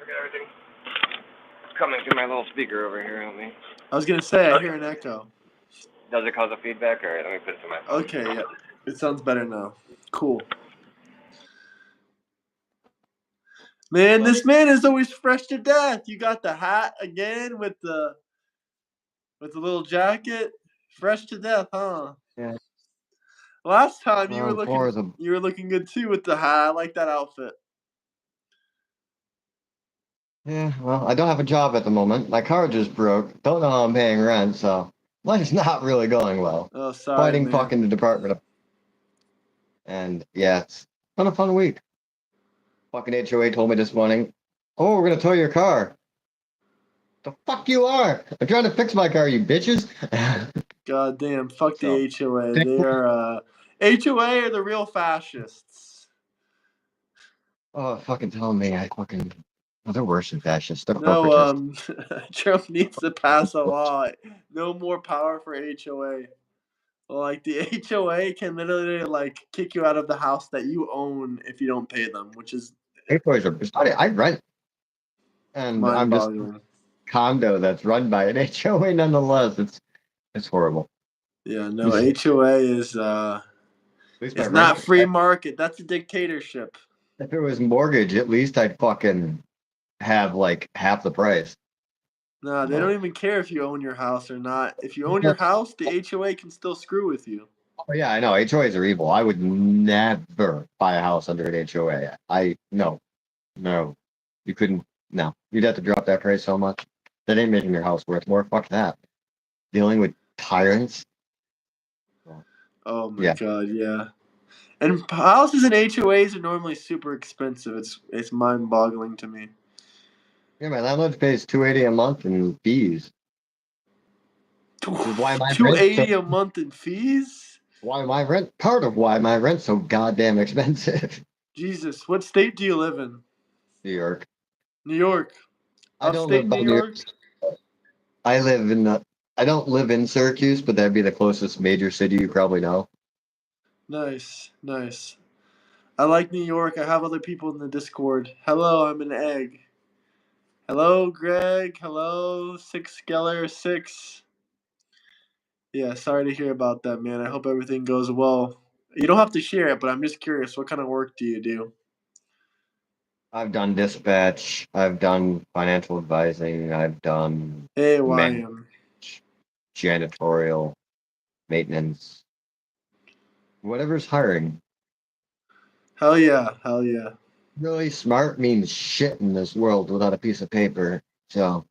get everything coming through my little speaker over here on me. I was gonna say, I hear an echo. Does it cause a feedback? All right, let me put it to my phone. Okay, yeah. It sounds better now. Cool. Man, this man is always fresh to death. You got the hat again with the little jacket. Fresh to death, huh? Yeah. Last time you were looking good too with the hat. I like that outfit. Yeah, well, I don't have a job at the moment. My car just broke. Don't know how I'm paying rent, so life's not really going well. Oh, sorry, Fighting man. fucking the department. And yeah, it's been a fun week. Fucking HOA told me this morning, oh, we're gonna tow your car. The fuck you are! I'm trying to fix my car, you bitches. God damn, fuck the HOA. They are HOA are the real fascists. Oh, fucking tell me, they're worse than fascists. They're No, Trump needs to pass a law. No more power for HOA. Like the HOA can literally like kick you out of the house that you own if you don't pay them, which is HOAs are. I rent, and I'm just condo that's run by an HOA nonetheless. It's horrible. Yeah, no, HOA is it's not free market. That's a dictatorship. If it was mortgage, at least I'd fucking have like half the price. No, they don't even care if you own your house or not. If you own your house, the HOA can still screw with you. Oh yeah, I know. HOAs are evil. I would never buy a house under an HOA. No. You couldn't. No, you'd have to drop that price so much. That ain't making your house worth more. Fuck that. Dealing with tyrants. Oh my god, yeah. And houses and HOAs are normally super expensive. It's mind-boggling to me. Yeah, my landlord pays $280 a month in fees. $280 a month in fees? Part of why my rent's so goddamn expensive. Jesus, what state do you live in? New York. New York. I don't live by New York. I don't live in Syracuse, but that'd be the closest major city you probably know. Nice. I like New York. I have other people in the Discord. Hello, I'm an egg. Hello, Greg. Hello, 6Skeller6. Yeah, sorry to hear about that, man. I hope everything goes well. You don't have to share it, but I'm just curious. What kind of work do you do? I've done dispatch. I've done financial advising. I've done janitorial, maintenance, whatever's hiring. Hell yeah. Really smart means shit in this world without a piece of paper. So.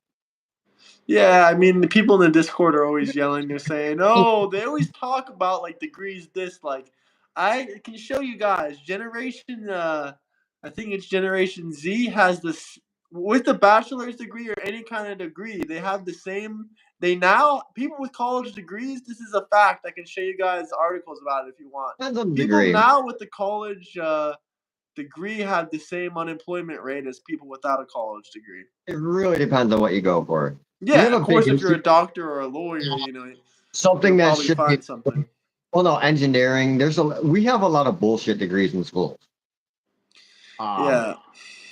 Yeah, I mean, the people in the Discord are always yelling. They're saying, "Oh, they always talk about like degrees." This, like, I can show you guys. I think it's Generation Z has this with the bachelor's degree or any kind of degree. They have the same. People with college degrees. This is a fact. I can show you guys articles about it if you want. People now with the college degree have the same unemployment rate as people without a college degree. It really depends on what you go for. Yeah, of course, if you're a doctor or a lawyer, something that should find something. Well, no, engineering. We have a lot of bullshit degrees in schools. Yeah,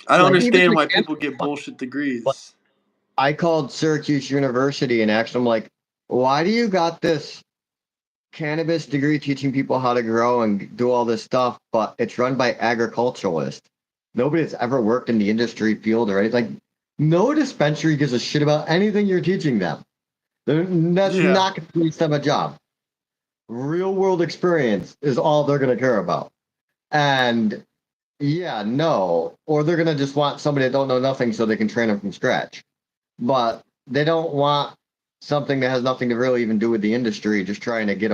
I don't understand why people get bullshit degrees. I called Syracuse University and asked them, like, why do you got this cannabis degree teaching people how to grow and do all this stuff, but it's run by agriculturalists? Nobody that's ever worked in the industry field or anything. Like, no dispensary gives a shit about anything you're teaching them. That's not going to teach them a job. Real world experience is all they're going to care about. And or they're going to just want somebody that don't know nothing so they can train them from scratch. But they don't want something that has nothing to really even do with the industry, just trying to get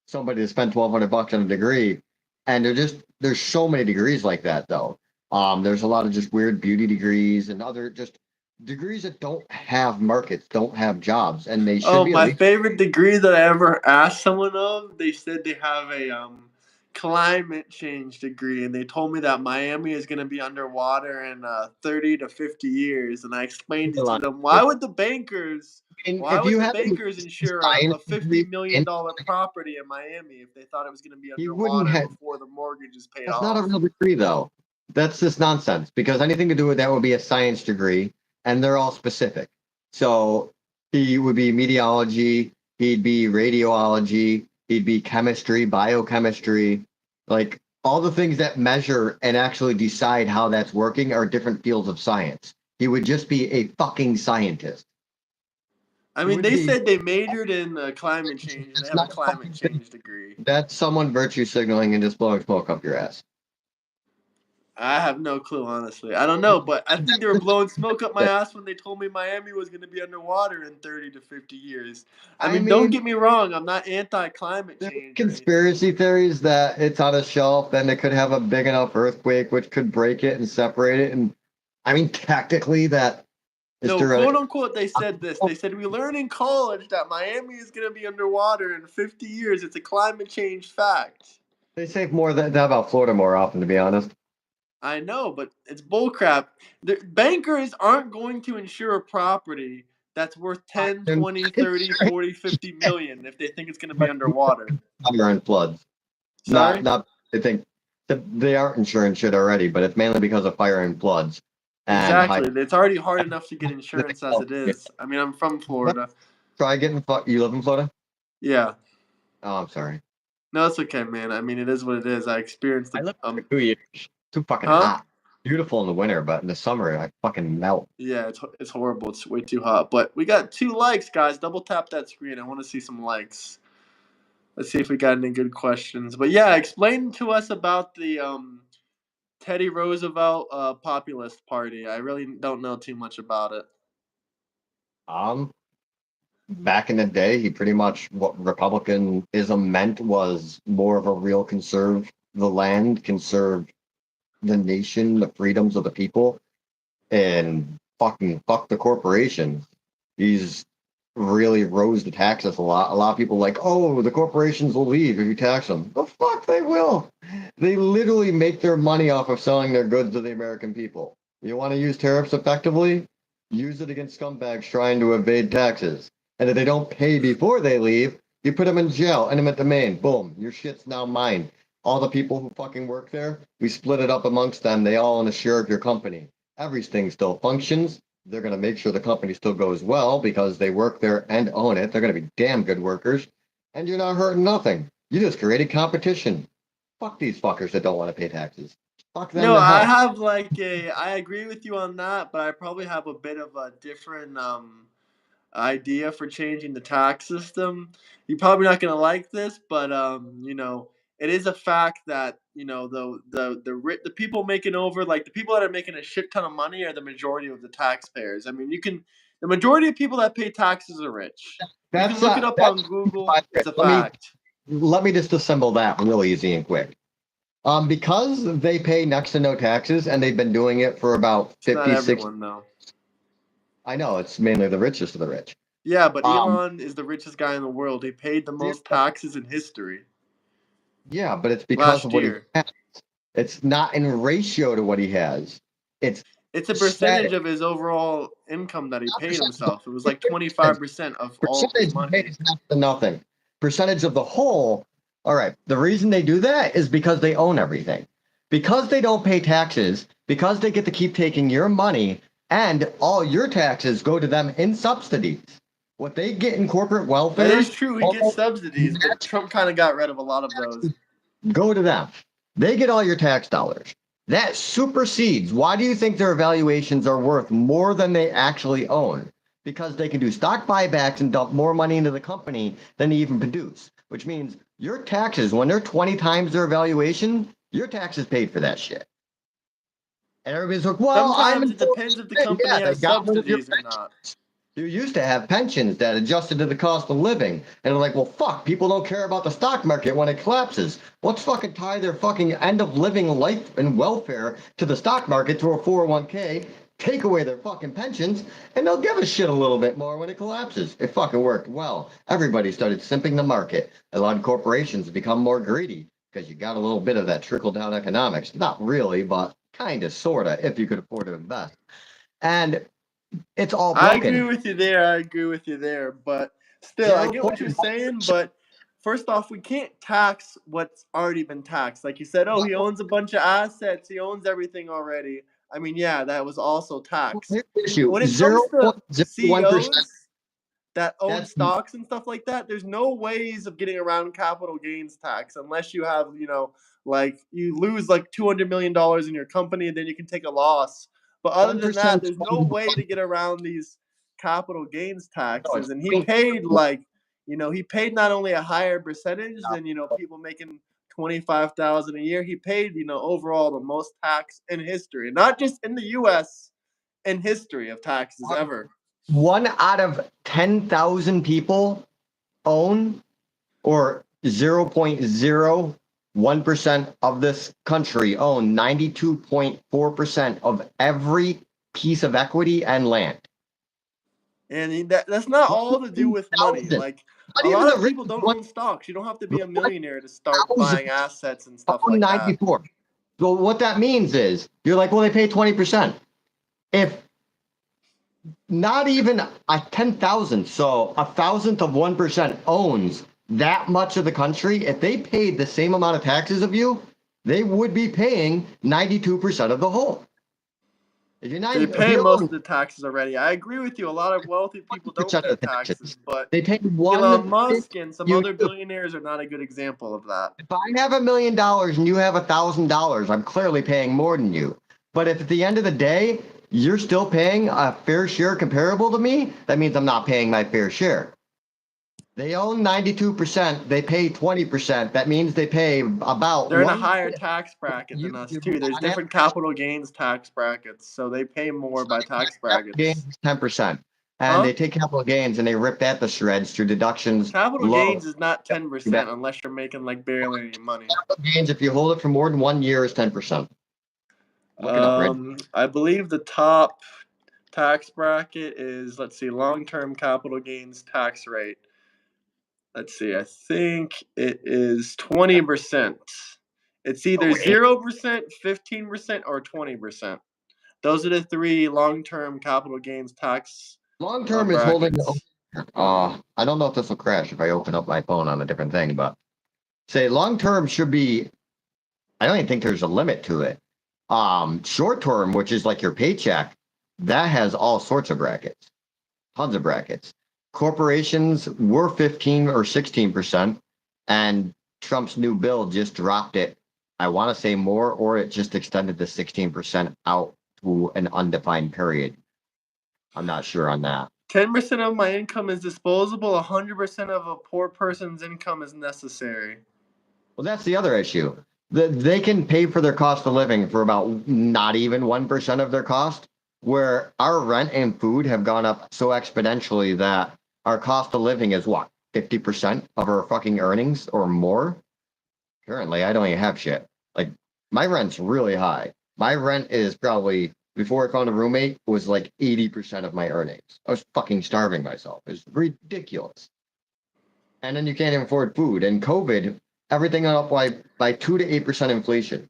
somebody to spend $1,200 on a degree. And there's so many degrees like that, though. There's a lot of just weird beauty degrees and other just degrees that don't have markets, don't have jobs, and they should be. Oh, my favorite degree that I ever asked someone of, they said they have a climate change degree, and they told me that Miami is going to be underwater in 30 to 50 years, and I explained it to them. Why would the bankers insure a $50 million property in Miami if they thought it was going to be underwater before the mortgage is paid off? That's not a real degree, though. that's just nonsense because anything to do with that would be a science degree, and they're all specific. So he would be meteorology, he'd be radiology, he'd be chemistry, biochemistry, like all the things that measure and actually decide how that's working are different fields of science. He would just be a fucking scientist. I He mean, would they be. said they majored in climate change and they It's have a not a climate fucking thing. change degree. That's someone virtue signaling and just blowing smoke up your ass. I have no clue, honestly. I don't know, but I think they were blowing smoke up my ass when they told me Miami was going to be underwater in 30 to 50 years. I I mean, don't mean, get me wrong. I'm not anti-climate there are change or anything. conspiracy theories that it's on a shelf and it could have a big enough earthquake which could break it and separate it. And I mean, tactically, that is No, quote theoretical. unquote, they said this. They said, we learn in college that Miami is going to be underwater in 50 years. It's a climate change fact. They say more that about Florida more often, to be honest. I know, but it's bullcrap. The bankers aren't going to insure a property that's worth 10, And 20, 30, 40, 50 million if they think it's going to be underwater. fire and floods. Sorry? Not. I think that they aren't insuring shit already, but it's mainly because of fire and floods and high. Exactly. It's already hard enough to get insurance as it is. I mean, I'm from Florida. Try getting. You live in Florida? Yeah. Oh, I'm sorry. No, it's okay, man. I mean, it is what it is. I experienced I the lived there for 2 years. Too fucking huh? hot. Beautiful in the winter, but in the summer I fucking melt. Yeah, it's horrible. It's way too hot. But we got 2 likes, guys. Double tap that screen. I want to see some likes. Let's see if we got any good questions. But yeah, explain to us about the Teddy Roosevelt Populist Party. I really don't know too much about it. Um, Back in the day, he pretty much what Republicanism meant was more of a real conserve the land, conserve the nation, the freedoms of the people, and fucking fuck the corporations. He's really rose the taxes a lot. A lot of people are like, oh, the corporations will leave if you tax them. The fuck they will. They literally make their money off of selling their goods to the American people. You want to use tariffs effectively? Use it against scumbags trying to evade taxes. And if they don't pay before they leave, you put them in jail, eminent domain. Boom, your shit's now mine. All the people who fucking work there, we split it up amongst them. They all own a share of your company. Everything still functions. They're going to make sure the company still goes well because they work there and own it. They're going to be damn good workers. And you're not hurting nothing. You just created competition. Fuck these fuckers that don't want to pay taxes. Fuck them No, to I hell. have I agree with you on that, but I probably have a bit of a different idea for changing the tax system. You're probably not going to like this, but it is a fact that the people making over, like the people that are making a shit ton of money are the majority of the taxpayers. I mean, the majority of people that pay taxes are rich. You can That's look it up on that's Google. It's a let me fact. let me just assemble that real easy and quick. Because they pay next to no taxes and they've been doing it for about It's not 50, 60. everyone though. I know it's mainly the richest of the rich. Yeah, but Um, Elon is the richest guy in the world. He paid the most taxes in history yeah, but it's because of last what he year. has. It's not in ratio to what he has. It's It's a percentage static. of his overall income that he Not paid percentage, himself. It was like percentage. 25% of all of his Percentage money. is next to nothing. Percentage of the whole. All right. The reason they do that is because they own everything. Because they don't pay taxes, because they get to keep taking your money, and all your taxes go to them in subsidies. What they get in corporate That welfare is true. He gets subsidies, but Trump kind of got rid of a lot of those. go to them. They get all your tax dollars. That supersedes. Why do you think their valuations are worth more than they actually own? Because they can do stock buybacks and dump more money into the company than they even produce, which means your taxes, when they're 20 times their valuation, your taxes paid for that shit. And everybody's like, well, I'm Sometimes in. it depends if the company Yeah, they has got rid of your subsidies or not. you used to have pensions that adjusted to the cost of living. And they're like, well, fuck, people don't care about the stock market when it collapses. Let's fucking tie their fucking end of living life and welfare to the stock market through a 401k, take away their fucking pensions, and they'll give a shit a little bit more when it collapses. It fucking worked well. Everybody started simping the market. A lot of corporations have become more greedy because you got a little bit of that trickle down economics. Not really, but kind of, sort of, if you could afford to invest. And it's all I agree broken. with you there. I agree with you there. But still, I Zero get what point you're one saying. percent. But first off, we can't tax what's already been taxed. Like you said, oh, he owns a bunch of assets. He owns everything already. I mean, yeah, that was also taxed. Here's the issue: When it comes to 0.01%. CEOs that own That's stocks and stuff like that, there's no ways of getting around capital gains tax unless you have, like you lose like $200 million in your company and then you can take a loss. But other than that, 1%. there's no way to get around these capital gains taxes. And he No, paid he paid not only a higher percentage than, people making 25,000 a year. He paid, overall the most tax in history, not just in the US, in history of taxes ever. 1 out of 10,000 people own, or 0.01% of this country own 92.4% of every piece of equity and land. And that's not all to do with money. 1,000. Like Not a even lot the of rich people don't own stocks. You don't have to be a millionaire to start 1,000 buying assets and stuff own like that. 94. So what that means is you're like, well, they pay 20%. If not even a 10,000, so 1,000th of 1% owns that much of the country, if they paid the same amount of taxes of you, they would be paying 92% of the whole. If you're not, They if pay you most own of the taxes already. I agree with you. A lot of wealthy people don't 1% pay of the taxes, taxes, but they pay Elon 1. Musk and some You other billionaires are not a good example of that. If I have $1 million and you have $1,000, I'm clearly paying more than you. But if at the end of the day, you're still paying a fair share comparable to me, that means I'm not paying my fair share. They own 92%, they pay 20%. That means they pay about They're in a 1. higher tax bracket than us too. There's On different capital gains tax brackets, so they pay more by tax capital gains brackets. is 10%. And Huh? they take capital gains and they rip that to shreds through deductions. Capital Low. gains is not 10% unless you're making like barely any money. Capital gains, if you hold it for more than 1 year, is 10%. Look it up, Red. I believe the top tax bracket is, let's see, long-term capital gains tax rate. Let's see, I think it is 20%. It's either 0%, 15%, or 20%. Those are the three long-term capital gains tax Long term is holding. brackets. I don't know if this will crash if I open up my phone on a different thing, but say long term should be. I don't even think there's a limit to it. Short term, which is like your paycheck, that has all sorts of brackets, tons of brackets. Corporations were 15 or 16%, and Trump's new bill just dropped it. I want to say more, or it just extended the 16% out to an undefined period. I'm not sure on that. 10% of my income is disposable. 100% of a poor person's income is necessary. Well, that's the other issue. They can pay for their cost of living for about not even 1% of their cost, where our rent and food have gone up so exponentially that our cost of living is what, 50% of our fucking earnings or more? Currently, I don't even have shit. Like, my rent's really high. My rent is probably, before I found a roommate, was like 80% of my earnings. I was fucking starving myself. It's ridiculous. And then you can't even afford food. And COVID, everything went up by 2 to 8% inflation.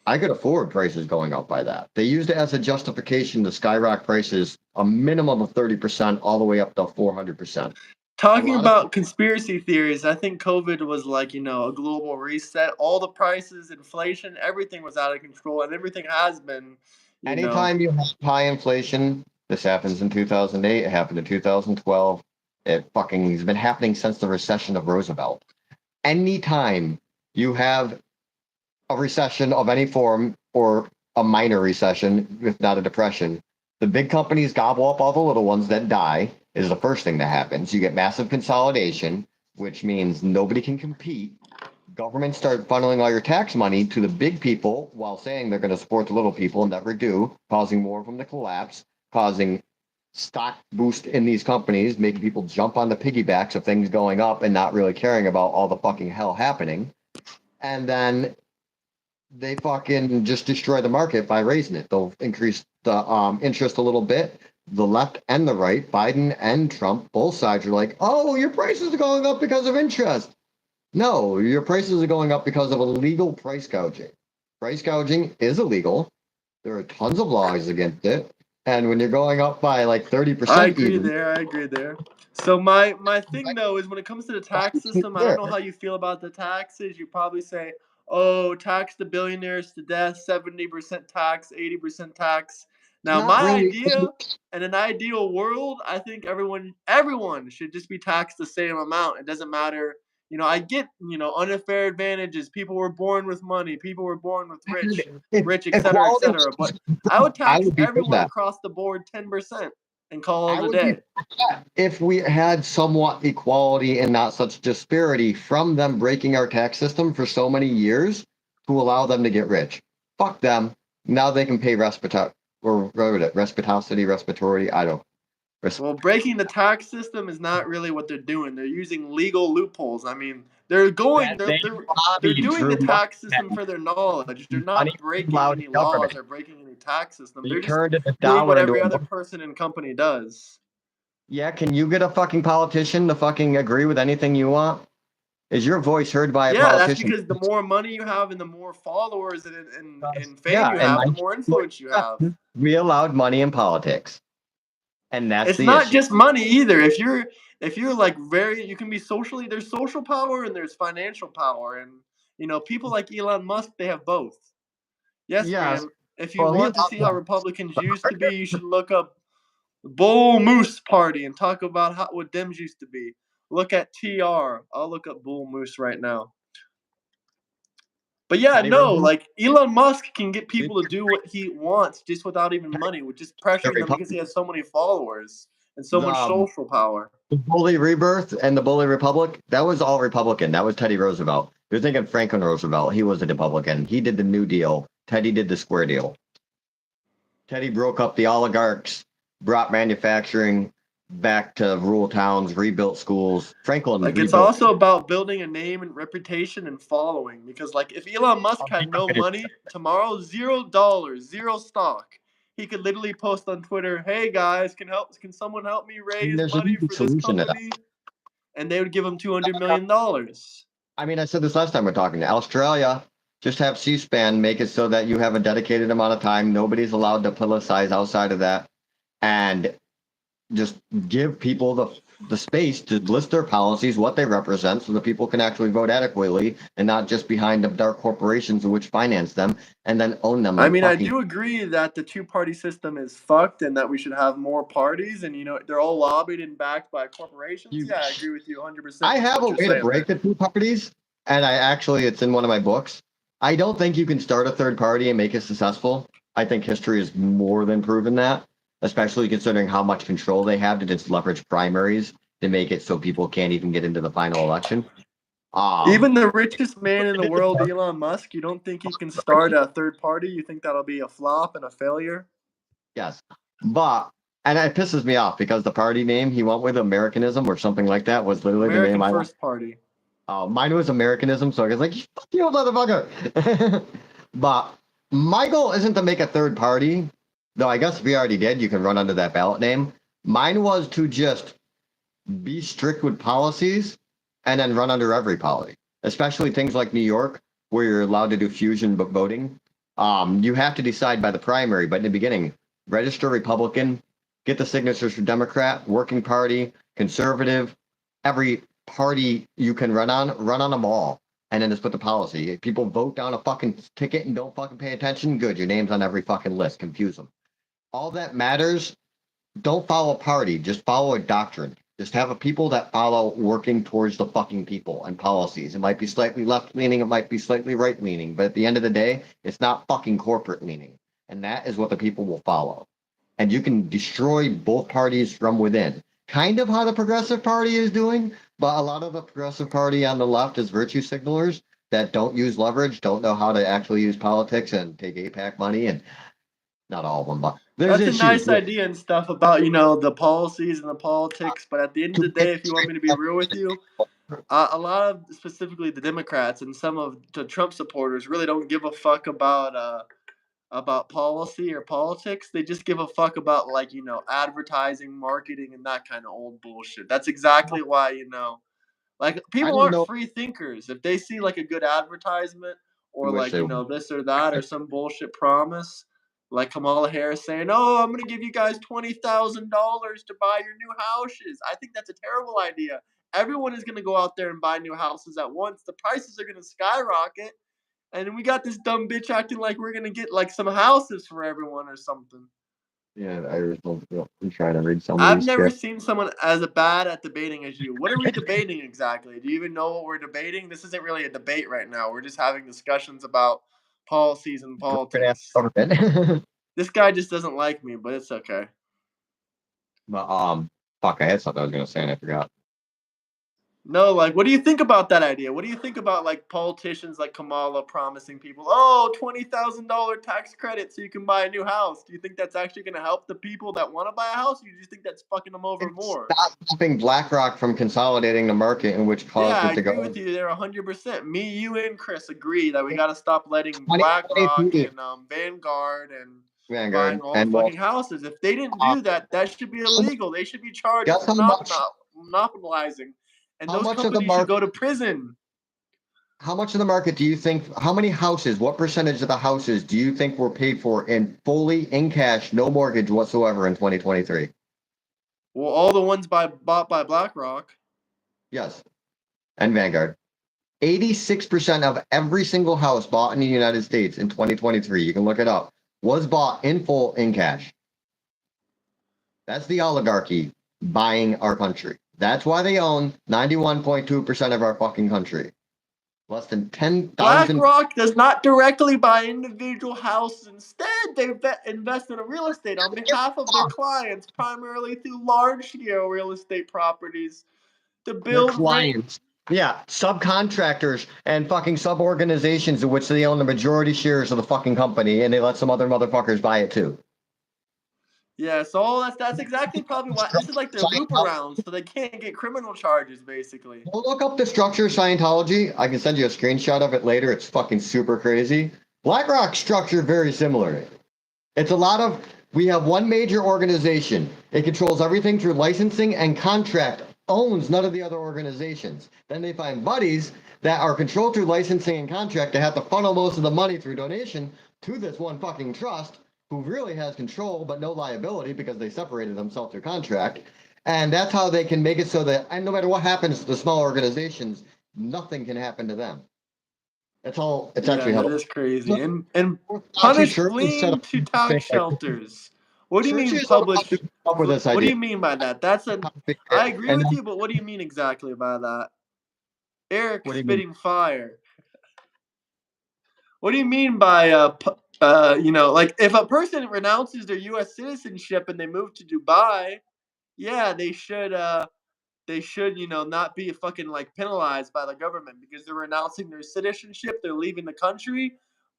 I could afford prices going up by that. They used it as a justification to skyrocket prices a minimum of 30% all the way up to 400%. Talking about conspiracy theories, I think COVID was like, a global reset. All the prices, inflation, everything was out of control, and everything has been, Anytime you have high inflation, this happens in 2008, it happened in 2012. It fucking has been happening since the recession of Roosevelt. Anytime you have a recession of any form or a minor recession, if not a depression, the big companies gobble up all the little ones that die is the first thing that happens. You get massive consolidation, which means nobody can compete. Governments start funneling all your tax money to the big people while saying they're going to support the little people and never do, causing more of them to collapse, causing stock boost in these companies, making people jump on the piggybacks of things going up and not really caring about all the fucking hell happening. And then they fucking just destroy the market by raising it. They'll increase the interest a little bit. The left and the right, Biden and Trump, both sides are like, oh, your prices are going up because of interest. No, your prices are going up because of illegal price gouging. Price gouging is illegal. There are tons of laws against it. And when you're going up by like 30%, I agree there. So my thing though is when it comes to the tax system, I don't know how you feel about the taxes. You probably say, "Oh, tax the billionaires to death, 70% tax, 80% tax." Now, Not my really. idea, in an ideal world, I think everyone should just be taxed the same amount. It doesn't matter. I get, unfair advantages. People were born with money. People were born with rich, et cetera, et Equality, cetera. But I would I tax would be for everyone that. across the board 10% and call I it a would be day. for that if we had somewhat equality and not such disparity from them breaking our tax system for so many years to allow them to get rich. Fuck them. Now they can pay respiratory. I don't. Well, breaking the tax system is not really what they're doing. They're using legal loopholes. I mean, they're They lobbied doing through the tax system for their knowledge. They're money not breaking allowed any government. laws or breaking any tax system. They They're just turned the doing what dollar into every a. other person and company does. Yeah, can you get a fucking politician to fucking agree with anything you want? Is your voice heard by a Yeah, that's politician? because the more money you have and the more followers and fame Yeah, you and have, the more influence you have. we allowed money in politics, and that's It's the not issue. just money either. If you're like you can be socially. There's social power and there's financial power, and people like Elon Musk, they have both. Yes, Yes. Brian. If you Well, he want to see how Republicans used to be, you should look up Bull Moose Party and talk about what Dems used to be. Look at TR. I'll look up Bull Moose right now. But yeah, Teddy no, Roosevelt, like Elon Musk can get people to do what he wants just without even money, with just the pressuring them because Republic, he has so many followers and so much social power. the Bully Rebirth and the Bully Republic. That was all Republican. That was Teddy Roosevelt. You're thinking Franklin Roosevelt. He was a Republican. He did the New Deal. Teddy did the Square Deal. Teddy broke up the oligarchs, brought manufacturing back to rural towns, rebuilt schools. Franklin Like it's rebuilt. also about building a name and reputation and following. Because like if Elon Musk had no money tomorrow, $0, zero stock, he could literally post on Twitter, "Hey guys, can someone help me raise There's a money good for this solution to that. company?" And they would give him $200 million. I mean, I said this last time we're talking. Australia, just have C-SPAN, make it so that you have a dedicated amount of time. Nobody's allowed to politicize outside of that, and just give people the space to list their policies, what they represent, so that people can actually vote adequately and not just behind the dark corporations which finance them and then own them. I mean, I do agree that the two-party system is fucked and that we should have more parties, and they're all lobbied and backed by corporations. Yeah, I agree with you 100%. I have a way to break the two parties, and it's in one of my books. I don't think you can start a third party and make it successful. I think history has more than proven that, especially considering how much control they have to just leverage primaries to make it so people can't even get into the final election. Even the richest man in the world, Elon Musk, you don't think he can start a third party? You think that'll be a flop and a failure? Yes, and it pisses me off because the party name he went with, Americanism or something like that, was literally the name I. First Party. Mine was Americanism, so I was like, "Fuck you, motherfucker!" But my goal isn't to make a third party, though. I guess if you already did, you can run under that ballot name. Mine was to just be strict with policies and then run under every policy, especially things like New York, where you're allowed to do fusion voting. You have to decide by the primary, but in the beginning, register Republican, get the signatures for Democrat, Working Party, Conservative, every party you can run on them all, and then just put the policy. If people vote down a fucking ticket and don't fucking pay attention, good, your name's on every fucking list. Confuse them. All that matters, don't follow a party, just follow a doctrine. Just have a people that follow working towards the fucking people and policies. It might be slightly left leaning, it might be slightly right leaning, but at the end of the day, it's not fucking corporate leaning. And that is what the people will follow. And you can destroy both parties from within. Kind of how the Progressive Party is doing, but a lot of the Progressive Party on the left is virtue signalers that don't use leverage, don't know how to actually use politics and take APAC money, and not all of them, but there's That's issues. a nice idea and stuff about the policies and the politics, but at the end of the day, if you want me to be real with you, a lot of specifically the Democrats and some of the Trump supporters really don't give a fuck about policy or politics. They just give a fuck about advertising, marketing, and that kind of old bullshit. That's exactly why like people aren't free thinkers. If they see like a good advertisement or Wish like they this or that or some bullshit promise, Like Kamala Harris saying, "Oh, I'm going to give you guys $20,000 to buy your new houses." I think that's a terrible idea. Everyone is going to go out there and buy new houses at once. The prices are going to skyrocket, and then we got this dumb bitch acting like we're going to get like some houses for everyone or something. Yeah, I'm trying to read some of I've these never scripts. seen someone as bad at debating as you. What are we debating exactly? Do you even know what we're debating? This isn't really a debate right now. We're just having discussions about policies and politics. Government. This guy just doesn't like me, but it's okay. But fuck, I had something I was gonna say and I forgot. No, like, what do you think about that idea? What do you think about like politicians like Kamala promising people, oh, $20,000 tax credit so you can buy a new house? Do you think that's actually going to help the people that want to buy a house? Or do you just think that's fucking them over more? Stop stopping BlackRock from consolidating the market, in which Yeah, caused I it to agree go. with you there 100%. Me, you, and Chris agree that we got to stop letting 2023 BlackRock and Vanguard and buying Vanguard all the and well, fucking houses. If they didn't do that, that should be illegal. They should be charged guess with monopolizing, and how those much of the companies should market go to prison. how much of the market do you think, how many houses, what percentage of the houses do you think were paid for in fully in cash, no mortgage whatsoever in 2023? Well, all the ones bought by BlackRock. Yes. And Vanguard. 86% of every single house bought in the United States in 2023, you can look it up, was bought in full in cash. That's the oligarchy buying our country. That's why they own 91.2% of our fucking country. Less than 10,000. BlackRock does not directly buy individual houses. Instead, they invest in real estate on behalf of their clients, primarily through large-scale real estate properties to Their build rent. clients. Yeah, subcontractors and fucking sub-organizations in which they own the majority shares of the fucking company and they let some other motherfuckers buy it too. Yeah, so that's exactly probably why this is like their loop around, so they can't get criminal charges, basically. We'll look up the structure of Scientology. I can send you a screenshot of it later. It's fucking super crazy. BlackRock's structure very similar. It's a lot of, we have one major organization. It controls everything through licensing and contract, owns none of the other organizations. Then they find buddies that are controlled through licensing and contract that have to funnel most of the money through donation to this one fucking trust who really has control but no liability because they separated themselves through contract. And that's how they can make it so that, and no matter what happens to the small organizations, nothing can happen to them. That's all. It's actually Yeah, how that is crazy. And actually punish churches set fleeing up to tax like shelters. What do you mean churches are about publish? to come up with this What do idea. you mean by that? I agree And with then, you, but what do you mean exactly by that? Eric what do you mean? spitting fire. What do you mean by like if a person renounces their U.S. citizenship and they move to Dubai, yeah, they should not be fucking like penalized by the government because they're renouncing their citizenship, they're leaving the country.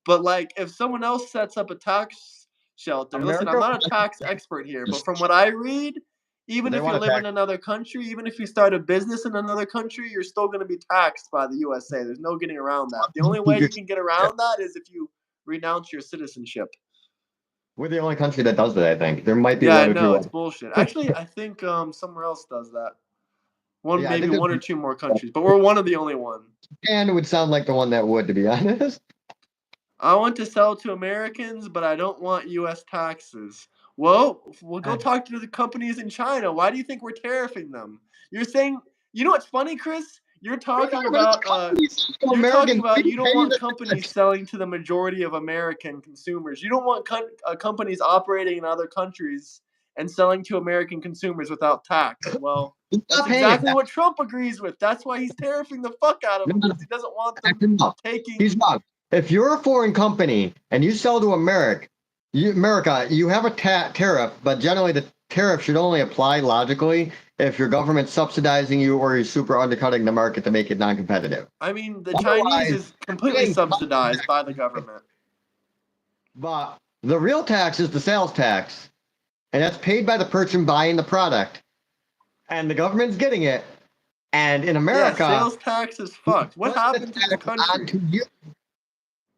But like if someone else sets up a tax shelter, listen, I'm America not a tax expert here, but from what I read, even they if you want to live in tax. another country, even if you start a business in another country, you're still going to be taxed by the USA. There's no getting around that. The only way you can get around that is if you renounce your citizenship. We're the only country that does that. I think there might be Yeah, I one or know two. it's bullshit. Actually, I think somewhere else does that. Yeah, I Maybe think one or two more countries, but we're one of the only one. Japan would sound like the one that would, to be honest. I want to sell to Americans, but I don't want U.S. taxes. Well, we'll go talk to the companies in China. Why do you think we're tariffing them? You're saying, you know what's funny, Chris? You're talking about you don't want companies selling to the majority of American consumers. You don't want companies operating in other countries and selling to American consumers without tax. Well, that's exactly what Trump agrees with. That's why he's tariffing the fuck out of them because he doesn't want them taking. He's wrong. If you're a foreign company and you sell to America, you have a tariff, but generally the tariff should only apply logically if your government's subsidizing you or you're super undercutting the market to make it non-competitive. I mean, the Chinese is completely subsidized by the government. But the real tax is the sales tax, and that's paid by the person buying the product, and the government's getting it. And in America, sales tax is fucked. What happened to this country?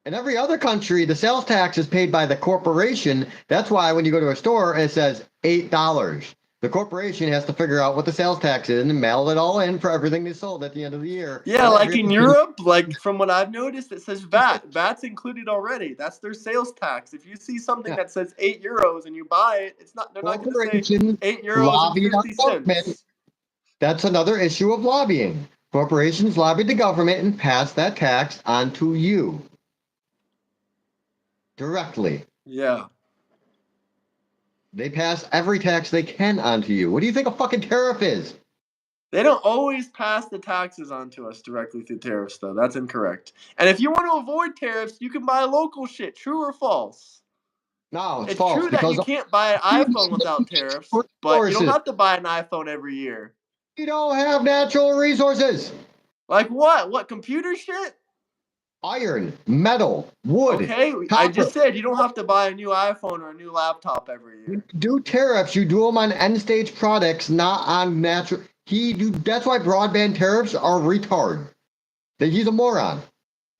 In every other country, the sales tax is paid by the corporation. That's why when you go to a store, it says $8. The corporation has to figure out what the sales tax is and mail it all in for everything they sold at the end of the year. Yeah, And like in everything- Europe, like from what I've noticed, it says VAT. VAT's included already. That's their sales tax. If you see something Yeah. that says €8 and you buy it, it's not. They're not going to say Corporations €8 and lobby our 50 government. cents. That's another issue of lobbying. Corporations lobbied the government and passed that tax onto you directly. Yeah. They pass every tax they can onto you. What do you think a fucking tariff is? They don't always pass the taxes onto us directly through tariffs, though. That's incorrect. And if you want to avoid tariffs, you can buy local shit. True or false? No, it's It's false true that because you can't buy an iPhone without tariffs, but you don't have to buy an iPhone every year. You don't have natural resources. Like what? What, computer shit? Iron, metal, wood. Okay, copper. I just said you don't have to buy a new iPhone or a new laptop every year. When you do tariffs, you do them on end stage products, not on natural. That's why broadband tariffs are retard. He's a moron.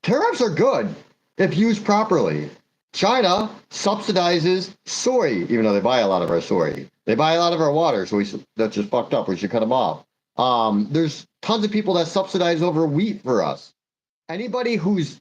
Tariffs are good if used properly. China subsidizes soy, even though they buy a lot of our soy. They buy a lot of our water, so that's just fucked up. We should cut them off. There's tons of people that subsidize over wheat for us. Anybody who's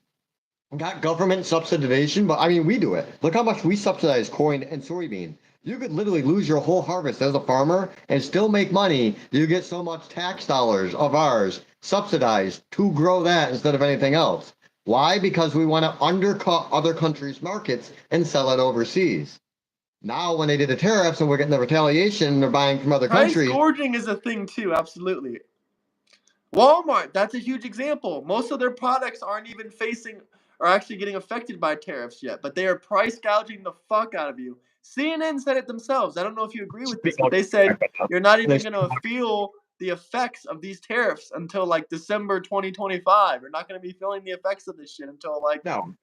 got government subsidization, but I mean, we do it. Look how much we subsidize corn and soybean. You could literally lose your whole harvest as a farmer and still make money. You get so much tax dollars of ours subsidized to grow that instead of anything else. Why? Because we want to undercut other countries' markets and sell it overseas. Now, when they did the tariffs and we're getting the retaliation, they're buying from other Price countries. gouging is a thing too, absolutely. Walmart, that's a huge example. Most of their products aren't even are actually getting affected by tariffs yet, but they are price gouging the fuck out of you. CNN said it themselves. I don't know if you agree with this, but they said you're not even going to feel the effects of these tariffs until like December 2025. You're not going to be feeling the effects of this shit until like No.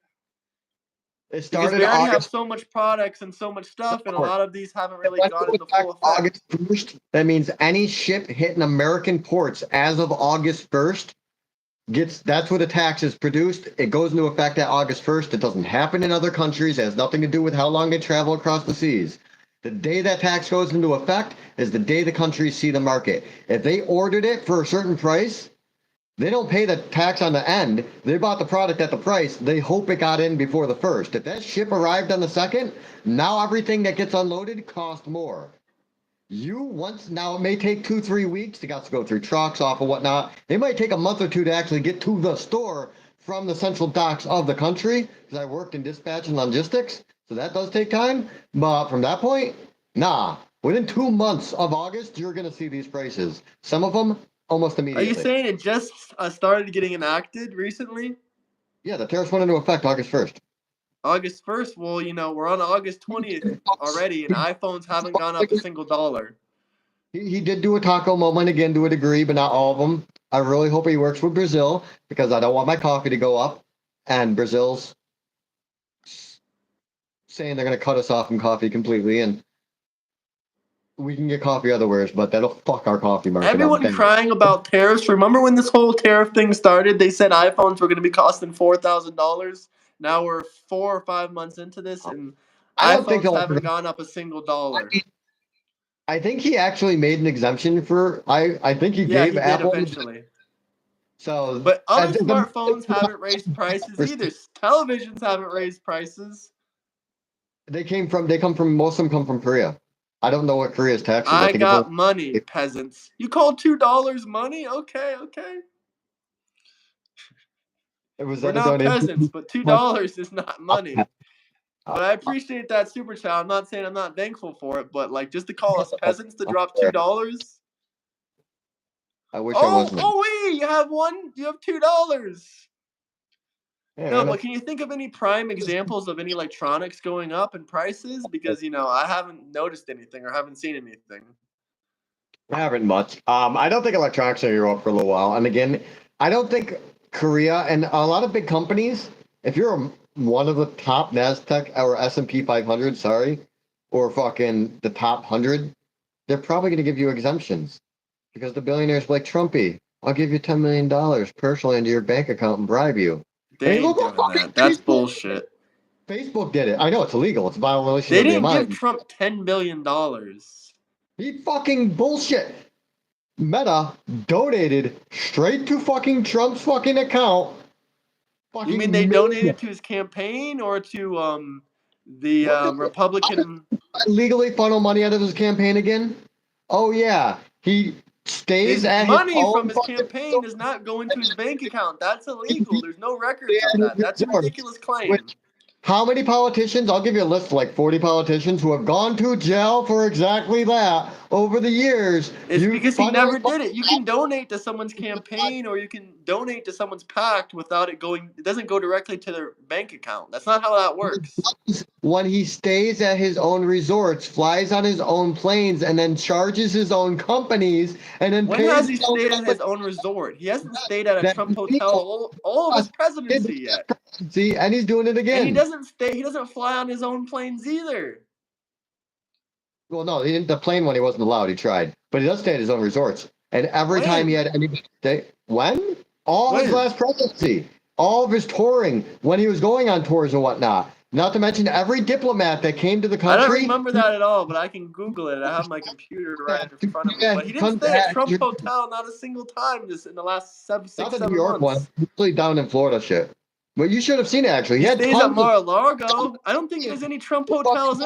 It because started we already have August. so much products and so much stuff, and a lot of these haven't really Went gone into into full effect. August 1st. That means any ship hitting American ports as of August 1st that's where the tax is produced. It goes into effect at August 1st. It doesn't happen in other countries. It has nothing to do with how long they travel across the seas. The day that tax goes into effect is the day the countries see the market. If they ordered it for a certain price, they don't pay the tax on the end. They bought the product at the price. They hope it got in before the first. If that ship arrived on the second, now everything that gets unloaded costs more. Now it may take 2-3 weeks to go through trucks off and whatnot. It might take a month or two to actually get to the store from the central docks of the country, because I worked in dispatch and logistics, so that does take time. But from that point, within 2 months of August, you're going to see these prices. Some of them almost Are immediately. you saying it just started getting enacted recently? Yeah, the tariffs went into effect August 1st. August 1st? Well, we're on August 20th already, and iPhones haven't gone up a single dollar. He did do a taco moment again to a degree, but not all of them. I really hope he works with Brazil, because I don't want my coffee to go up. And Brazil's saying they're going to cut us off from coffee completely, and we can get coffee otherwise, but that'll fuck our coffee market up. Everyone crying about tariffs. Remember when this whole tariff thing started? They said iPhones were going to be costing $4,000. Now we're 4 or 5 months into this, and iPhones haven't gone up a single dollar. I think he actually made an exemption for. I think he gave he Apple did eventually. So, but other smartphones haven't raised prices either. Televisions haven't raised prices. They come from most of them come from Korea. I don't know what Korea's taxes. I got money, peasants. You call $2 money? Okay. We're not peasants, but $2 is not money. But I appreciate that super chat. I'm not saying I'm not thankful for it, but like just to call us peasants to drop $2. I wish I wasn't. Oh wait, you have $2. Yeah, no, but can you think of any prime examples of any electronics going up in prices? Because I haven't noticed anything or haven't seen anything. I haven't much. I don't think electronics are going to go up for a little while. And again, I don't think Korea and a lot of big companies, if you're one of the top NASDAQ or S&P 500, or fucking the top 100, they're probably going to give you exemptions. Because the billionaires like Trumpy, I'll give you $10 million personally into your bank account and bribe you. They ain't doing that. That's bullshit. Facebook did it. I know it's illegal. It's a violation They of the didn't amount. give Trump $10 billion. He fucking bullshit. Meta donated straight to fucking Trump's fucking account. You mean they donated to his campaign or to the What the- Republican? Legally funnel money out of his campaign again? Oh yeah, he stays His at his money own from his fucking campaign does not go into his bank account. That's illegal. There's no records of that. That's a ridiculous claim. How many politicians? I'll give you a list of like 40 politicians who have gone to jail for exactly that over the years. It's You because he funnel- never did it. You can donate to someone's campaign or you can donate to someone's PAC without it going. It doesn't go directly to their bank account. That's not how that works. When he stays at his own resorts, flies on his own planes, and then charges his own companies, and then When pays has he his own stayed at his company- own resort? He hasn't stayed at a That Trump he- hotel all of his presidency yet. See, and he's doing it again. And he doesn't stay. He doesn't fly on his own planes either. Well, no, he didn't. The plane one he wasn't allowed. He tried, but he does stay at his own resorts. And every When? time he had any stay, when all his When? last presidency, all of his touring, when he was going on tours and whatnot. Not to mention every diplomat that came to the I country. don't remember that at all, but I can Google it. I have my computer right in front of me. But he didn't stay at Trump Hotel not a single time just in the last 6, Not the 7 New York months. one, usually down in Florida shit. Well, you should have seen it actually. He had stays at tons of- Mar-a-Lago. I don't think there's any Trump hotels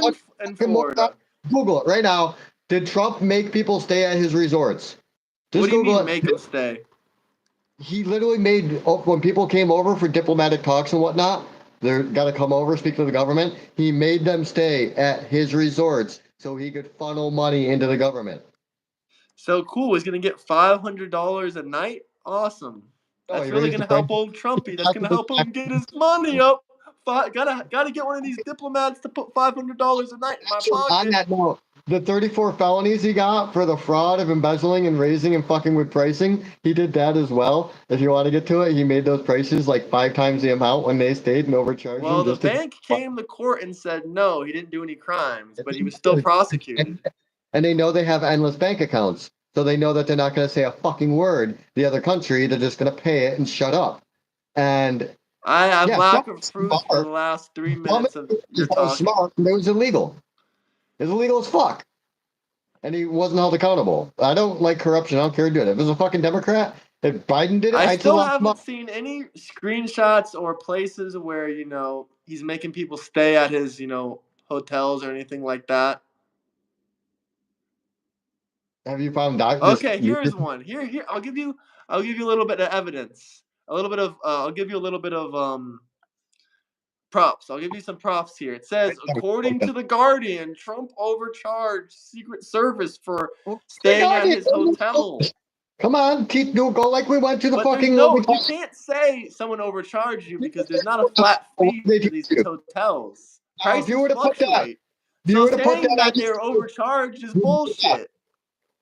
in Florida. Google it right now. Did Trump make people stay at his resorts? Just What do you Google mean it. make them stay? He literally made when people came over for diplomatic talks and whatnot. They're got to come over, speak to the government. He made them stay at his resorts so he could funnel money into the government. So cool. He's going to get $500 a night? Awesome. That's really going to help old Trumpy. That's going to help him get his money up. Gotta get one of these diplomats to put $500 a night in my pocket. On that note, the 34 felonies he got for the fraud of embezzling and raising and fucking with pricing, he did that as well. If you want to get to it, he made those prices like 5 times the amount when they stayed and overcharged Well, them. the bank came to court and said no, he didn't do any crimes, but he was still prosecuted. And they know they have endless bank accounts. So they know that they're not going to say a fucking word the other country. They're just going to pay it and shut up. And I have lack of Trump's proof smart. for the last 3 minutes of your Trump was talking. smart. It was illegal. It was illegal as fuck. And he wasn't held accountable. I don't like corruption. I don't care who did it. If it was a fucking Democrat, if Biden did it, I I'd still lock him haven't up. seen any screenshots or places where, he's making people stay at his, hotels or anything like that. Have you found doctors? Okay, here's one. Here, I'll give you a little bit of evidence. I'll give you a little bit of props. I'll give you some props here. It says, according to The Guardian, Trump overcharged Secret Service for staying at his hotel. Come on, go like we went to the But fucking. you can't say someone overcharged you because there's not a flat fee for these hotels. Prices fluctuate. So saying that they were overcharged is bullshit.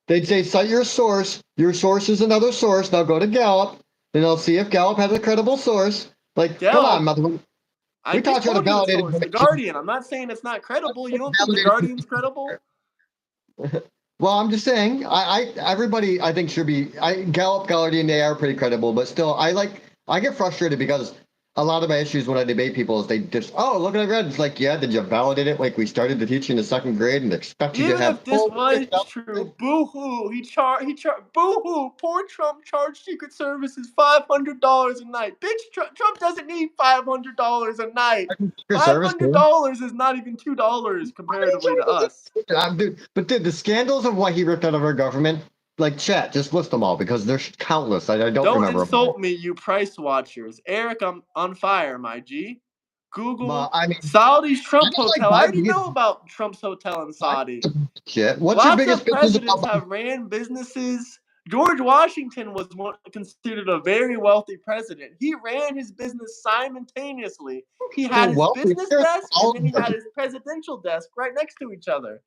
They'd say, cite your source. Your source is another source. Now go to Gallup, and I'll see if Gallup has a credible source. Like, come on, motherfucker. I just told you the source, The Guardian. I'm not saying it's not credible. You don't think The Guardian's credible? Well, I'm just saying, everybody I think should be. Gallup, Guardian, they are pretty credible, but still, I get frustrated because a lot of my issues when I debate people is they just, look at I read. It's like, yeah, did you validate it? Like we started the teaching in the 2nd grade and expect you to have. Even if this was true, boo-hoo, boo-hoo, poor Trump charged Secret Services $500 a night. Bitch, Trump doesn't need $500 a night. $500 is not even $2 comparatively to us. But the scandals of what he ripped out of our government, like chat, just list them all because there's countless. I don't remember. Don't insult me, you price watchers. Eric, I'm on fire, my G. Google Saudi's Trump hotel. I already know about Trump's hotel in Saudi. Shit. What's your biggest business? Presidents have ran businesses. George Washington was considered a very wealthy president. He ran his business simultaneously. He had his business desk and then he had his presidential desk right next to each other.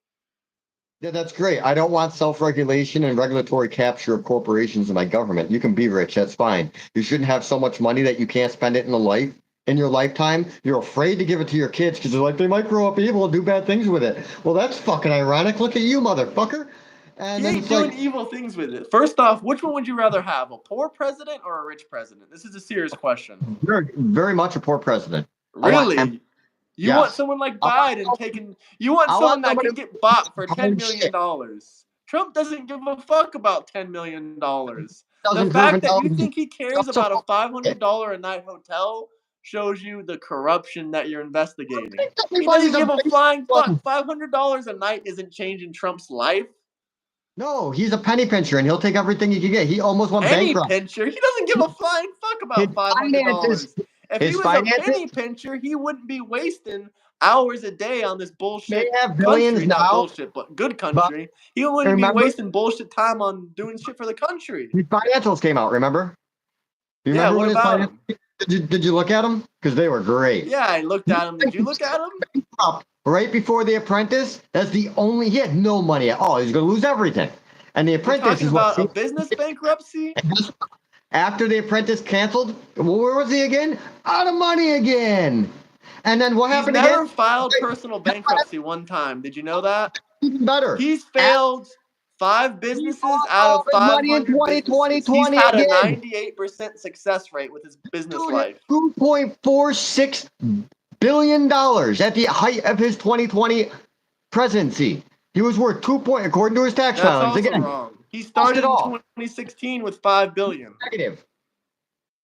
Yeah, that's great. I don't want self-regulation and regulatory capture of corporations in my government. You can be rich. That's fine. You shouldn't have so much money that you can't spend it in your lifetime. You're afraid to give it to your kids because they're like, they might grow up evil and do bad things with it. Well, that's fucking ironic. Look at you, motherfucker. And he ain't doing evil things with it. First off, which one would you rather have, a poor president or a rich president? This is a serious question. Very, very much a poor president. Really? You want someone like Biden taking? You want someone that can get bought for $10 million? Trump doesn't give a fuck about $10 million. The Doesn't prove fact that you intelligence. think he cares about a $500 a night hotel shows you the corruption that you're investigating. He doesn't give a flying fuck. $500 a night isn't changing Trump's life. No, he's a penny pincher, and he'll take everything he can get. He almost went Penny bankrupt. pincher. He doesn't give a flying fuck His about $500. If he his was a finances penny pincher, he wouldn't be wasting hours a day on this bullshit may have billions country. Not now, bullshit, but good country. He wouldn't be remember- wasting bullshit time on doing shit for the country. his financials came out. Remember? You Yeah, remember what his about finan- him? Did you look at them? Because they were great. Yeah, I looked at him. Did you look at him? Up right before The Apprentice. That's the only. He had no money at all. He's going to lose everything. And The You're Apprentice talking is about a what. business bankruptcy? After The Apprentice canceled, where was he again? Out of money again. And then what He's happened to never him? filed personal bankruptcy one time. Did you know that? Even better. He's failed 5 businesses lost out all of his money in 500 businesses. 2020 He's had a again. 98% success rate with his business Dude, life. $2.46 billion at the height of his 2020 presidency. He was worth according to his tax That's filings. also Again, wrong. He started in all. 2016 with $5 billion. negative.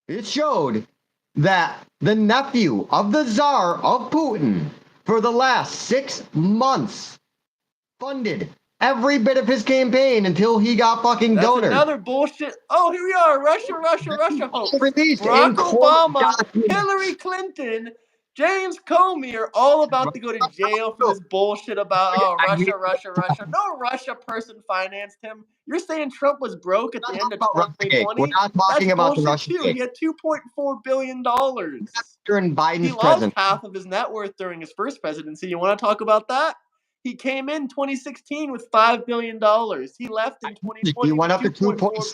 It showed that the nephew of the Tsar of Putin for the last 6 months funded every bit of his campaign until he got fucking That's donors. another bullshit. Oh, here we are. Russia hoax. Released Barack in court Obama, documents. Hillary Clinton, James Comey are all about to go to jail for this bullshit about Russia. No Russia person financed him. You're saying Trump was broke at the end of We're 2020? not talking That's about the bullshit Russian too. He had $2.4 billion. during Biden's He lost presidency. half of his net worth during his first presidency. You want to talk about that? He came in 2016 with $5 billion. He left in 2020 He went up to with $2.4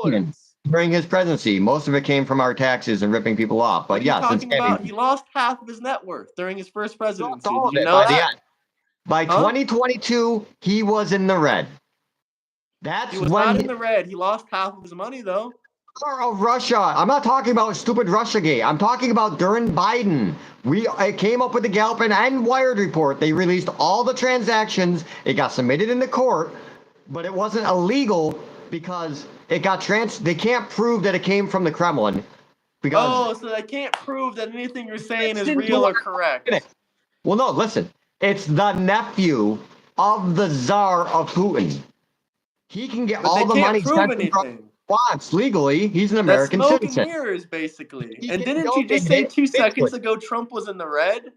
billion. during his presidency. Most of it came from our taxes and ripping people off. What But are you yes, it's talking about? He lost half of his net worth during his first presidency. all Did of you it know by the that? end. By Huh? 2022, he was in the red. That's He was when not in the red. He lost half of his money, though. of Russia. I'm not talking about stupid Russiagate. I'm talking about during Biden. It came up with the Gallup and Wired report. They released all the transactions. It got submitted into court, but it wasn't illegal because it got They can't prove that it came from the Kremlin. Because Oh, so they can't prove that anything you're saying is Listen to real or what- correct. Well, no, listen. It's the nephew of the Tsar of Putin. He can get But all they the can't money prove sent from anything. wants legally. He's an That's American smoke and citizen. mirrors, basically. He And can didn't go you just and say hit 2 Bitcoin. seconds ago Trump was in the red?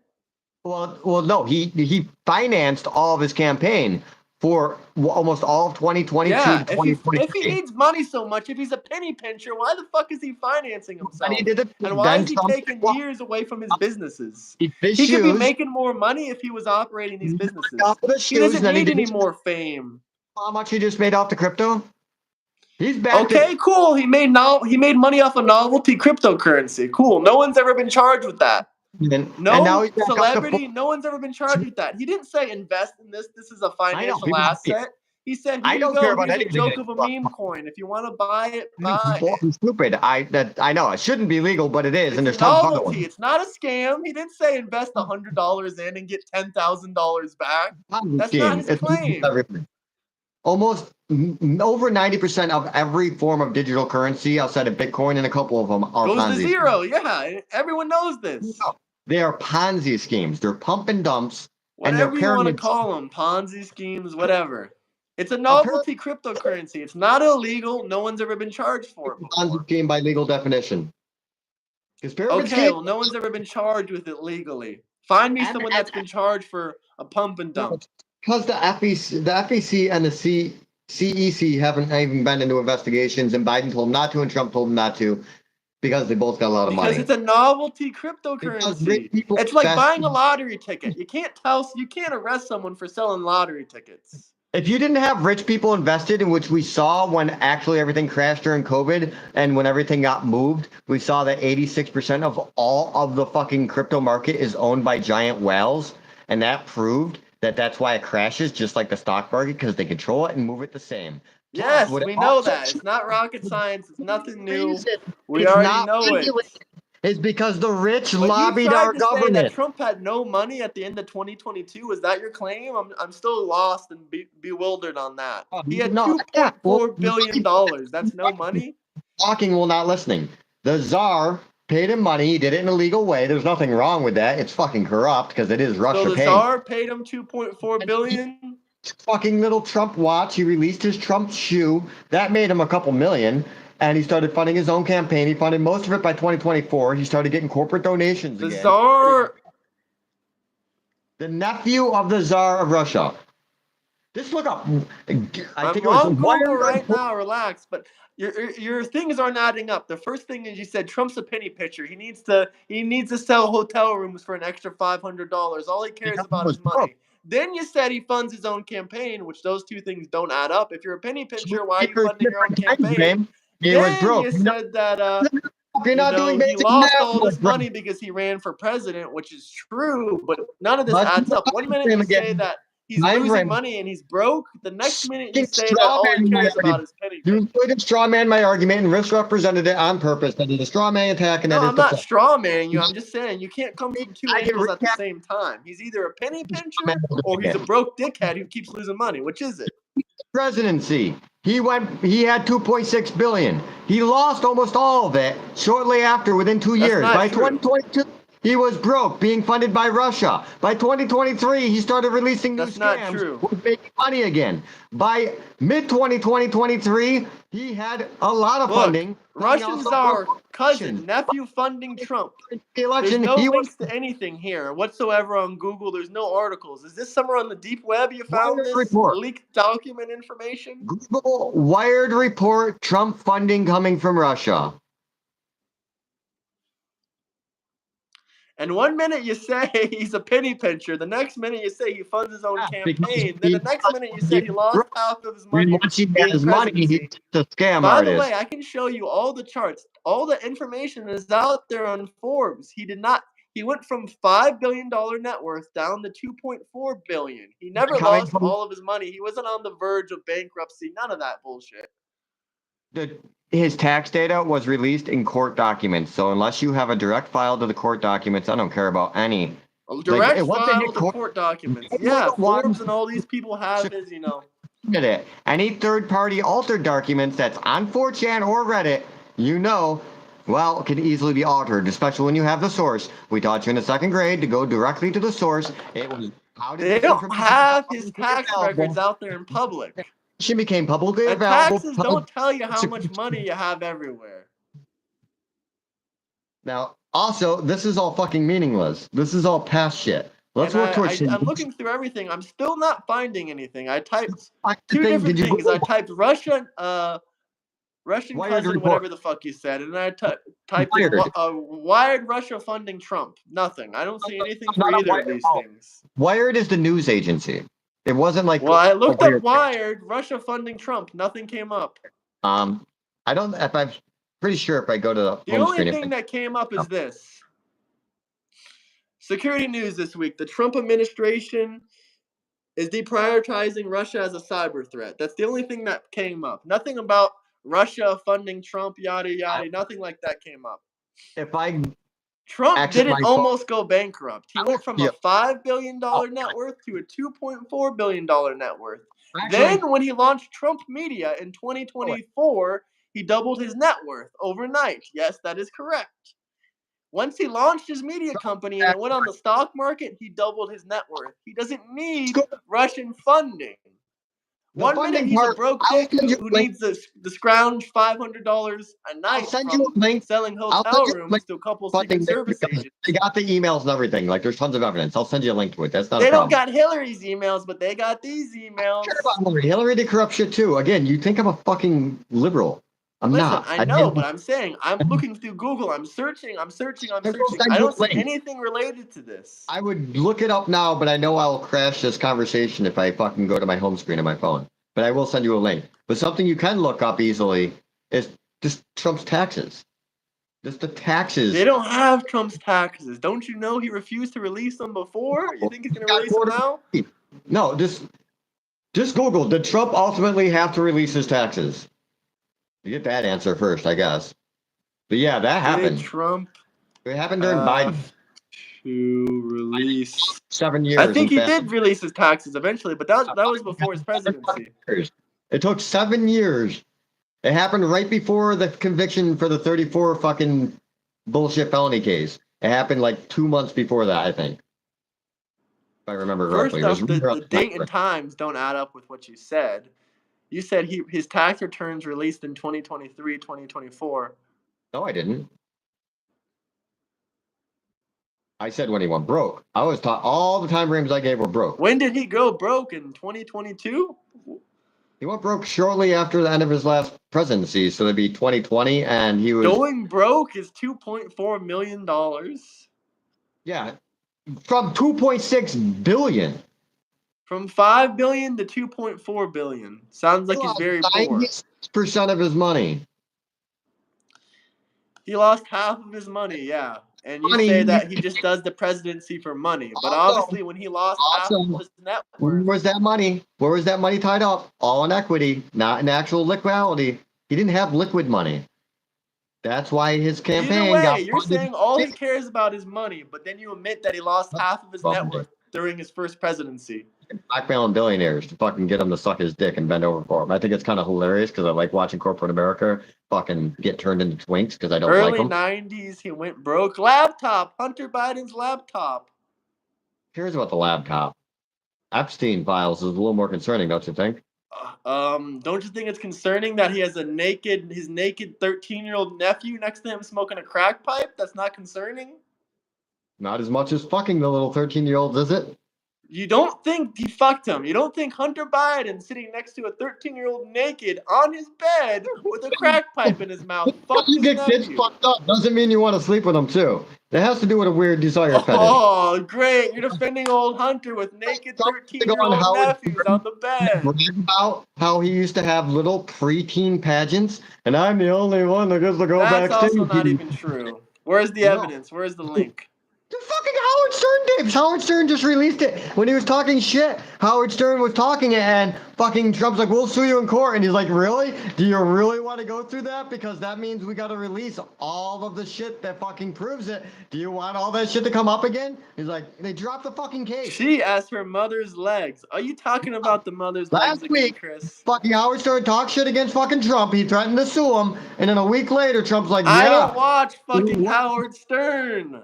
Well, no. He financed all of his campaign for almost all of 2022 Yeah, to if he 2023. needs money so much, if he's a penny pincher, why the fuck is he financing himself? And he did it. And why then is he Trump- taking years away from his businesses? He did He could be shoes. making more money if he was operating these businesses. Off the He shoes, doesn't and then need did any more fame. How much he just made off the crypto? He's back. Okay, cool. He made money off of novelty cryptocurrency. Cool. No one's ever been charged with that. And No now he's back up to celebrity, no one's ever been charged with that. He didn't say invest in this. This is a financial people- asset. He said, I here don't you care go. about Here's a anything joke that- of a meme coin. If you want to buy it, buy People it. are stupid. I know it shouldn't be legal, but it is, and there's It's tons of other novelty. ones. It's not a scam. He didn't say invest $100 in and get $10,000 back. That's not his claim. Everything. Almost over 90% of every form of digital currency outside of Bitcoin and a couple of them are Goes Ponzi to zero. Yeah, everyone knows this. No. They are Ponzi schemes. They're pump and dumps. And Whatever you want to pyramids. call them, Ponzi schemes, whatever. It's a novelty cryptocurrency. It's not illegal. No one's ever been charged for it Ponzi before. scheme by legal definition. Because pyramid Okay, scheme- well, no one's ever been charged with it legally. Find me And- someone that's been charged for a pump and dump. Because the FEC and the CEC haven't even been into investigations, and Biden told them not to, and Trump told them not to, because they both got a lot of Because money. it's a novelty Because cryptocurrency. rich people It's like invest buying a in- lottery ticket. You can't arrest someone for selling lottery tickets. If you didn't have rich people invested, in which we saw when actually everything crashed during COVID and when everything got moved, we saw that 86% of all of the fucking crypto market is owned by giant whales. And that proved that that's why it crashes, just like the stock market, because they control it and move it the same. Yes, What it we know also that. It's not rocket science. It's nothing new. reason We it's already not know it. regulated is because the rich But you lobbied tried our to say that government. Trump had no money at the end of 2022. Is that your claim? I'm still lost and bewildered on that. He had No, yeah, well, $2.4 billion. That's no money? talking while not listening. The czar paid him money. He did it in a legal way. There's nothing wrong with that. It's fucking corrupt because it is Russia So the paying. Tsar paid him $2.4 billion? Fucking little Trump watch. He released his Trump shoe. That made him a couple million. And he started funding his own campaign. He funded most of it by 2024. He started getting corporate donations The again. Tsar... The nephew of the Tsar of Russia. Just look up. I think it was on Google right Report. now. Relax, but your things aren't adding up. The first thing is you said Trump's a penny pitcher. He needs to sell hotel rooms for an extra $500. All he cares about is money. Then you said he funds his own campaign, which those two things don't add up. If you're a penny pitcher, why are you funding your own campaign? He was Then broke. you said that You're not doing he basic lost math, all this bro. money because he ran for president, which is true, but none of this Let's adds up. time One minute frame you again. say that he's Time losing frame. money and he's broke. The next minute you Fucking say that all he strawman my cares about argument. is penny You pinching. couldn't straw man my argument and misrepresented it on purpose. That is a straw man attack, and No, that is I'm the not point. straw manning you. I'm just saying you can't come from two I can angles at the recap same time. He's either a penny pincher man or he's a again. broke dickhead who keeps losing money. Which is it? Presidency. He had 2.6 billion. He lost almost all of it shortly after, within 2 That's years. not By true. 2022, he was broke, being funded by Russia. By 2023, he started releasing new That's not scams, true. was making money again. By mid 2023, he had a lot of Look, funding. Russians are cousin, nephew funding Trump. The There's election, no he was links to anything here whatsoever on Google. There's no articles. Is this somewhere on the deep web you found Wired this report. leaked document information? Google Wired report Trump funding coming from Russia. And one minute you say he's a penny pincher, the next minute you say he funds his own campaign, then the next minute you say he lost half of his money Once he doing has money, presidency. he's a scam By the artist. way, I can show you all the charts. All the information is out there on Forbes. He went from $5 billion net worth down to $2.4 billion. He never lost all of his money. He wasn't on the verge of bankruptcy. None of that bullshit. His tax data was released in court documents. So unless you have a direct file to the court documents, I don't care about any. Direct file to court documents. Yeah, Forbes and all these people have his, It. Any third-party altered documents that's on 4chan or Reddit, well, can easily be altered, especially when you have the source. We taught you in the second grade to go directly to the source. It was they don't have his tax records out there in public. She became publicly and available. Taxes don't tell you how much money you have everywhere. Now, also, this is all fucking meaningless. This is all past shit. Let's work towards. I'm looking through everything. I'm still not finding anything. I typed two different things. I typed Russian cousin, whatever the fuck you said, and I typed Wired Russia funding Trump. Nothing. I don't see anything for either of these things. Wired is the news agency. It wasn't like. Well, I looked up Wired Russia funding Trump. Nothing came up. I don't. If I'm pretty sure if I go to the home only screen, thing that came up is this. Security news this week. The Trump administration is deprioritizing Russia as a cyber threat. That's the only thing that came up. Nothing about Russia funding Trump, yada, yada. Nothing like that came up. Trump didn't almost go bankrupt. He went from a $5 billion net worth to a $2.4 billion net worth. Then when he launched Trump Media in 2024, he doubled his net worth overnight. Yes, that is correct. Once he launched his media company and it went on the stock market, he doubled his net worth. He doesn't need Russian funding. One minute he's a broke dick who needs to scrounge $500 a night from selling hotel rooms to a couple Secret Service agents. They got the emails and everything. Like, there's tons of evidence. I'll send you a link to it. That's not a problem. They don't got Hillary's emails, but they got these emails. Hillary did corrupt shit too. Again, you think I'm a fucking liberal. Listen, not. I know, but I'm saying I'm looking through Google. I'm searching. I don't see anything related to this. I would look it up now, but I know I'll crash this conversation if I fucking go to my home screen on my phone. But I will send you a link. But something you can look up easily is just Trump's taxes. Just the taxes. They don't have Trump's taxes. Don't you know he refused to release them before? You think he's going to release them now? No, just Google. Did Trump ultimately have to release his taxes? You get that answer first, I guess. But yeah, that happened. Did Trump It happened during Biden. To release. 7 years. I think he in fact. did release his taxes eventually, but that was before his presidency. It took 7 years. It happened right before the conviction for the 34 fucking bullshit felony case. It happened like 2 months before that, I think. If I remember correctly. First off, the date and times don't add up with what you said. You said his tax returns released in 2023, 2024. No, I didn't. I said when he went broke. I was taught all the time frames I gave were broke. When did he go broke? In 2022? He went broke shortly after the end of his last presidency, so it'd be 2020, and he was Going broke is $2.4 million. yeah, from 2.6 billion. From 5 billion to 2.4 billion. Sounds like he's very poor. 96% of his money. He lost half of his money, yeah. And you say that he just does the presidency for money. But obviously when he lost half of his net Where worth. was that money? Where was that money tied up? All in equity, not in actual liquidity. He didn't have liquid money. That's why his campaign Either got way, you're saying all he cares about is money, but then you admit that he lost half of his net worth during his first presidency. Blackmailing billionaires to fucking get him to suck his dick and bend over for him. I think it's kind of hilarious because I like watching corporate America fucking get turned into twinks because I don't like them. Early 90s, he went broke. Laptop, Hunter Biden's laptop. Here's about the laptop. Epstein files is a little more concerning, don't you think? Don't you think it's concerning that he has his naked 13-year-old nephew next to him smoking a crack pipe? That's not concerning? Not as much as fucking the little 13-year-old, is it? You don't think he fucked him. You don't think Hunter Biden sitting next to a 13-year-old naked on his bed with a crack pipe in his mouth fucked his You get kids nephew. fucked up doesn't mean you want to sleep with them too. It has to do with a weird desire fetish. Oh, great. You're defending old Hunter with naked 13-year-old nephews on the bed. Brag about how he used to have little preteen pageants, and I'm the only one that gets to go backstage. That's also not even true. Where's the evidence? Where's the link? The fucking Howard Stern tapes. Howard Stern just released it when he was talking shit. Howard Stern was talking and fucking Trump's like, we'll sue you in court. And he's like, really? Do you really want to go through that? Because that means we got to release all of the shit that fucking proves it. Do you want all that shit to come up again? He's like, they dropped the fucking case. She asked her mother's legs. Are you talking about the mother's legs Last week, Chris? Fucking Howard Stern talked shit against fucking Trump. He threatened to sue him. And then a week later, Trump's like, yeah. I don't watch fucking Howard Stern.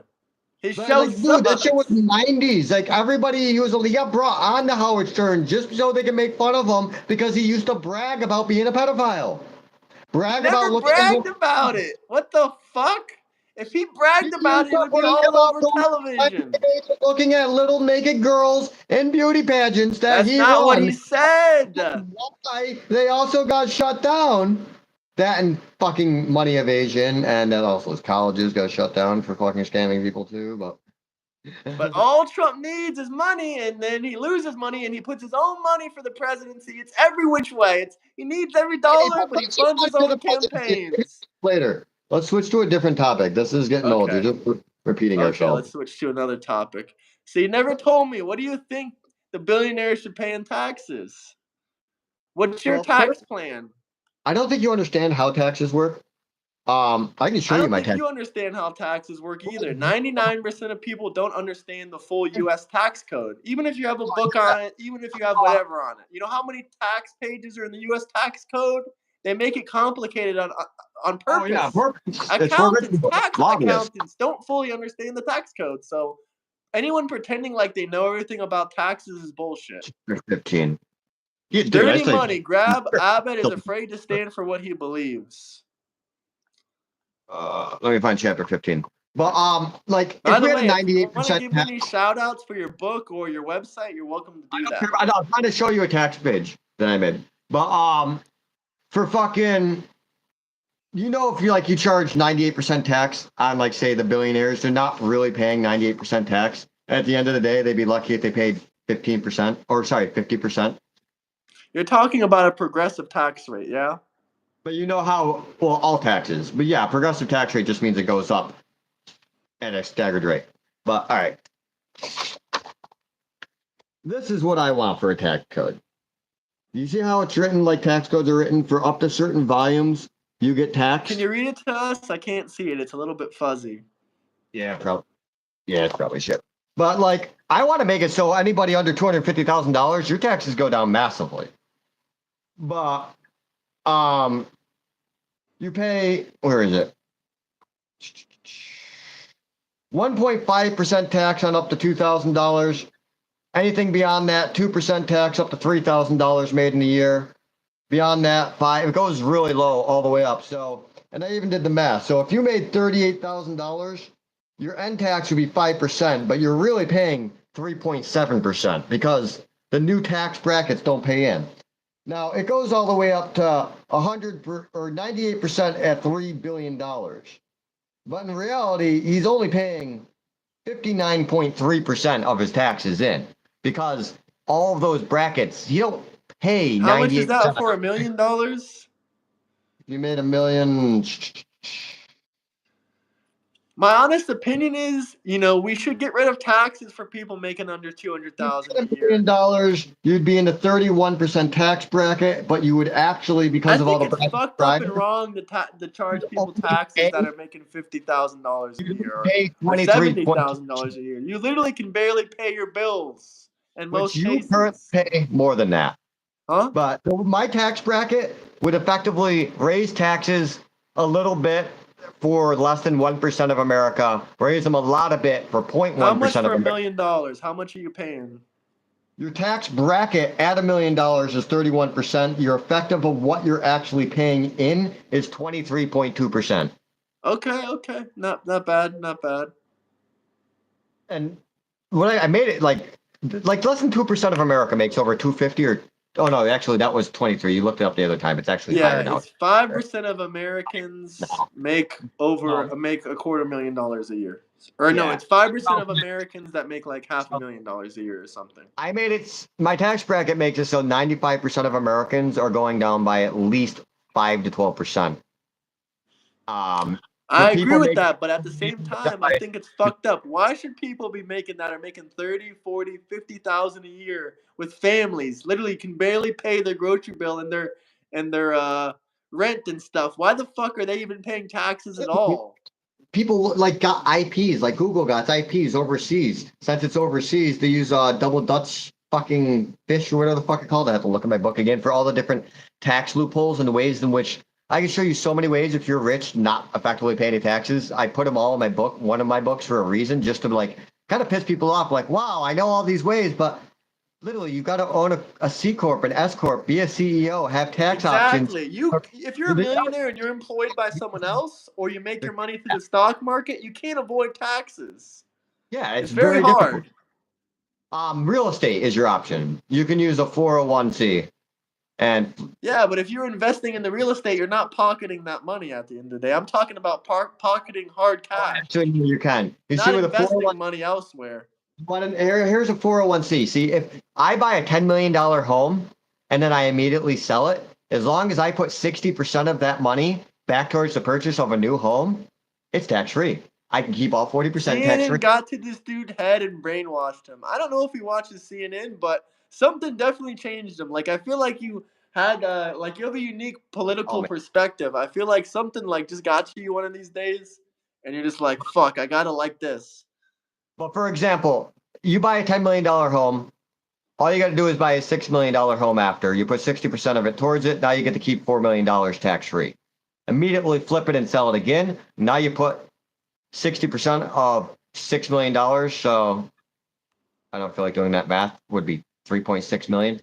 His show like, dude, that shit was 90s. Like, everybody, he got brought on to Howard Stern just so they can make fun of him because he used to brag about being a pedophile. Never bragged about it. What the fuck? If he bragged about it, it would be all over television. Looking at little naked girls in beauty pageants that That's not what he said. They also got shut down. That and fucking money evasion, and then also his colleges got shut down for fucking scamming people too. But all Trump needs is money, and then he loses money, and he puts his own money for the presidency. It's every which way. He needs every dollar, but he funds his own campaigns. Later, let's switch to a different topic. This is getting old. We're just repeating ourselves. Let's switch to another topic. So you never told me. What do you think the billionaires should pay in taxes? What's your tax plan? I don't think you understand how taxes work. I can show you my tax. I don't think you understand how taxes work either. 99% of people don't understand the full U.S. tax code. Even if you have a book on it, even if you have whatever on it. You know how many tax pages are in the U.S. tax code? They make it complicated on purpose. Oh, yeah, accountants, tax accountants don't fully understand the tax code. So anyone pretending like they know everything about taxes is bullshit. 15. Dirty money. Grab Abbott is afraid to stand for what he believes. Let me find chapter 15. But like, by if the we way, had a 98% if you want to give any shout outs for your book or your website, you're welcome to do that. I'm trying to show you a tax page that I made. But for fucking, if you charge 98% tax on, like, say, the billionaires, they're not really paying 98% tax. At the end of the day, they'd be lucky if they paid 15%, or sorry, 50%. You're talking about a progressive tax rate, yeah? But you know how, well, all taxes. But yeah, progressive tax rate just means it goes up at a staggered rate. But all right. This is what I want for a tax code. You see how it's written, like tax codes are written for up to certain volumes, you get taxed? Can you read it to us? I can't see it. It's a little bit fuzzy. Yeah, probably. Yeah, it's probably shit. But like, I want to make it so anybody under $250,000, your taxes go down massively. But you pay, where is it? 1.5% tax on up to $2,000. Anything beyond that, 2% tax up to $3,000 made in a year. Beyond that, 5. It goes really low all the way up. So, and I even did the math. So if you made $38,000, your end tax would be 5%, but you're really paying 3.7% because the new tax brackets don't pay in. Now it goes all the way up to 100 or 98% at $3 billion. But in reality, he's only paying 59.3% of his taxes in because all of those brackets, you don't pay How much is 98%. that for $1 million? If you made $1 million, My honest opinion is, we should get rid of taxes for people making under 200,000 a $1 year. million, you'd be in the 31% tax bracket, but you would actually, I because of all think the it's brackets fucked up and private, wrong to charge you'd people only taxes that pay, are making $50,000 a you'd year pay or 23 $70,000 a year. You literally can barely pay your bills in which most you currently cases. pay more than that. Huh? But my tax bracket would effectively raise taxes a little bit for less than 1% of America, raise them a lot of bit for How much 0.1% for of $1 America. million? How much are you paying? Your tax bracket at $1 million is 31%. Your effective of what you're actually paying in is 23.2%. Okay. Not bad, not bad. And when I made it like less than 2% of America makes over 250 or oh no, actually that was 23. You looked it up the other time. It's actually Yeah, higher now. it's 5% of Americans make Um, make $250,000 a year. Or no, yeah. it's 5% of Americans that make like $500,000 a year or something. I made it my tax bracket makes it so 95% of Americans are going down by at least 5 to 12%. For I agree people with making that, but at the same time, I think it's fucked up. Why should people be making that or making 30, 40, 50,000 a year with families? Literally can barely pay their grocery bill and their rent and stuff. Why the fuck are they even paying taxes at all? people like got IPs, like Google got IPs overseas. Since it's overseas, they use double Dutch fucking fish or whatever the fuck it's called. I have to look at my book again for all the different tax loopholes and the ways in which I can show you so many ways if you're rich not effectively paying any taxes. I put them all in my book, one of my books for a reason, just to like kind of piss people off. Like, wow, I know all these ways, but literally you got to own a C corp, an S corp, be a CEO, have tax options. Exactly. If you're a millionaire and you're employed by someone else or you make your money through the stock market, you can't avoid taxes. Yeah, it's It's very very difficult. hard. Real estate is your option. You can use a 401c. And Yeah, but if you're investing in the real estate, you're not pocketing that money at the end of the day. I'm talking about pocketing hard cash, actually, you can. You see not with a investing 401, money elsewhere. here's a 401c. See, if I buy a $10 million home and then I immediately sell it, as long as I put 60% of that money back towards the purchase of a new home, it's tax free. I can keep all 40% tax free. CNN got to this dude's head and brainwashed him. I don't know if he watches CNN, but something definitely changed him. Like I feel like you had like you have a unique Oh, political man. perspective. I feel like something like just got to you one of these days, and you're just like, fuck, I gotta like this. But for example, you buy a $10 million home. All you got to do is buy a $6 million home after. You put 60% of it towards it. Now you get to keep $4 million tax free. Immediately flip it and sell it again. Now you put 60% of $6 million. So I don't feel like doing that math, would be 3.6 million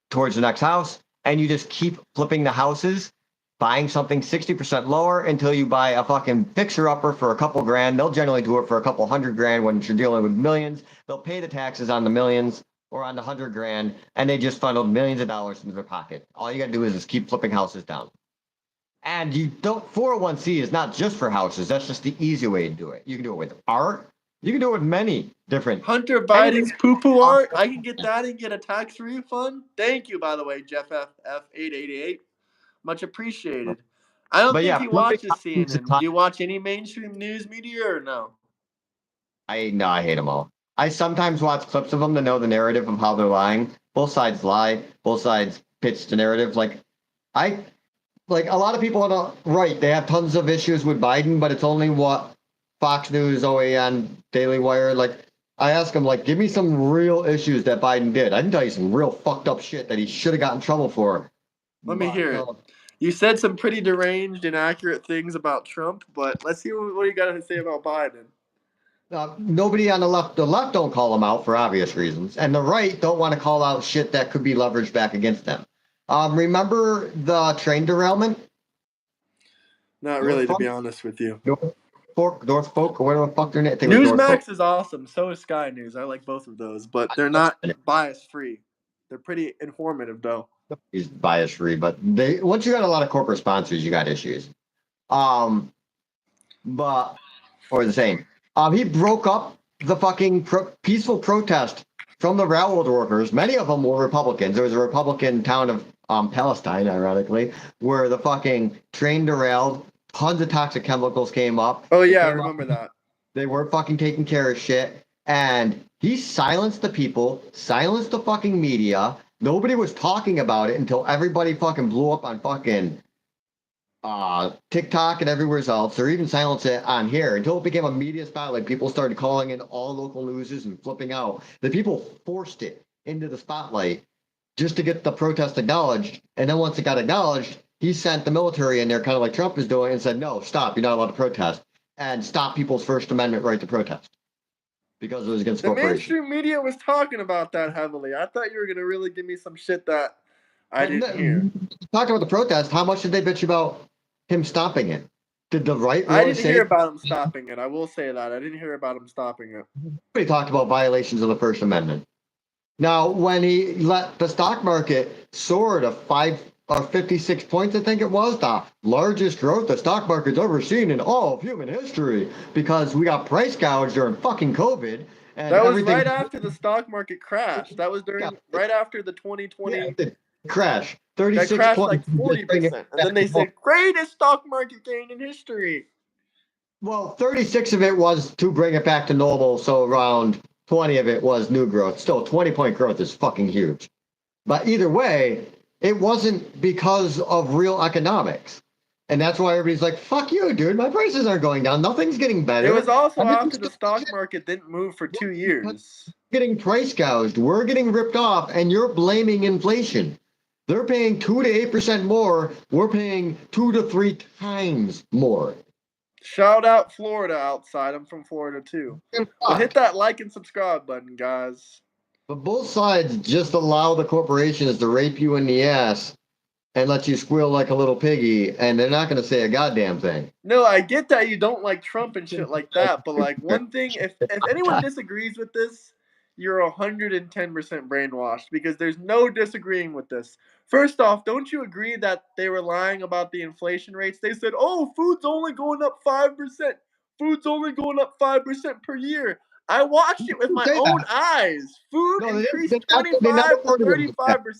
towards the next house. And you just keep flipping the houses, buying something 60% lower until you buy a fucking fixer upper for a couple grand. They'll generally do it for a couple hundred grand when you're dealing with millions. They'll pay the taxes on the millions or on the 100 grand, and they just funneled millions of dollars into their pocket. All you got to do is just keep flipping houses down. And you don't, 401c is not just for houses. That's just the easy way to do it. You can do it with art. You can do it with many different. Hunter Biden's poo-poo art. I can get that and get a tax refund. Thank you, by the way, Jeff FF888. Much appreciated. I don't But think yeah, he flipping watches houses. CNN. Do you watch any mainstream news media or no? I hate them all. I sometimes watch clips of them to know the narrative of how they're lying. Both sides lie. Both sides pitch the narrative. Like a lot of people on the right, they have tons of issues with Biden, but it's only what Fox News, OAN, Daily Wire. Like, I ask him, like, give me some real issues that Biden did. I can tell you some real fucked up shit that he should have got in trouble for. Let me But, hear it. You said some pretty deranged, inaccurate things about Trump, but let's hear what you got to say about Biden. Nobody on the left don't call him out for obvious reasons, and the right don't want to call out shit that could be leveraged back against them. Remember the train derailment? Not really, to be honest with you. Norfolk, or whatever the fuck their name. Newsmax is awesome. So is Sky News. I like both of those, but they're not bias free. They're pretty informative, though. He's bias free, but once you got a lot of corporate sponsors, you got issues. Or the same. He broke up the fucking peaceful protest from the railroad workers. Many of them were Republicans. There was a Republican town of Palestine, ironically, where the fucking train derailed. Tons of toxic chemicals came up. Oh yeah, I remember that. They weren't fucking taking care of shit, and he silenced the people, silenced the fucking media. Nobody was talking about it until everybody fucking blew up on fucking TikTok and everywhere else, or even silence it on here until it became a media spotlight. People started calling in all local newses and flipping out. The people forced it into the spotlight just to get the protest acknowledged. And then once it got acknowledged, he sent the military in there, kind of like Trump is doing, and said, no, stop, you're not allowed to protest, and stop people's First Amendment right to protest because it was against corporations. The mainstream media was talking about that heavily. I thought you were going to really give me some shit that I didn't hear. Talking about the protest, how much did they bitch about him stopping it? Did the right I didn't hear about him stopping it. I will say that. I didn't hear about him stopping it. He talked about violations of the First Amendment. Now, when he let the stock market soar to 56 points, I think it was, the largest growth the stock market's ever seen in all of human history, because we got price gouged during fucking COVID. And that was right after the stock market crashed. That was right after the 2020 crash. 36 that crashed points, like 40%. And then they said, greatest stock market gain in history. Well, 36 of it was to bring it back to normal, so around 20 of it was new growth. Still, 20-point growth is fucking huge. But either way, it wasn't because of real economics. And that's why everybody's like, fuck you, dude. My prices aren't going down. Nothing's getting better. It was also after the stock market didn't move for 2 years. Getting price gouged. We're getting ripped off, and you're blaming inflation. They're paying 2 to 8% more. We're paying 2 to 3 times more. Shout out Florida outside. I'm from Florida, too. But hit that like and subscribe button, guys. But both sides just allow the corporations to rape you in the ass and let you squeal like a little piggy, and they're not going to say a goddamn thing. No, I get that you don't like Trump and shit like that, but like one thing, if anyone disagrees with this, you're 110% brainwashed, because there's no disagreeing with this. First off, don't you agree that they were lying about the inflation rates? They said, oh, food's only going up 5%. Food's only going up 5% per year. I watched it with my own eyes. Food increased 25 to 35%.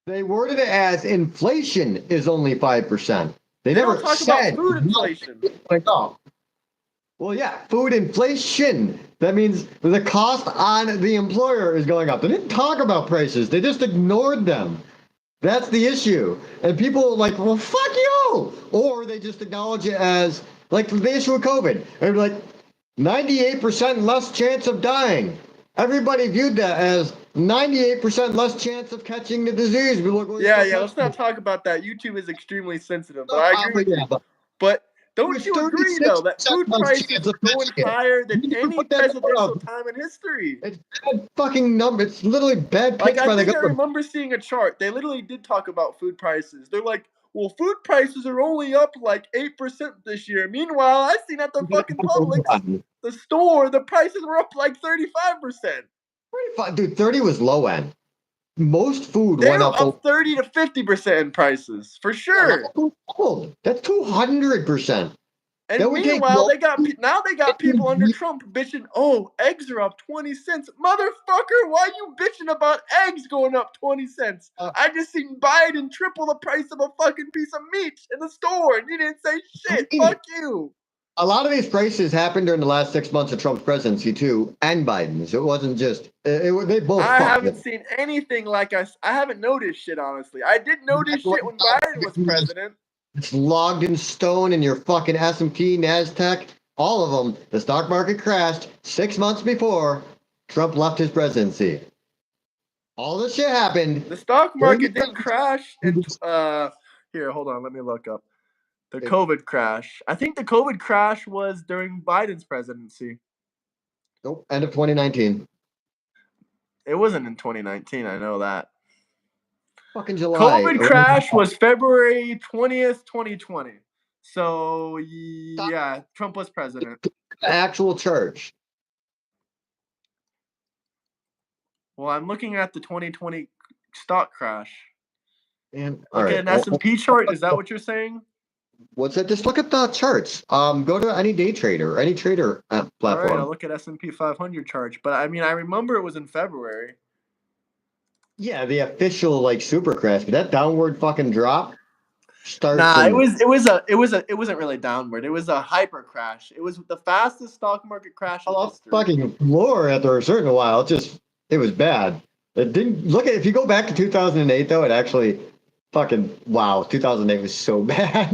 They worded it as inflation is only 5%. They never never talk said about food inflation. Well, yeah, food inflation. That means the cost on the employer is going up. They didn't talk about prices. They just ignored them. That's the issue. And people are like, well, fuck you. Or they just acknowledge it as, like, the issue of COVID. They're like, 98% less chance of dying. Everybody viewed that as 98% less chance of catching the disease. Yeah, let's not talk about that. YouTube is extremely sensitive, but I agree with you. But don't you agree, though, that food prices are going higher than any presidential time in history? It's bad fucking number. It's literally bad pitch by the government. I remember seeing a chart. They literally did talk about food prices. They're like, well, food prices are only up like 8% this year. Meanwhile, I seen at the fucking Publix, the store, the prices were up like 35%. 35, dude, 30 was low end. Most food went up 30 to 50% in prices, for sure. That's 200%. And meanwhile, they got people under Trump bitching, oh, eggs are up 20 cents. Motherfucker, why you bitching about eggs going up 20 cents? I just seen Biden triple the price of a fucking piece of meat in the store, and you didn't say shit. Fuck you. A lot of these prices happened during the last 6 months of Trump's presidency, too, and Biden's. It wasn't just, they both. I haven't seen anything like I haven't noticed shit, honestly. I did notice shit when Biden was president. It's logged in stone in your fucking S&P, NASDAQ. All of them. The stock market crashed 6 months before Trump left his presidency. All this shit happened. The stock during market didn't crash. And here, hold on, let me look up the COVID crash. I think the COVID crash was during Biden's presidency. Nope. End of 2019. It wasn't in 2019. I know that. Fucking July. COVID crash was February 20th, 2020. So yeah, Trump was president. Actual church. Well, I'm looking at the 2020 stock crash. And Look at an S&P chart. Is that what you're saying? What's it? Just look at the charts. Go to any day trader, any trader All platform. right, I'll look at S&P 500 charts. But I mean, I remember it was in February. Yeah, the official like super crash, but that downward fucking drop starts. Nah, it wasn't really downward. It was a hyper crash. It was the fastest stock market crash in history. Fucking floor after a certain while. It was bad. It didn't look at if you go back to 2008 though, it actually fucking wow, 2008 was so bad.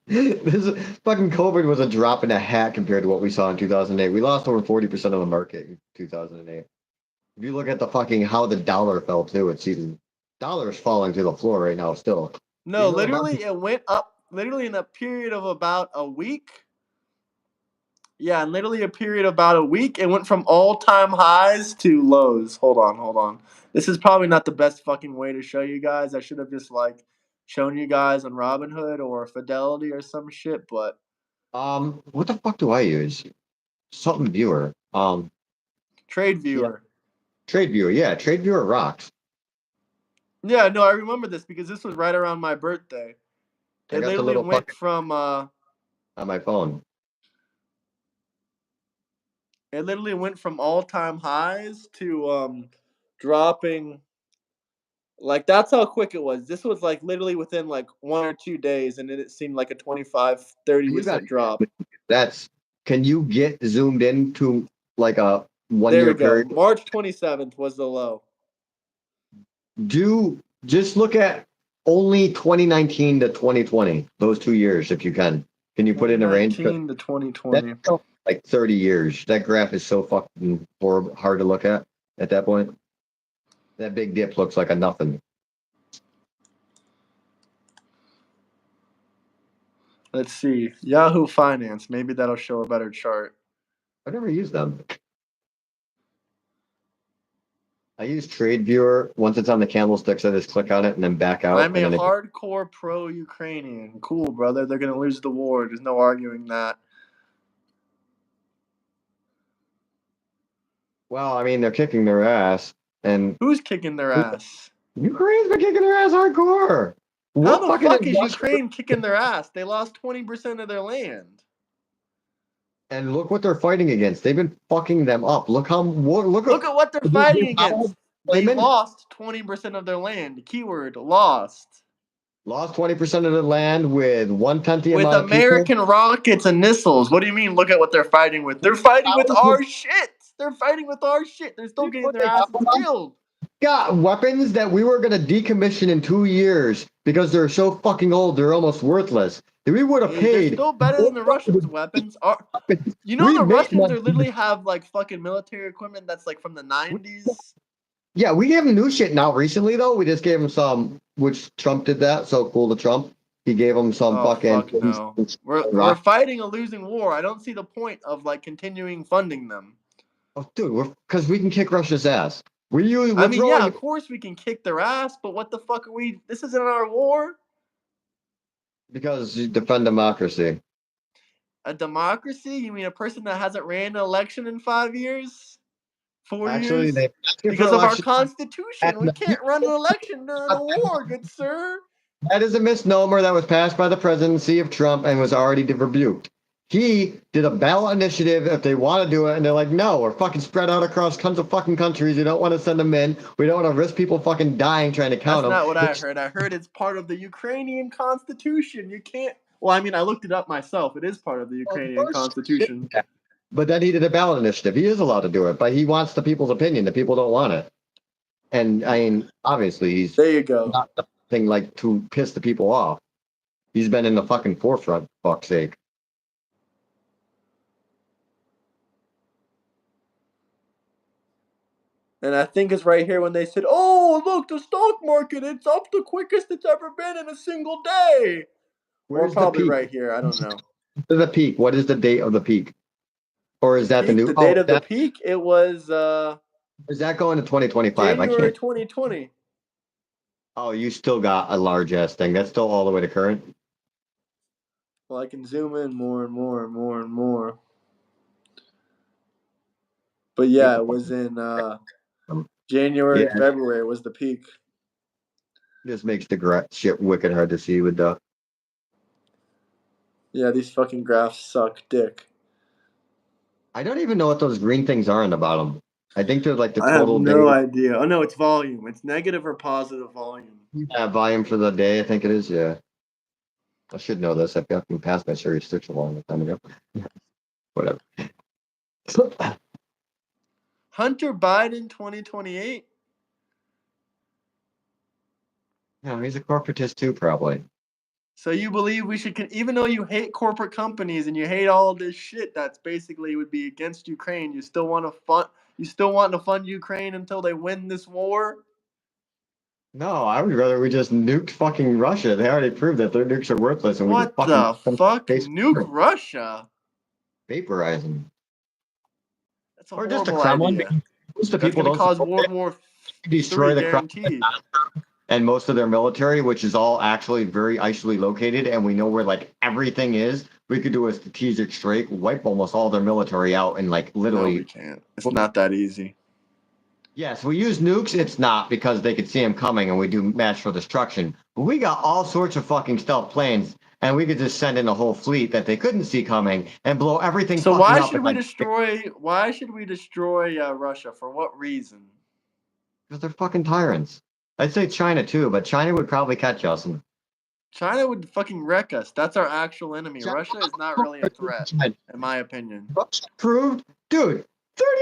This fucking COVID was a drop in a hat compared to what we saw in 2008. We lost over 40% of the market in 2008. If you look at the fucking how the dollar fell too, it's even dollar's falling to the floor right now still. No, literally it went up literally in a period of about a week. Yeah, in literally a period of about a week, it went from all-time highs to lows. Hold on. This is probably not the best fucking way to show you guys. I should have just like shown you guys on Robinhood or Fidelity or some shit, but what the fuck do I use? Something viewer. Trade Viewer. Yeah. Trade Viewer, yeah, Trade Viewer rocks. Yeah, no, I remember this because this was right around my birthday. It literally went from on my phone. It literally went from all-time highs to dropping. Like that's how quick it was. This was like literally within like 1 or 2 days, and it seemed like a 25-30% drop. Can you get zoomed into like a 1 There year we go. period? March 27th was the low. Just look at only 2019 to 2020, those 2 years if you can. Can you put it in a range? 2019 to 2020. That's like 30 years. That graph is so fucking horrible, hard to look at that point. That big dip looks like a nothing. Let's see. Yahoo Finance. Maybe that'll show a better chart. I never used them. I use Trade Viewer. Once it's on the candlesticks, I just click on it and then back out. I'm a hardcore pro-Ukrainian. Cool, brother. They're going to lose the war. There's no arguing that. Well, I mean, they're kicking their ass. And who's kicking their ass? Ukraine's been kicking their ass hardcore. How the fuck is Ukraine kicking their ass? They lost 20% of their land. And look what they're fighting against. They've been fucking them up. Look at what they're fighting against. They lost 20% of their land. Keyword lost. Lost 20% of the land with 1/10 the with amount American of people. rockets and missiles. What do you mean? Look at what they're fighting with. They're fighting with our shit. They're fighting with our shit. They're still getting their asses killed. Got weapons that we were going to decommission in 2 years because they're so fucking old. They're almost worthless. We would have paid. They're still better than the Russians' weapons. You know the Russians literally have like fucking military equipment that's like from the 90s. Yeah, we gave them new shit now recently though. We just gave them some, which Trump did that. So cool to Trump. He gave them some fucking. Fuck no. We're fighting a losing war. I don't see the point of like continuing funding them. Oh, dude, because we can kick Russia's ass. Yeah, of course we can kick their ass, but what the fuck are we? This isn't our war. Because you defend democracy. A democracy? You mean a person that hasn't ran an election in 5 years? 4 years? Because of our constitution, we can't run an election during a war, good sir. That is a misnomer that was passed by the presidency of Trump and was already rebuked. He did a ballot initiative if they want to do it, and they're like, no, we're fucking spread out across tons of fucking countries. We don't want to send them in. We don't want to risk people fucking dying trying to count them. That's not what I heard. I heard it's part of the Ukrainian constitution. You can't. Well, I mean, I looked it up myself. It is part of the Ukrainian constitution. But then he did a ballot initiative. He is allowed to do it, but he wants the people's opinion. The people don't want it. And I mean, obviously, he's there. You go. Not the thing like to piss the people off. He's been in the fucking forefront, for fuck's sake. And I think it's right here when they said, "Oh, look, the stock market, it's up the quickest it's ever been in a single day." Where's Or the probably peak? right here. I don't know. The peak. What is the date of the peak? Or is that the Peak, new? the date Oh, of the peak, it was is that going to 2025? I January can't. 2020. Oh, you still got a large ass thing. That's still all the way to current. Well, I can zoom in more and more and more and more. But yeah, it was in January, Yeah, February was the peak. this makes the shit wicked hard to see with the. Yeah, these fucking graphs suck dick. I don't even know what those green things are on the bottom. I think they're like the I have total no day. idea. Oh no, it's volume. It's negative or positive volume. Volume for the day. I think it is. Yeah, I should know this. I've got to pass my Sherry Stitch a long time ago. Whatever. Hunter Biden 2028. No, he's a corporatist too, probably. So you believe we should, even though you hate corporate companies and you hate all this shit that's basically would be against Ukraine, you still want to fund, Ukraine until they win this war? No, I would rather we just nuked fucking Russia. They already proved that their nukes are worthless, and we just What fucking the fuck? Nuke Russia? vaporize them. That's a Or just the horrible Kremlin. idea. Most of the That's people going to don't cause support World it. War Destroy III, the Kremlin guaranteed. and most of their military, which is all actually very isolated located, and we know where like everything is. We could do a strategic strike, wipe almost all their military out, and like No, we literally. can't. It's not that easy. Yes, we use nukes. It's not because they could see them coming, and we do natural destruction. But we got all sorts of fucking stealth planes, and we could just send in a whole fleet that they couldn't see coming and blow everything So fucking why up. should we destroy? Why should we destroy Russia? For what reason? Because they're fucking tyrants. I'd say China too, but China would probably catch us. And China would fucking wreck us. That's our actual enemy. Russia is not really a threat, in my opinion. Russia proved, dude.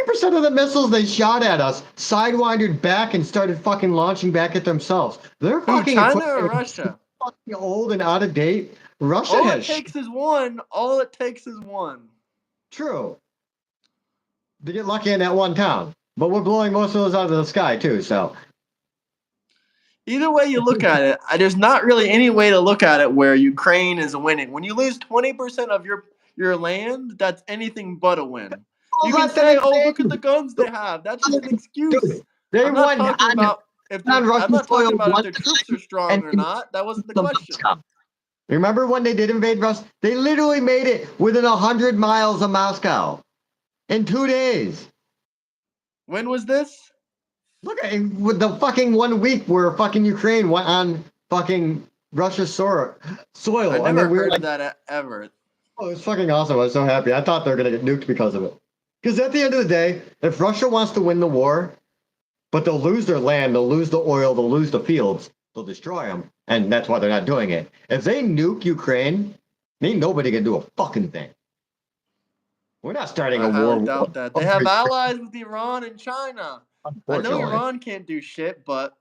30% of the missiles they shot at us sidewindered back and started fucking launching back at themselves. They're Who, fucking China or equipment is Russia? fucking old and out of date. Russia All it has takes is one. All it takes is one. true. To get lucky in that one town. But we're blowing most of those out of the sky too, so Either way you look at it, there's not really any way to look at it where Ukraine is winning. When you lose 20% of your land, that's anything but a win. You can say, "Oh, look at the guns they have." That's just an excuse. dude, they I'm not won talking about if on I'm Russian not talking soil about if once their troops are strong and or not. That wasn't the the question. Moscow. Remember when they did invade Russia? They literally made it within 100 miles of Moscow in 2 days. When was this? Look at it, with the fucking 1 week where fucking Ukraine went on fucking Russia's soil, I and never then we were heard like, of that ever. oh, it's fucking awesome. I was so happy. I thought they were gonna get nuked because of it. Because at the end of the day, if Russia wants to win the war, but they'll lose their land, they'll lose the oil, they'll lose the fields, they'll destroy them, and that's why they're not doing it. If they nuke Ukraine, ain't nobody can do a fucking thing. We're not starting I a war highly with doubt that. They have allies with Iran and China. I know unfortunately. Iran can't do shit, but.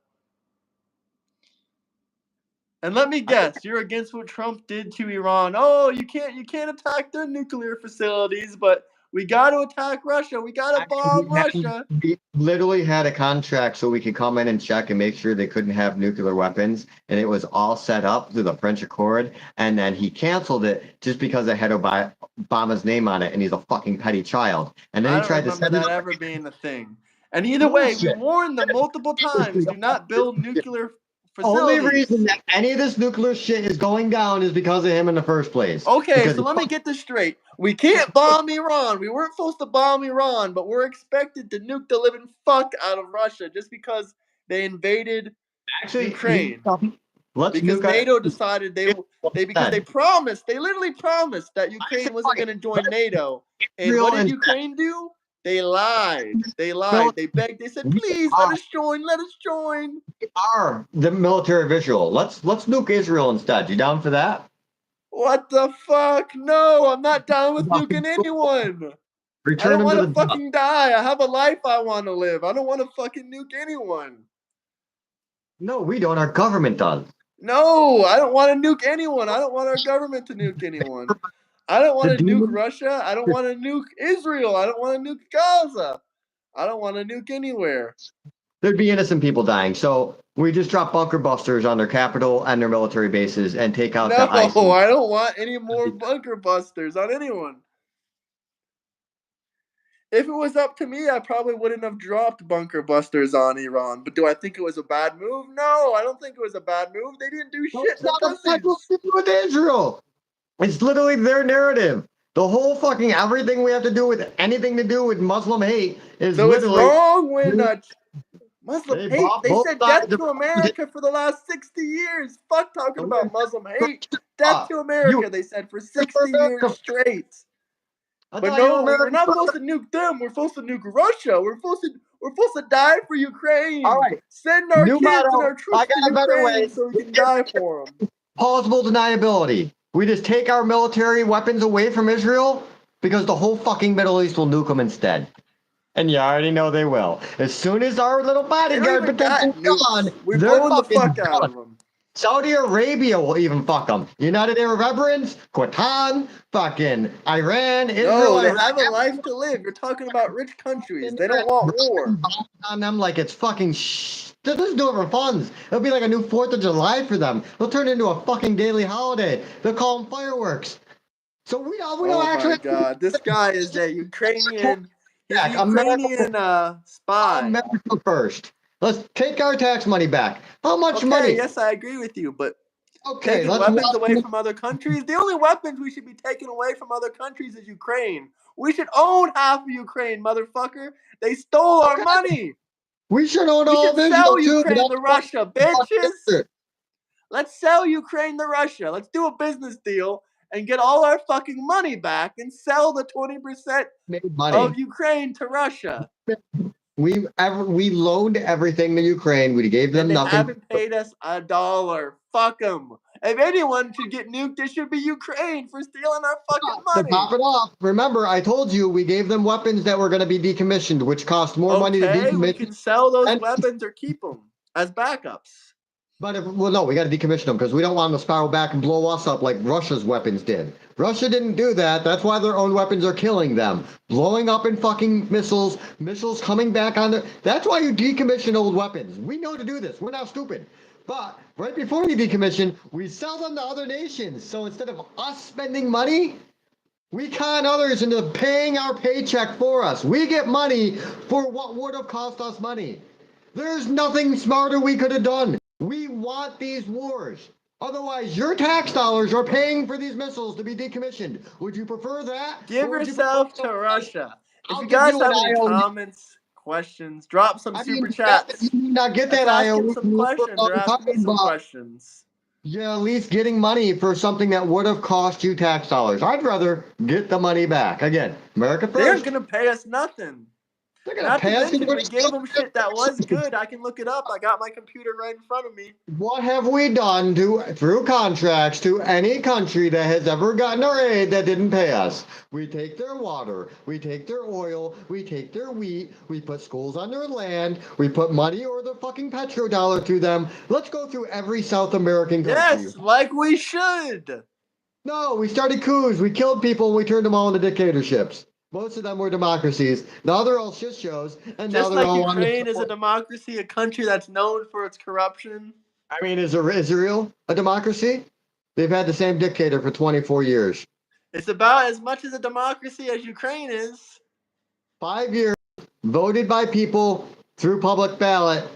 And let me guess, you're against what Trump did to Iran. Oh, you can't attack their nuclear facilities, but we got to attack Russia. We got to bomb Russia. We literally had a contract so we could come in and check and make sure they couldn't have nuclear weapons, and it was all set up through the French Accord. And then he canceled it just because it had Obama's name on it, and he's a fucking petty child. And then I he don't tried to remember set it that up. ever being a thing. And either way, we Bullshit. warned them multiple times, do not build nuclear Only facilities. reason that any of this nuclear shit is going down is because of him in the first place. Okay, Because so let me get this straight. We can't bomb Iran. We weren't supposed to bomb Iran, but we're expected to nuke the living fuck out of Russia just because they invaded Ukraine. Let's Because nuke NATO decided because they literally promised that Ukraine wasn't going to join NATO. And what did Ukraine do? They lied. They begged. They said, "Please let us join. Let us join." Are the military visual. Let's nuke Israel instead. You down for that? What the fuck? No, I'm not down with nuking anyone. I Return don't them want to to the fucking die. I have a life I want to live. I don't want to fucking nuke anyone. No, we don't. Our government does. No, I don't want to nuke anyone. I don't want our government to nuke anyone. I don't want to nuke Russia. I don't want to nuke Israel. I don't want to nuke Gaza. I don't want to nuke anywhere. There'd be innocent people dying. So we just drop bunker busters on their capital and their military bases and take out the No, ISIS. I don't want any more bunker busters on anyone. If it was up to me, I probably wouldn't have dropped bunker busters on Iran. But do I think it was a bad move? No, I don't think it was a bad move. They didn't do No, shit. it's They're not a bad pussies. move with Israel. It's literally their narrative. The whole fucking everything we have to do with anything to do with Muslim hate is So it's literally wrong when Muslim They hate. bought They both said sides death of to the America for the last 60 years. Fuck talking about Muslim hate. Death to You America, they said, for 60 years America. straight. I But thought you were no, we're American. not supposed to nuke them. We're supposed to nuke Russia. We're supposed to die for Ukraine. All right. Send our New kids and motto. our I troops got to a better way. Ukraine so we can die for them. Plausible deniability. We just take our military weapons away from Israel because the whole fucking Middle East will nuke them instead. And you already know they will. As soon as our little They bodyguard don't even got potential is gone, nukes. We're they're blowing the fucking fuck out done. of them. Saudi Arabia will even fuck them. United Arab Emirates, Qatar, fucking Iran, Israel. No, they Iraq, have a life to live. You're talking about rich countries. They don't want war. on them like it's fucking They'll just do it for funds. It'll be like a new 4th of July for them. They'll turn it into a fucking daily holiday. They'll call them fireworks. So we don't Oh actually. my god, this guy is a Ukrainian. He's a America, Ukrainian spy. America first. Let's take our tax money back. How much Okay, money? yes, I agree with you, but Okay, taking weapons away from other countries. The only weapons we should be taking away from other countries is Ukraine. We should own half of Ukraine, motherfucker. They stole our money. We should own We all should of sell Israel too. Ukraine to Russia, bitches. Let's sell Ukraine to Russia. Let's do a business deal and get all our fucking money back and sell the 20% of Ukraine to Russia. We loaned everything to Ukraine. We gave them and they nothing. haven't paid us $1. Fuck them. If anyone should get nuked, it should be Ukraine for stealing our fucking money. To top it off, remember I told you we gave them weapons that were going to be decommissioned, which cost more money to decommission. We can sell those weapons or keep them as backups. But no, we got to decommission them because we don't want them to spiral back and blow us up like Russia's weapons did. Russia didn't do that. That's why their own weapons are killing them. Blowing up in fucking missiles coming back on That's why you decommission old weapons. We know to do this. We're not stupid. But right before you decommission, we sell them to other nations. So instead of us spending money, we con others into paying our paycheck for us. We get money for what would have cost us money. There's nothing smarter we could have done. We want these wars. Otherwise, your tax dollars are paying for these missiles to be decommissioned. Would you prefer that? Give yourself to Russia. If you guys have any comments, questions, drop some super chats. You may not get that IOU. Some questions or ask me some questions. You're at least getting money for something that would have cost you tax dollars. I'd rather get the money back. Again, America first. They aren't going to pay us nothing. They're gonna pay us. We gave them shit that was good. I can look it up. I got my computer right in front of me. What have we done through contracts to any country that has ever gotten our aid that didn't pay us? We take their water, we take their oil, we take their wheat, we put schools on their land, we put money or the fucking petrodollar to them. Let's go through every South American country. Yes, like we should. No, we started coups. We killed people and we turned them all into dictatorships. Most of them were democracies. Now they're all shit shows. And just now they're like all Ukraine is a democracy, a country that's known for its corruption. I mean, is Israel a democracy? They've had the same dictator for 24 years. It's about as much as a democracy as Ukraine is. 5 years, voted by people through public ballot.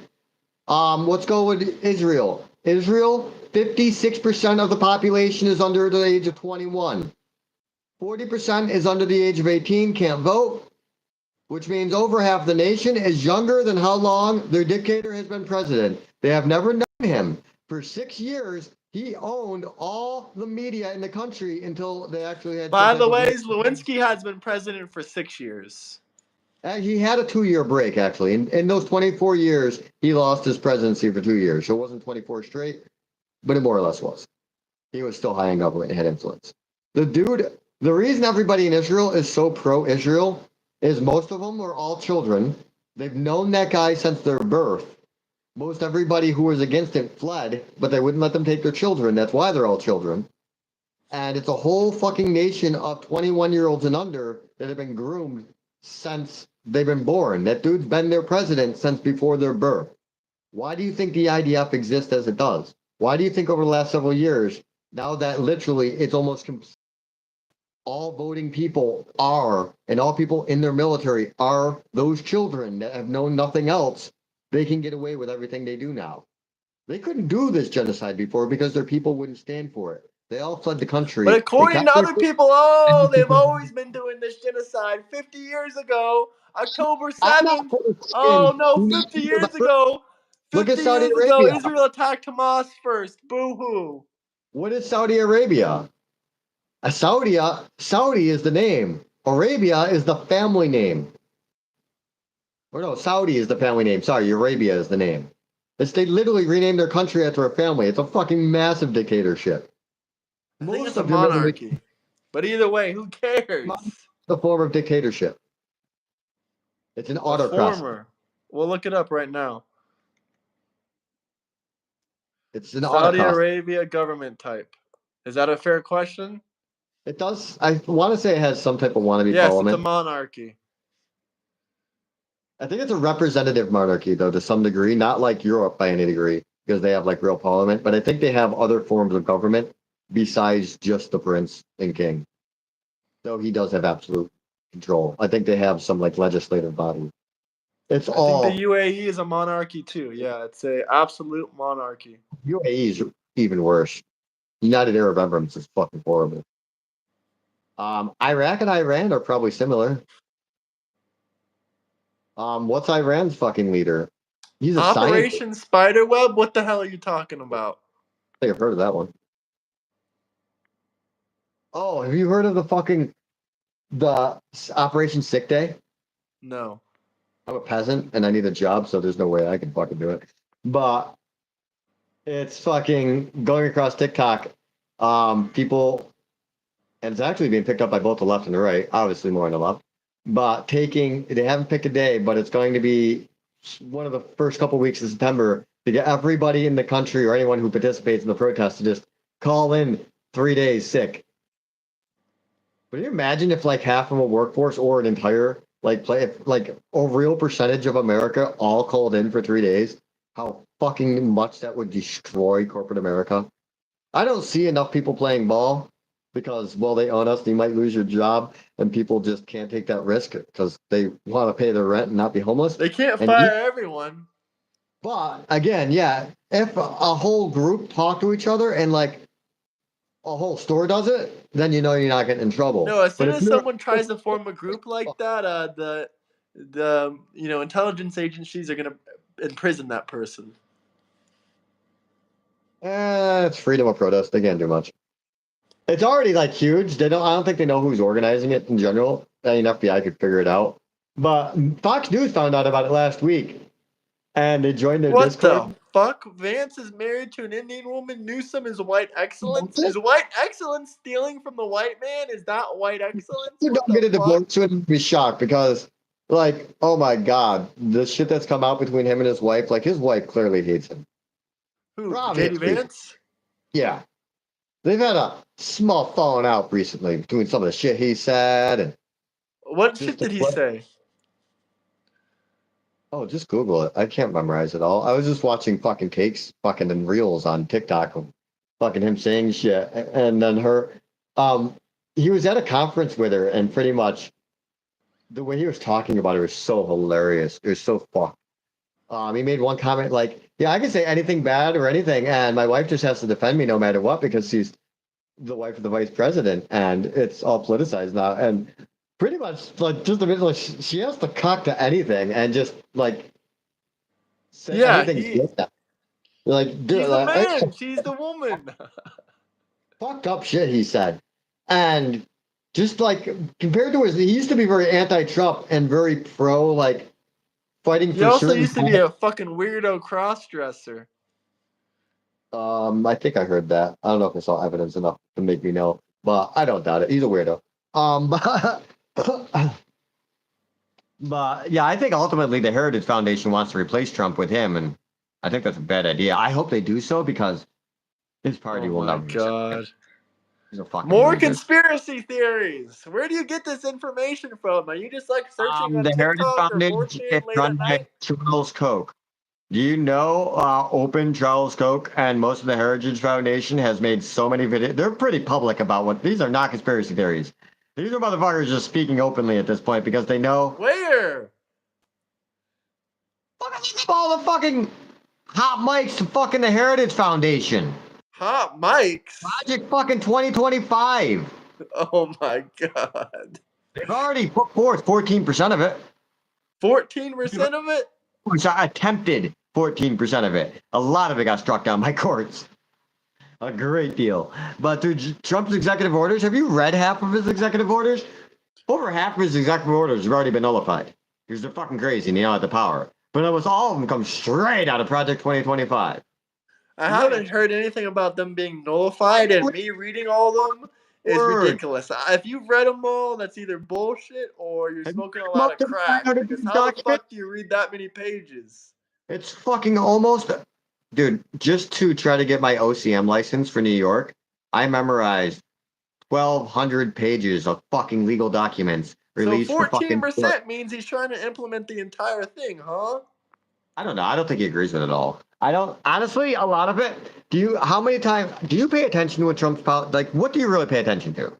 Let's go with Israel. Israel, 56% of the population is under the age of 21. 40% is under the age of 18, can't vote, which means over half the nation is younger than how long their dictator has been president. They have never known him. For 6 years, he owned all the media in the country until they actually had... By the way, Lewinsky has been president for 6 years. He had a 2-year break, actually. In those 24 years, he lost his presidency for 2 years. So it wasn't 24 straight, but it more or less was. He was still high in government and had influence. The reason everybody in Israel is so pro-Israel is most of them are all children. They've known that guy since their birth. Most everybody who was against it fled, but they wouldn't let them take their children. That's why they're all children. And it's a whole fucking nation of 21-year-olds and under that have been groomed since they've been born. That dude's been their president since before their birth. Why do you think the IDF exists as it does? Why do you think over the last several years, now that literally it's almost all voting people are, and all people in their military are those children that have known nothing else, they can get away with everything they do now. They couldn't do this genocide before because their people wouldn't stand for it. They all fled the country. But according to other people, they've always been doing this genocide 50 years ago, October 7th. Oh, no, 50 years ago. Look at 50 Saudi years ago, Arabia. Israel attacked Hamas first. Boo-hoo. What is Saudi Arabia? Saudi is the name. Arabia is the family name. Or no, Saudi is the family name. Sorry, Arabia is the name. They literally renamed their country after a family. It's a fucking massive dictatorship. I think it's a monarchy. But either way, who cares? The form of dictatorship. It's an autocracy. We'll look it up right now. It's an Saudi autocracy. Arabia government type. Is that a fair question? It does. I want to say it has some type of wannabe parliament. Yes, it's a monarchy. I think it's a representative monarchy, though, to some degree. Not like Europe by any degree, because they have like real parliament. But I think they have other forms of government besides just the prince and king. So he does have absolute control. I think they have some like legislative body. I think the UAE is a monarchy too. Yeah, it's a absolute monarchy. UAE is even worse. United Arab Emirates is fucking horrible. Iraq and Iran are probably similar. What's Iran's fucking leader? He's a Operation Spiderweb? What the hell are you talking about? I think I've heard of that one. Oh, have you heard of the Operation Sick Day? No. I'm a peasant and I need a job, so there's no way I can fucking do it. But it's fucking going across TikTok. People, and it's actually being picked up by both the left and the right, obviously more on the left. But they haven't picked a day, but it's going to be one of the first couple weeks of September to get everybody in the country or anyone who participates in the protest to just call in 3 days sick. Can you imagine if like half of a workforce or an entire like a real percentage of America all called in for 3 days? How fucking much that would destroy corporate America. I don't see enough people playing ball because, well, they own us. You might lose your job, and people just can't take that risk because they want to pay their rent and not be homeless. They can't fire everyone. But again, yeah, if a whole group talk to each other and like a whole store does it, then you know you're not getting in trouble. No, as soon as someone tries to form a group like that, the intelligence agencies are gonna imprison that person. It's freedom of protest. They can't do much. It's already like huge. I don't think they know who's organizing it in general. I mean, FBI could figure it out. But Fox News found out about it last week, and they joined their Discord. What the fuck? Vance is married to an Indian woman. Newsom is white excellence. Is white excellence stealing from the white man? Is that white excellence? You don't get a divorce, wouldn't be shocked because, like, oh my god, the shit that's come out between him and his wife. Like, his wife clearly hates him. Who? JD Vance? Yeah. They've had a small falling out recently between some of the shit he said. And what shit did he say? Oh, just Google it. I can't memorize it all. I was just watching fucking cakes, fucking and reels on TikTok of fucking him saying shit. And then he was at a conference with her and pretty much the way he was talking about it was so hilarious. It was so fucked. He made one comment like, yeah, I can say anything bad or anything, and my wife just has to defend me no matter what because she's the wife of the vice president, and it's all politicized now. And pretty much, like, just a bit like she has to cock to anything and just like say anything. Like, dude, he's the man, she's the woman. Fucked up shit he said, and just like compared to he used to be very anti-Trump and very pro like. Fighting for he also used to be a fucking weirdo cross-dresser. I think I heard that. I don't know if I saw evidence enough to make me know, but I don't doubt it. He's a weirdo. But yeah, I think ultimately the Heritage Foundation wants to replace Trump with him, and I think that's a bad idea. I hope they do so because his party will never. God. He's a fucking More loser. conspiracy theories. Where do you get this information from? Are you just like searching on The Heritage TikTok or Foundation 4chan is late run at by night? Charles Koch. Do you know Open Charles Koch and most of the Heritage Foundation has made so many videos? They're pretty public about what these are not conspiracy theories. These are motherfuckers just speaking openly at this point because they know. Where? Fucking all the fucking hot mics to fucking the Heritage Foundation. Hot mics. Project fucking 2025. Oh my god. They've already put forth 14% of it. 14% of it? Which I attempted 14% of it. A lot of it got struck down by courts. A great deal. But through Trump's executive orders, have you read half of his executive orders? Over half of his executive orders have already been nullified. Because they're fucking crazy and they don't have the power. But almost all of them come straight out of Project 2025. I haven't heard anything about them being nullified, and me reading all of them is ridiculous. If you've read them all, that's either bullshit or you're smoking a lot of crack. Because how the fuck do you read that many pages? It's fucking almost... Dude, just to try to get my OCM license for New York, I memorized 1,200 pages of fucking legal documents released so for fucking... 14% means he's trying to implement the entire thing, huh? I don't know. I don't think he agrees with it all. I don't... Honestly, a lot of it... How many times... Do you pay attention to what Trump's... Like, what do you really pay attention to?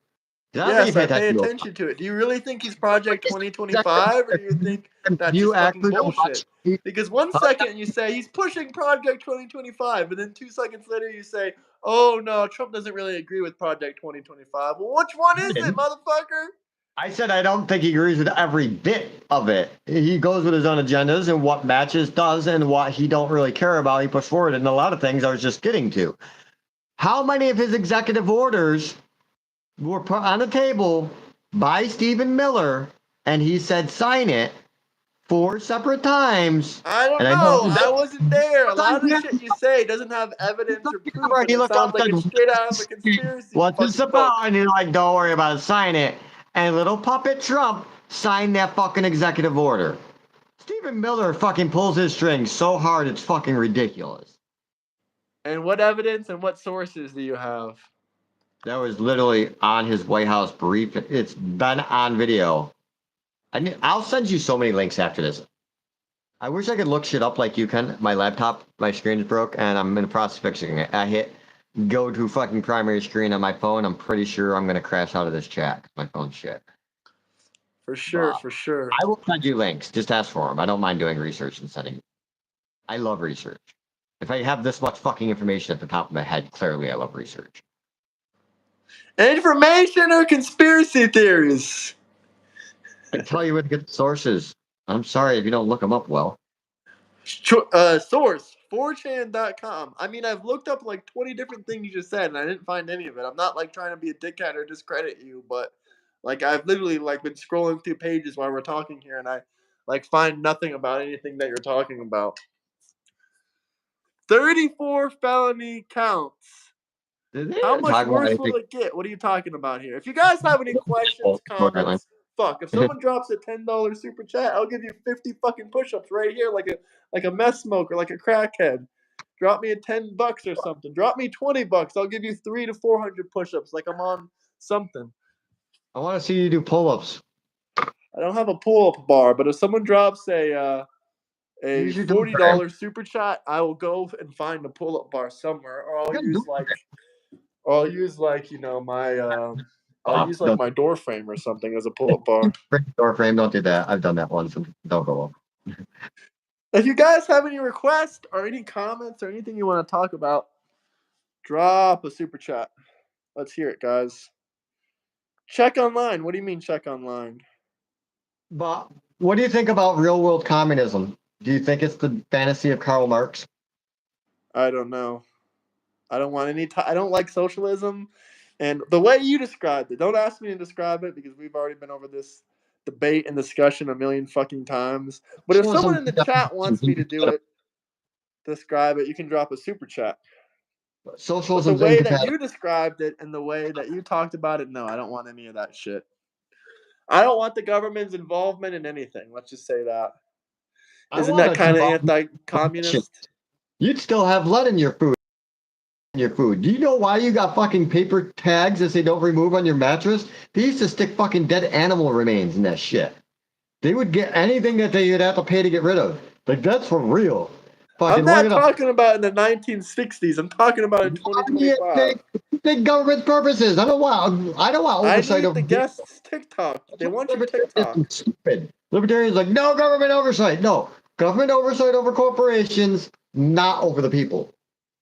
Yes, I pay attention to it. Do you really think he's Project 2025, or do you think that's just fucking bullshit? Because 1 second you say he's pushing Project 2025, and then 2 seconds later you say, oh no, Trump doesn't really agree with Project 2025. Well, which one is it, motherfucker? I said I don't think he agrees with every bit of it. He goes with his own agendas and what matches does and what he don't really care about, he puts forward. And a lot of things I was just getting to. How many of his executive orders were put on the table by Stephen Miller and he said sign it 4 separate times? I don't know. I wasn't there. A lot of the shit you say doesn't have evidence or proof, and it sounds like it's straight out of a conspiracy. What's this about? And you're like, don't worry about it, sign it. And little puppet Trump signed that fucking executive order. Stephen Miller fucking pulls his strings so hard it's fucking ridiculous. And what evidence and what sources do you have? That was literally on his White House brief. It's been on video. I'll send you so many links after this. I wish I could look shit up like you can. My laptop, my screen is broke, and I'm in the process of fixing it. I hit go to fucking primary screen on my phone. I'm pretty sure I'm going to crash out of this chat. My phone's shit. For sure, for sure. I will send you links. Just ask for them. I don't mind doing research and sending. I love research. If I have this much fucking information at the top of my head, clearly I love research. Information or conspiracy theories? I tell you where to get the sources. I'm sorry if you don't look them up well. Source, 4chan.com. I mean, I've looked up like 20 different things you just said, and I didn't find any of it. I'm not like trying to be a dickhead or discredit you, but like I've literally like been scrolling through pages while we're talking here, and I like find nothing about anything that you're talking about. 34 felony counts. How much worse will it get? What are you talking about here? If you guys have any questions, comments, fuck. If someone drops a $10 super chat, I'll give you 50 fucking push-ups right here, like a meth smoker, like a crackhead. Drop me a $10 or something. Drop me $20. I'll give you 300 to 400 push-ups, like I'm on something. I want to see you do pull-ups. I don't have a pull-up bar, but if someone drops a $40 super chat, I will go and find a pull-up bar somewhere, or I'll use like you know my I'll use like my door frame or something as a pull-up bar. Door frame, don't do that. I've done that once. Don't go up. If you guys have any requests or any comments or anything you want to talk about, drop a super chat. Let's hear it, guys. Check online. What do you mean check online? But what do you think about real-world communism? Do you think it's the fantasy of Karl Marx? I don't know. I don't want any. I don't like socialism, and the way you described it. Don't ask me to describe it because we've already been over this debate and discussion a million fucking times. But if someone in the chat wants me to do it, describe it, you can drop a super chat. Socialism. The way that you described it and the way that you talked about it, no, I don't want any of that shit. I don't want the government's involvement in anything. Let's just say that. Isn't that kind of anti-communist? You'd still have lead in your food. your food. Do you know why you got fucking paper tags that say don't remove on your mattress? They used to stick fucking dead animal remains in that shit. They would get anything that they'd have to pay to get rid of. Like, that's for real. I'm Fucking not look at talking about in the 1960s. I'm talking about in Why do you 2025. think government purposes? I don't want I oversight need of the guests' TikTok. They want your TikTok. libertarianism. Stupid. Libertarians like no government oversight. No government oversight over corporations, not over the people.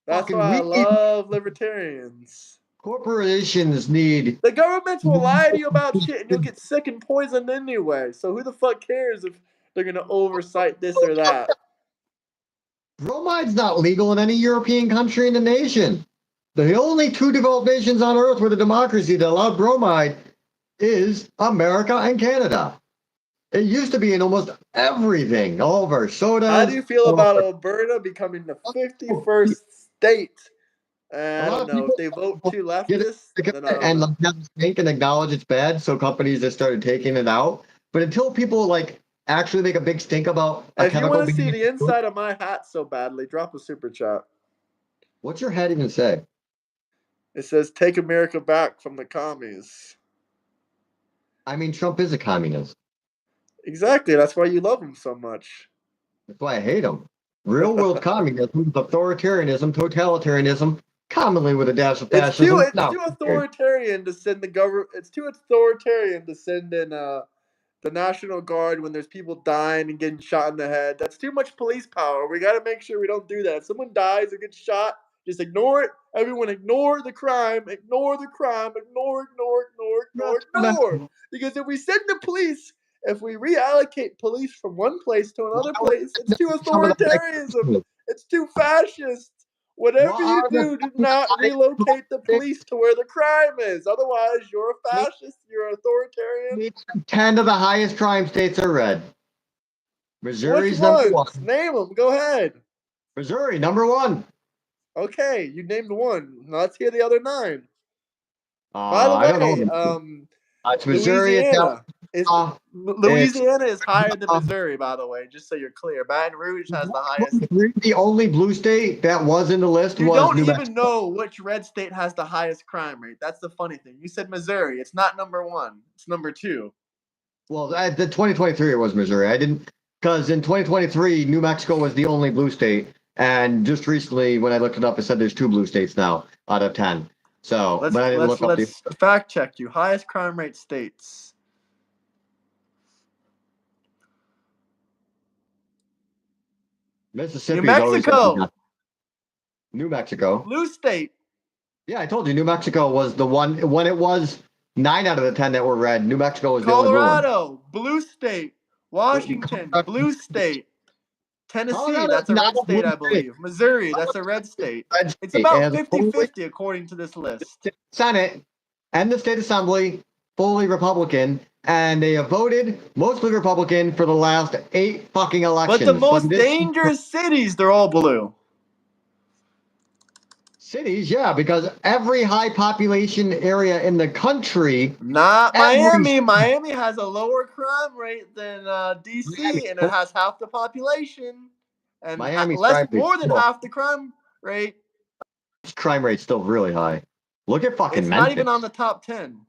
That's Fucking why I we need love libertarians. corporations need. The governments will lie to you about shit and you'll get sick and poisoned anyway. So who the fuck cares if they're gonna oversight this or that? Bromide's not legal in any European country in the nation. The only two developed nations on earth with a democracy that allow bromide is America and Canada. It used to be in almost everything, all of our sodas. How do you feel all of about our- Alberta becoming the 51st state? A I lot don't of know. people If they vote too get leftist, it then I don't and know. think and acknowledge it's bad, so companies just started taking it out. But until people like actually make a big stink about a If you chemical want to see being the inside of my hat so badly, drop a super chat. what's your head even say? It says, "Take America back from the commies." I mean, Trump is a communist. Exactly. That's why you love him so much. That's why I hate him. Real world communism is authoritarianism, totalitarianism, commonly with a dash of It's too fascism. No, authoritarian to send the government. It's too authoritarian to send in the National Guard when there's people dying and getting shot in the head. That's too much police power. We got to make sure we don't do that. If someone dies or gets shot, just ignore it. Everyone ignore the crime. Ignore the crime. Ignore. Because if we send the police, if we reallocate police from one place to another place, it's too authoritarianism. It's too fascist. Whatever you do, do not relocate the police to where the crime is. Otherwise, you're a fascist. You're an authoritarian. 10 of the highest crime states are red. Which Missouri's number ones? one. Name them. Go ahead. Missouri, number one. Okay, you named one. Now let's hear the other 9. By the I don't way, know. It's Missouri. Louisiana It's Louisiana is higher than Missouri. By the way, just so you're clear, Baton Rouge has the highest. The only blue state that was in the list You was don't New even Mexico. know which red state has the highest crime rate. That's the funny thing. You said Missouri. It's not number 1. It's number 2. Well, the 2023 it was Missouri. I didn't because in 2023 New Mexico was the only blue state, and just recently when I looked it up, it said there's 2 blue states now out of 10. So, but I didn't look up Let's fact check you. Highest crime rate states. Mississippi. New Mexico. New Mexico. Blue state. Yeah, I told you New Mexico was the one when it was 9 out of the 10 that were red. New Mexico was the only blue one. Colorado, blue state. Washington, blue state. Tennessee, Colorado that's a is red not a state, blue I believe. Missouri, that's a red state. Red It's state. about It has a 50-50 according to this list. Senate and the state assembly fully Republican, and they have voted mostly Republican for the last 8 fucking elections. But the most dangerous cities, they're all blue. Cities, yeah, because every high population area in the country. Not Miami. Miami has a lower crime rate than DC, and it has half the population, and more than half the crime rate. Crime rate's still really high. Look at fucking It's Memphis. not even on the top 10,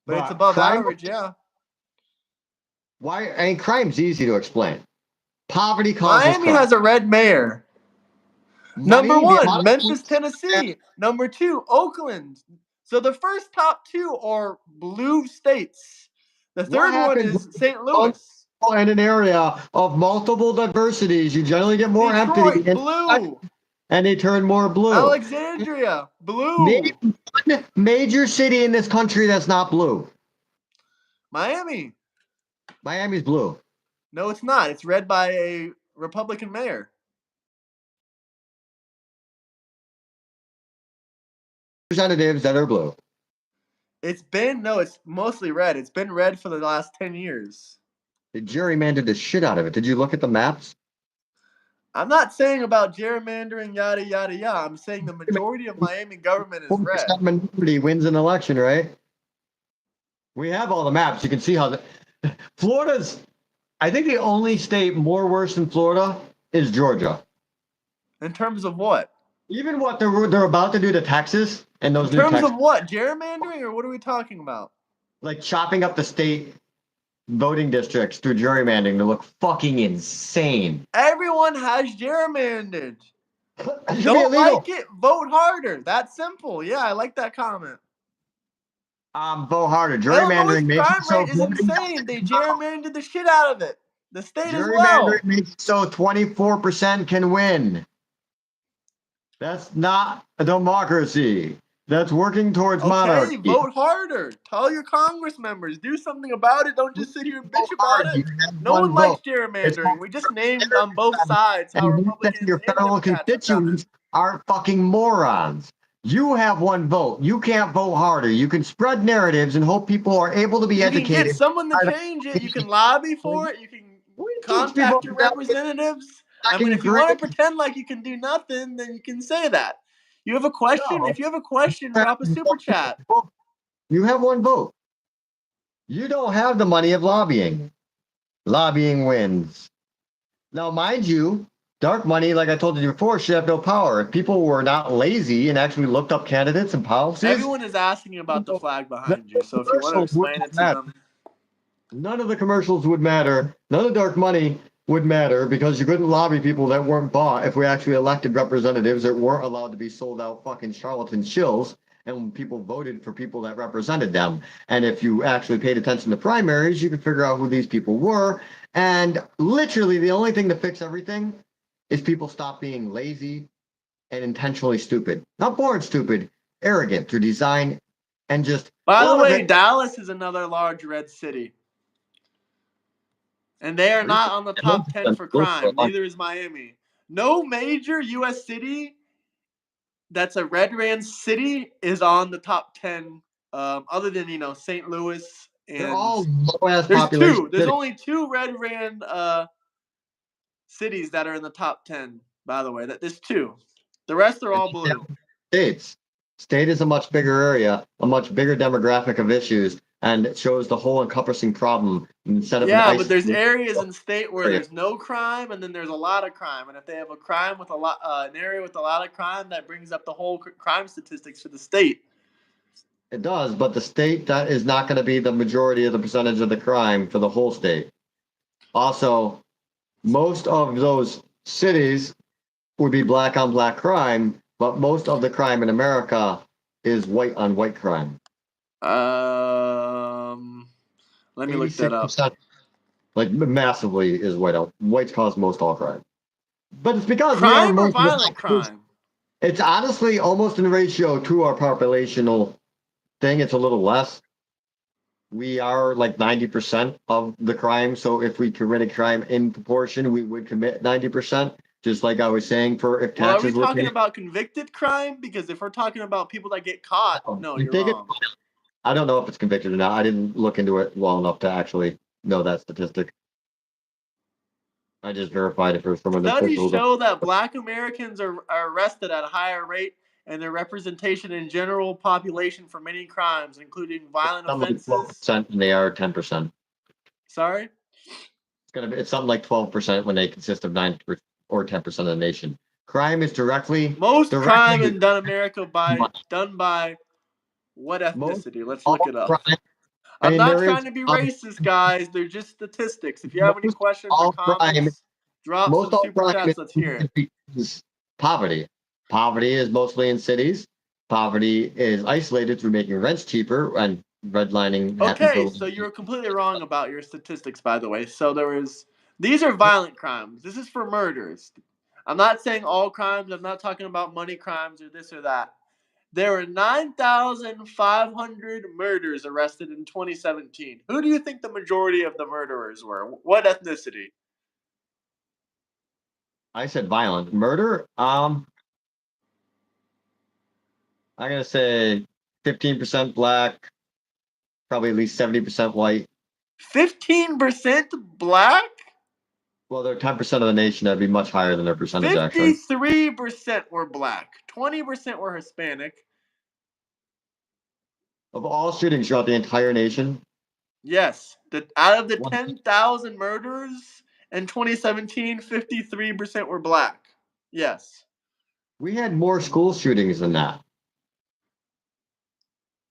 but it's above average. Yeah. Why? I mean, crime's easy to explain. Poverty causes Miami crime. has a red mayor. Number 1, Memphis, Tennessee. Number 2, Oakland. So the first top 2 are blue states. The third one is St. Louis. In an area of multiple diversities, you generally get more empty. Blue. And they turn more blue. Alexandria, blue. Name one major city in this country that's not blue. Miami. Miami's blue. No, it's not. It's red by a Republican mayor. Representatives that are blue. It's mostly red. It's been red for the last 10 years. They gerrymandered the shit out of it. Did you look at the maps? I'm not saying about gerrymandering, yada, yada, yada. I'm saying the majority of Miami government is red. Minority wins an election, right? We have all the maps. You can see how Florida's, I think the only state more worse than Florida is Georgia. In terms of what? Even what they're about to do to Texas and those In new terms Texas, of what? Gerrymandering, or what are we talking about? like chopping up the state voting districts through gerrymandering to look fucking insane. Everyone has gerrymandered. It should be Don't illegal. like it? Vote harder. That's simple. Yeah, I like that comment. Vote harder. Illinois' Gerrymandering makes it crime so rate is voting insane. They gerrymandered the shit out of it. The state as gerrymandering well. makes it so 24% can win. That's not a democracy. That's working towards Okay, monarchy. vote harder. Tell your Congress members. Do something about it. Don't just sit here and bitch Vote about hard. it. You have No one one likes vote. It's gerrymandering. called We just named on both sides how and you think Republicans your and federal Democrats have done it. constituents aren't fucking morons. You have one vote. You can't vote harder. You can spread narratives and hope people are able to be You can get educated. someone to change it. You can lobby for it. You can We teach people contact your representatives. I mean, fucking if you want to great. pretend like you can do nothing, then you can say that. You have a question? No, If you have a question, drop a super chat. you have one vote. You don't have the money of lobbying. Lobbying wins. Now, mind you, dark money, like I told you before, should have no power. If people were not lazy and actually looked up candidates and policies, Everyone is asking about the flag none behind of you, the so if you want to commercials would explain it to matter. them. None of the commercials would matter. None of the dark money would matter because you couldn't lobby people that weren't bought if we actually elected representatives that weren't allowed to be sold out fucking charlatan shills and people voted for people that represented them. And if you actually paid attention to primaries, you could figure out who these people were. And literally, the only thing to fix everything is people stop being lazy and intentionally stupid. Not born stupid, arrogant through design and just a By the lot of way, it. Dallas is another large red city. And they are not on the top 10 for crime. Neither is Miami. No major U.S. city that's a red ran city is on the top 10, other than, St. Louis. They're And all low ass there's population two. There's cities. only two red ran cities that are in the top 10, by the way. There's two. The rest are all blue. States. State is a much bigger area, a much bigger demographic of issues, and it shows the whole encompassing problem instead of an Yeah, but there's isolated areas in state where area. there's no crime, and then there's a lot of crime. And if they have a crime with an area with a lot of crime, that brings up the whole crime statistics for the state. It does, but the state that is not going to be the majority of the percentage of the crime for the whole state. Also, most of those cities would be black on black crime, but most of the crime in America is white on white crime. Let me look that up. 86%, like massively, is white out. Whites cause most all crime. But it's because we are Crime or most violent crime? It's honestly almost in ratio to our populational thing. It's a little less. We are like 90% of the crime. So if we committed crime in proportion, we would commit 90%. Just like I was saying, for if Well, are we taxes were talking paid. about convicted crime? Because if we're talking about people that get caught, no, you're wrong. I don't know if it's convicted or not. I didn't look into it well enough to actually know that statistic. I just verified it for some of the Studies officials. show that Black Americans are arrested at a higher rate, and their representation in general population for many crimes, including violent Something offenses. 12%, and they are 10%. Sorry? It's something like 12% when they consist of 9 or 10% of the nation. Crime is Most crime in America done by what ethnicity? Let's look it up. I'm not trying to be racist, guys. They're just statistics. If you have any questions or comments, drop some super chats. Let's hear it. Is poverty. Poverty is mostly in cities. Poverty is isolated through making rents cheaper and redlining. Okay, so you're completely wrong about your statistics, by the way. So these are violent crimes. This is for murders. I'm not saying all crimes. I'm not talking about money crimes or this or that. There were 9,500 murders arrested in 2017. Who do you think the majority of the murderers were? What ethnicity? I said violent. Murder? I'm gonna say 15% black, probably at least 70% white. 15% black? Well, they're 10% of the nation. That'd be much higher than their percentage, actually. 53% were black. 20% were Hispanic. Of all shootings throughout the entire nation? Yes. Out of the 10,000 murders in 2017, 53% were black. Yes. We had more school shootings than that.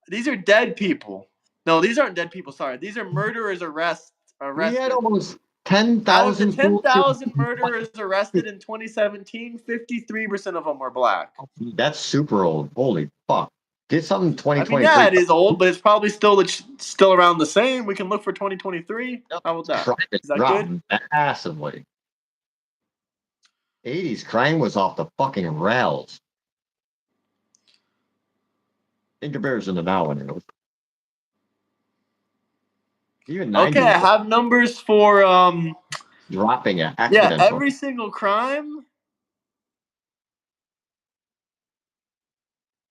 These are dead people. No, these aren't dead people. Sorry, these are murderers arrested. We had almost Out of the 10,000 school 10,000 shootings. murderers arrested in 2017, 53% of them were black. That's super old. Holy fuck. Did something I mean, 2023. yeah, it is old, but it's probably still around the same. We can look for 2023. How about that? Crime Is that dropped good? massively. 80s crime was off the fucking rails. In comparison to now, anyway. Even 90s Okay, I have numbers for dropping it exponentially. yeah, every single crime.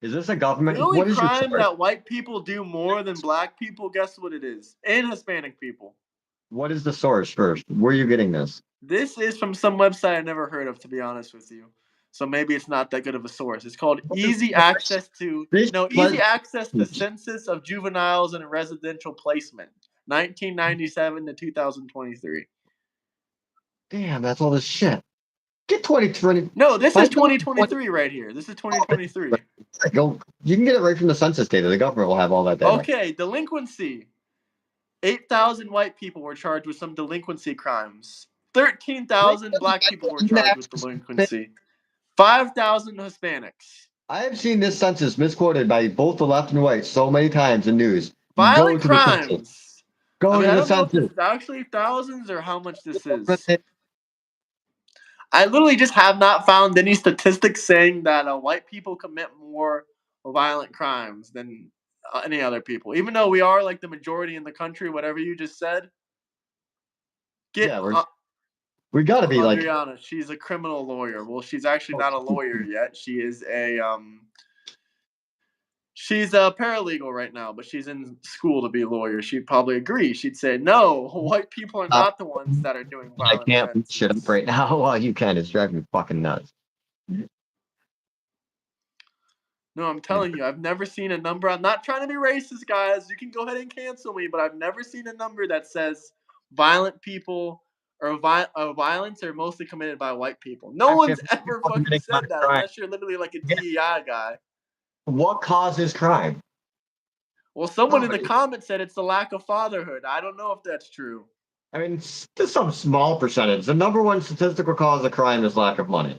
Is this a government? The only What is your crime source? that white people do more than black people, guess what it is? And Hispanic people. What is the source first? Where are you getting this? This is from some website I never heard of, to be honest with you. So maybe it's not that good of a source. It's called Easy Access to Census of Juveniles and Residential Placement, 1997 to 2023. Damn, that's all this shit. Get 2020. No, this is 2023 right here. This is 2023. You can get it right from the census data. The government will have all that data. Okay, delinquency. 8,000 white people were charged with some delinquency crimes. 13,000 black people were charged with delinquency. 5,000 Hispanics. I have seen this census misquoted by both the left and right so many times in news. Violent crimes. Go to the I don't know if census. it's actually thousands or how much this is. I literally just have not found any statistics saying that white people commit more violent crimes than any other people. Even though we are like the majority in the country, whatever you just said. We got to be like Adriana. She's a criminal lawyer. Well, she's actually not a lawyer yet. She is she's a paralegal right now, but she's in school to be a lawyer. She'd probably agree. She'd say, no, white people are not the ones that are doing violent I can't shit up right now while you can. It's driving me fucking nuts. No, I'm telling you, I've never seen a number. I'm not trying to be racist, guys. You can go ahead and cancel me, but I've never seen a number that says violent people or violence are mostly committed by white people. No one's ever fucking said that unless you're literally like a DEI guy. What causes crime? Well, someone in the comments said it's the lack of fatherhood. I don't know if that's true. I mean, just some small percentage. The number one statistical cause of crime is lack of money.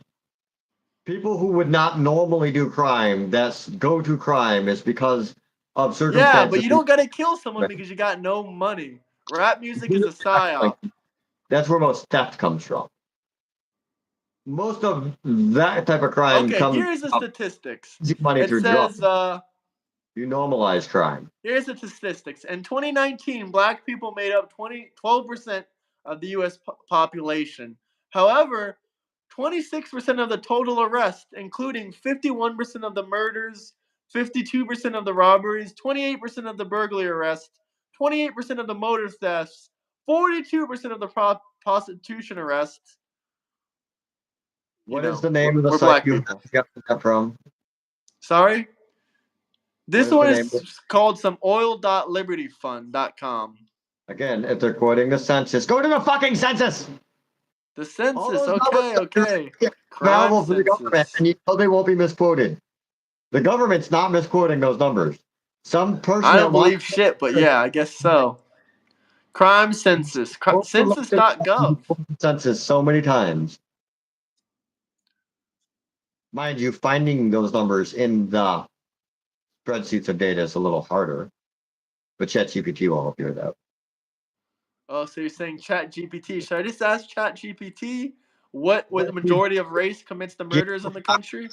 People who would not normally do crime, that's go to crime, is because of circumstances. Yeah, but you don't gotta kill someone because you got no money. Rap music is a psyop. That's where most theft comes from. Most of that type of crime comes. Here's the statistics. Money through drugs. Says, you normalize crime. Here's the statistics. In 2019, black people made up 12% of the U.S. population. However, 26% of the total arrests, including 51% of the murders, 52% of the robberies, 28% of the burglary arrests, 28% of the motor thefts, 42% of the prostitution arrests. What is the name of the site you got that from? Sorry? This one is called some oil.libertyfund.com. Again, if they're quoting the census, go to the fucking census! The census, okay. Available for the government, and you know they won't be misquoted. The government's not misquoting those numbers. Some person. I don't believe shit, but yeah, I guess so. Crime census. Census.gov. Census so many times. Mind you, finding those numbers in the spreadsheets of data is a little harder, but ChatGPT will help you with that. Oh, so you're saying ChatGPT? Should I just ask ChatGPT what the majority of race commits the murders in the country?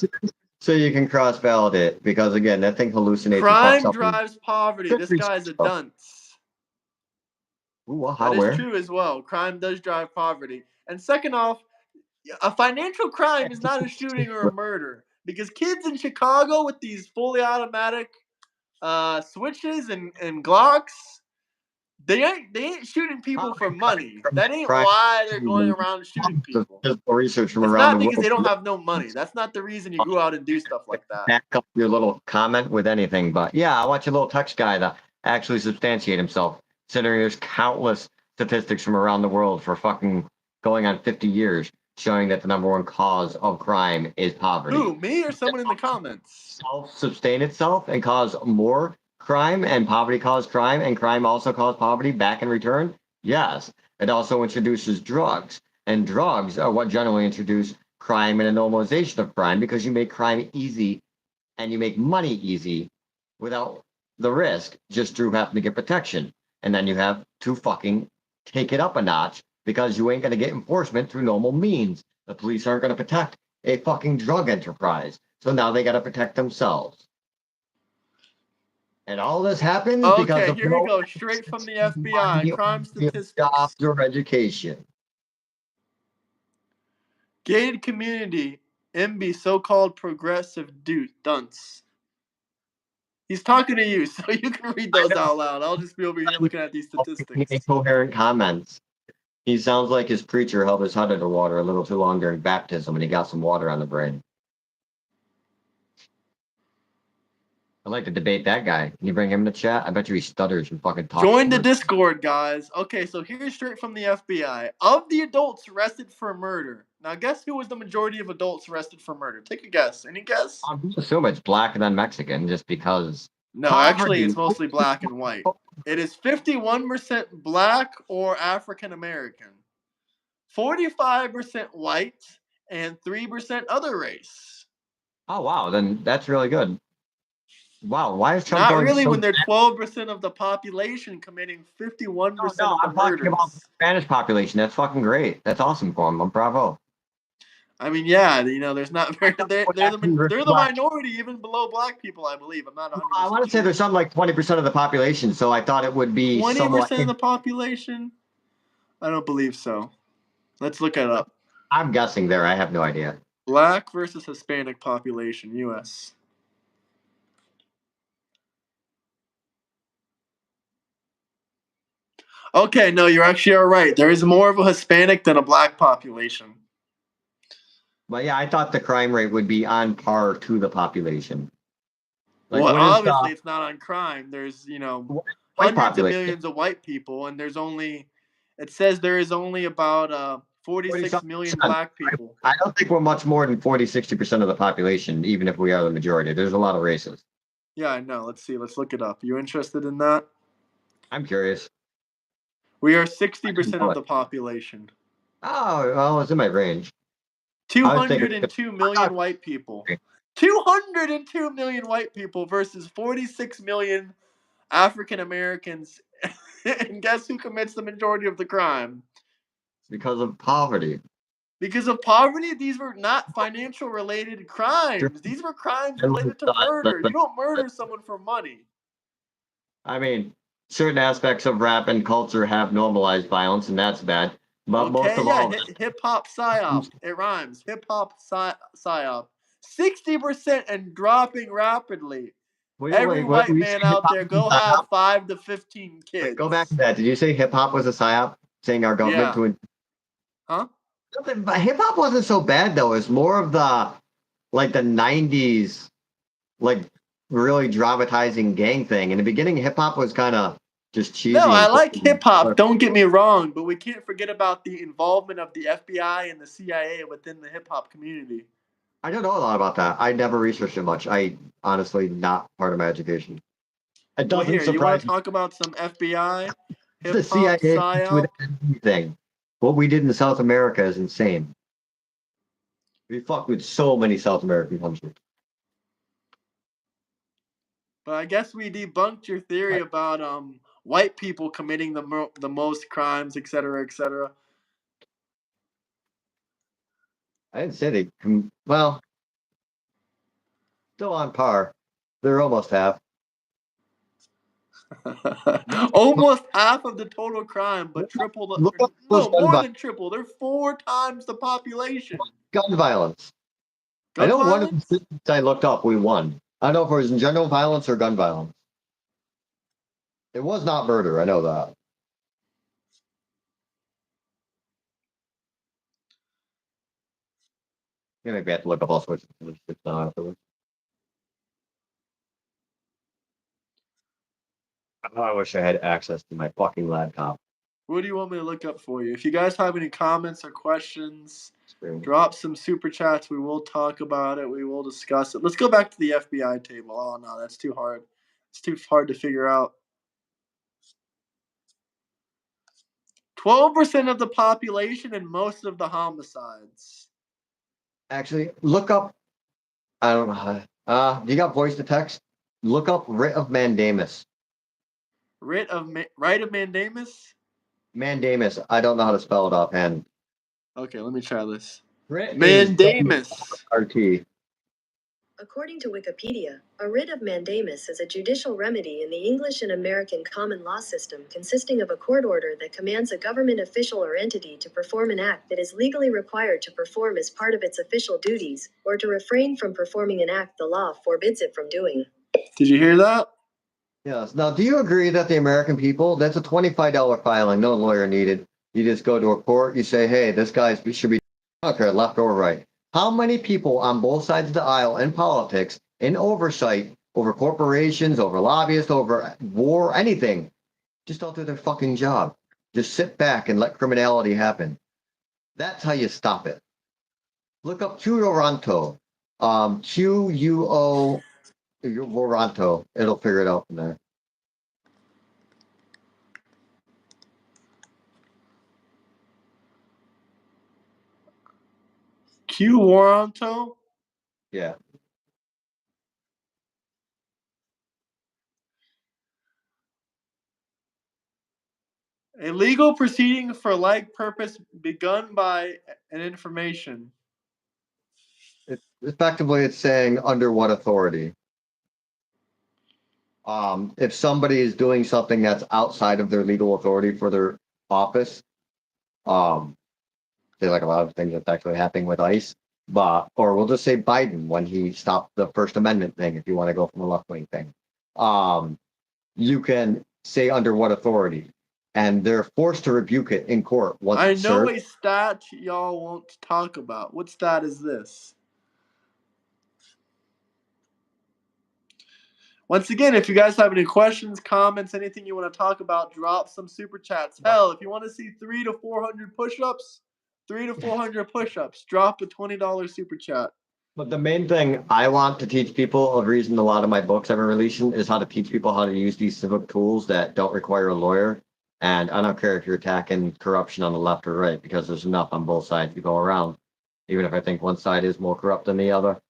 So you can cross-validate, because again, that thing hallucinates. Crime drives poverty. This guy's a dunce. Ooh, that is true as well. Crime does drive poverty. And second off, a financial crime is not a shooting or a murder, because kids in Chicago with these fully automatic switches and Glocks, they ain't shooting people for money. That ain't why they're going around shooting people. Research from it's around not the because world. they don't have no money. That's not the reason you go out and do stuff like that. Back up your little comment with anything, but yeah, I want your little text guy to actually substantiate himself, considering there's countless statistics from around the world for fucking going on 50 years showing that the number one cause of crime is poverty. Who, me or someone in the comments? Self-sustain itself and cause more crime, and poverty cause crime, and crime also cause poverty back in return? Yes. It also introduces drugs, and drugs are what generally introduce crime and a normalization of crime because you make crime easy and you make money easy without the risk just through having to get protection. And then you have to fucking take it up a notch because you ain't going to get enforcement through normal means. The police aren't going to protect a fucking drug enterprise. So now they got to protect themselves. And all this happens because Okay, of here we go. Straight from the FBI. Crime statistics. jobs or education. Gated community. MB, so-called progressive dunce. He's talking to you, so you can read those out loud. I'll just be over here looking at these statistics. Incoherent comments. He sounds like his preacher held his head under water a little too long during baptism and he got some water on the brain. I'd like to debate that guy. Can you bring him in the chat? I bet you he stutters and fucking talks. Join the Discord, guys. Okay, so here's straight from the FBI. Of the adults arrested for murder. Now, guess who was the majority of adults arrested for murder? Take a guess. Any guess? I'm assuming it's black and then Mexican just because. No, actually, it's mostly black and white. It is 51% black or African American, 45% white, and 3% other race. Oh, wow. Then that's really good. Wow. Why is Trump Not going really so when they're 12% of the population committing 51% of the I'm talking about the murders. Spanish population. That's fucking great. That's awesome for him. Bravo. I mean, yeah, you know, there's not very. They're the minority, even below black people, I believe. I'm not 100%. I want to say there's something like 20% of the population, so I thought it would be 20% of the population? I don't believe so. Let's look it up. I'm guessing there. I have no idea. Black versus Hispanic population, U.S. Okay, no, you're actually all right. There is more of a Hispanic than a black population. But yeah, I thought the crime rate would be on par to the population. Like, well, obviously it's not on crime. There's, you know, hundreds of millions of white people, and there's only, it says there is only about 46 million black people. I don't think we're much more than 40-60% of the population, even if we are the majority. There's a lot of races. Yeah, I know. Let's see. Let's look it up. You interested in that? I'm curious. We are 60% of the population. Oh, well, it's in my range. 202 million white people. 202 million white people versus 46 million African Americans. And guess who commits the majority of the crime? Because of poverty. Because of poverty? These were not financial related crimes. These were crimes related to murder. You don't murder someone for money. I mean, certain aspects of rap and culture have normalized violence, and that's bad. But most of all, hip hop psyop. It rhymes. Hip hop psyop. 60% and dropping rapidly. Every white man out there, go have 5 to 15 kids. Wait, go back to that. Did you say hip hop was a psyop? Saying our government to. Huh? Hip hop wasn't so bad though. It's more of the like the 90s, like really dramatizing gang thing. In the beginning, hip hop was kind of just cheesy. No, I like hip hop. Don't get me wrong, but we can't forget about the involvement of the FBI and the CIA within the hip hop community. I don't know a lot about that. I never researched it much. I honestly not part of my education. It doesn't surprise you want to talk about some FBI? The CIA with everything. What we did in South America is insane. We fucked with so many South American countries. But I guess we debunked your theory about white people committing the most crimes, et cetera, et cetera. I didn't say they. Well, still on par. They're almost half. Almost half of the total crime, but triple the. No, more than triple. They're 4 times the population. Gun violence. I know one of the statistics I looked up, we won. I don't know if it was in general violence or gun violence. It was not murder, I know that. Yeah, maybe I have to look up all sorts of statistics now afterwards. Oh, I wish I had access to my fucking laptop. What do you want me to look up for you? If you guys have any comments or questions, Drop some super chats. We will talk about it. We will discuss it. Let's go back to the FBI table. Oh, no, that's too hard. It's too hard to figure out. 12% of the population and most of the homicides. Actually, look up. I don't know how. You got voice to text? Look up writ of mandamus. Right of mandamus? Mandamus. I don't know how to spell it offhand. Okay, let me try this. Writ Mandamus. RT. According to Wikipedia, a writ of mandamus is a judicial remedy in the English and American common law system consisting of a court order that commands a government official or entity to perform an act that is legally required to perform as part of its official duties, or to refrain from performing an act the law forbids it from doing. Did you hear that? Yes. Now, do you agree that the American people, that's a $25 filing, no lawyer needed. You just go to a court, you say, hey, this guy should be, okay, left or right. How many people on both sides of the aisle in politics, in oversight, over corporations, over lobbyists, over war, anything, just don't do their fucking job? Just sit back and let criminality happen. That's how you stop it. Look up Q-Voranto. Q-U-O, Voranto. It'll figure it out from there. Q-Waranto? Yeah. A legal proceeding for like purpose begun by an information. Effectively, it's saying under what authority. If somebody is doing something that's outside of their legal authority for their office, say like a lot of things that's actually happening with ICE, or we'll just say Biden when he stopped the First Amendment thing, if you want to go from a left wing thing. You can say under what authority, and they're forced to rebuke it in court once I it's know served. a stat y'all won't talk about. What stat is this? Once again, if you guys have any questions, comments, anything you want to talk about, drop some super chats. Hell, if you want to see 300 to 400 push-ups, drop a $20 super chat. But the main thing I want to teach people, a reason a lot of my books I've been releasing, is how to teach people how to use these civic tools that don't require a lawyer. And I don't care if you're attacking corruption on the left or right, because there's enough on both sides to go around. Even if I think one side is more corrupt than the other.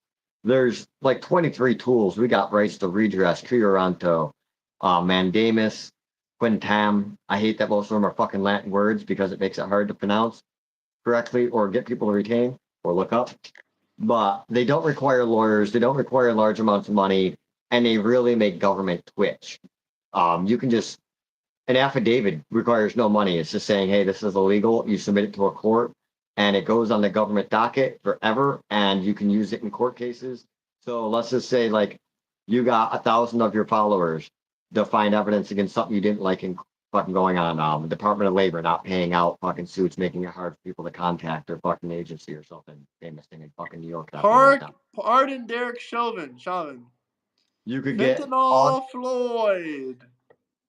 There's like 23 tools. We got rights to redress, trioranto, mandamus, quintam. I hate that most of them are fucking Latin words because it makes it hard to pronounce correctly or get people to retain or look up. But they don't require lawyers. They don't require large amounts of money, and they really make government twitch. You can just, an affidavit requires no money. It's just saying, hey, this is illegal. You submit it to a court, and it goes on the government docket forever, and you can use it in court cases. So let's just say, like, you got 1,000 of your followers to find evidence against something you didn't like in fucking going on, Department of Labor not paying out fucking suits, making it hard for people to contact their fucking agency or something famous thing in fucking New York. Pardon Derek Chauvin. You could get Fentanyl Floyd.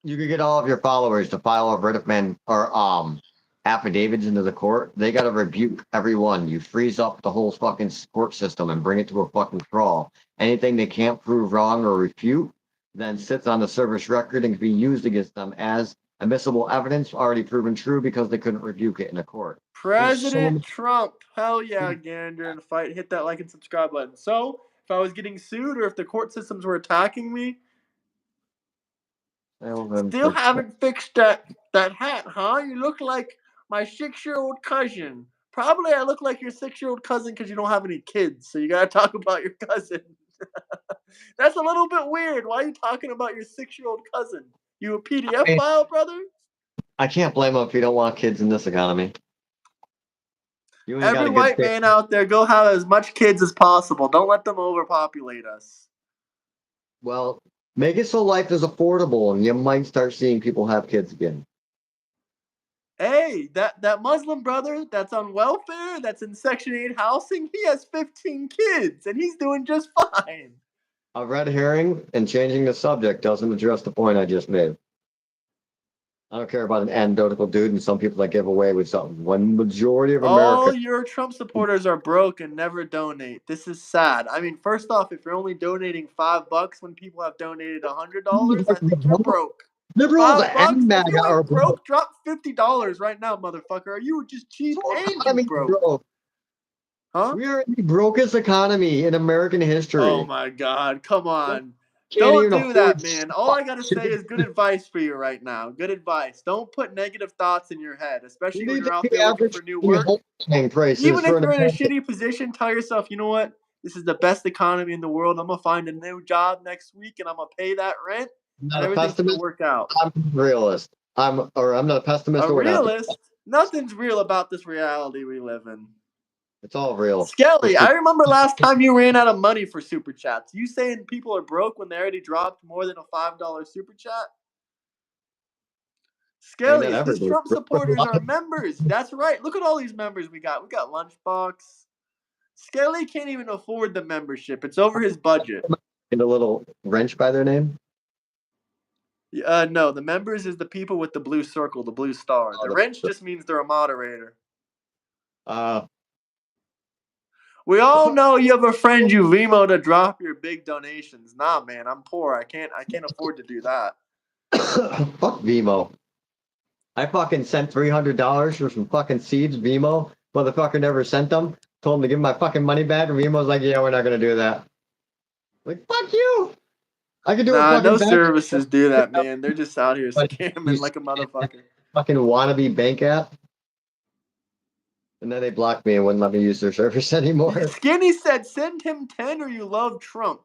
You could get all of your followers to file a writ of affidavits into the court. They got to rebuke everyone. You freeze up the whole fucking court system and bring it to a fucking crawl. Anything they can't prove wrong or refute then sits on the service record and can be used against them as admissible evidence already proven true because they couldn't rebuke it in a court. President Trump. Hell yeah, Gander in the fight. Hit that like and subscribe button. So, if I was getting sued or if the court systems were attacking me, still haven't fixed that hat, huh? You look like my 6-year-old cousin. Probably I look like your 6-year-old cousin because you don't have any kids, so you gotta talk about your cousin. That's a little bit weird. Why are you talking about your 6-year-old cousin? You a PDF file, brother? I can't blame them if you don't want kids in this economy. Every white man out there, go have as much kids as possible. Don't let them overpopulate us. Well, make it so life is affordable and you might start seeing people have kids again. Hey, that Muslim brother that's on welfare, that's in Section 8 housing, he has 15 kids and he's doing just fine. A red herring and changing the subject doesn't address the point I just made. I don't care about an anecdotal dude and some people that give away with something. One majority of All America. your Trump supporters are broke and never donate. This is sad. I mean, first off, if you're only donating $5 when people have donated $100, I think you're broke. Liberals $5? and If you MAGA are ain't broke, drop $50 right now, motherfucker. Are you just cheap and you broke? Huh? We are in the brokest economy in American history. Oh my God! Come on. Can't Don't even do that, afford man. All I gotta say is good advice for you right now. Good advice. Don't put negative thoughts in your head, especially when need you're to out be there looking average for new work. home prices Even if for an you're in a American. shitty position, tell yourself, you know what? This is the best economy in the world. I'm gonna find a new job next week, and I'm gonna pay that rent, I'm not and a everything's gonna pessimist. work out. I'm a realist. I'm not a pessimist A or not. realist? Nothing's real about this reality we live in. It's all real. Skelly, I remember last time you ran out of money for super chats. You saying people are broke when they already dropped more than a $5 super chat? Skelly, not these everybody. Trump supporters are members. That's right. Look at all these members we got. We got Lunchbox. Skelly can't even afford the membership. It's over his budget. And a little wrench by their name. No, the members is the people with the blue circle, the blue star. The wrench just means they're a moderator. We all know you have a friend you Vimo to drop your big donations. Nah, man, I'm poor. I can't afford to do that. Fuck Vimo. I fucking sent $300 for some fucking seeds. Vimo, motherfucker, never sent them. Told him to give my fucking money back, and Vimo's like, "Yeah, we're not gonna do that." Like, fuck you. I could do a fucking No bank. services do that, man. They're just out here But scamming like a motherfucker. Fucking wannabe bank app. And then they blocked me and wouldn't let me use their service anymore. Skinny said, "Send him 10 or you love Trump."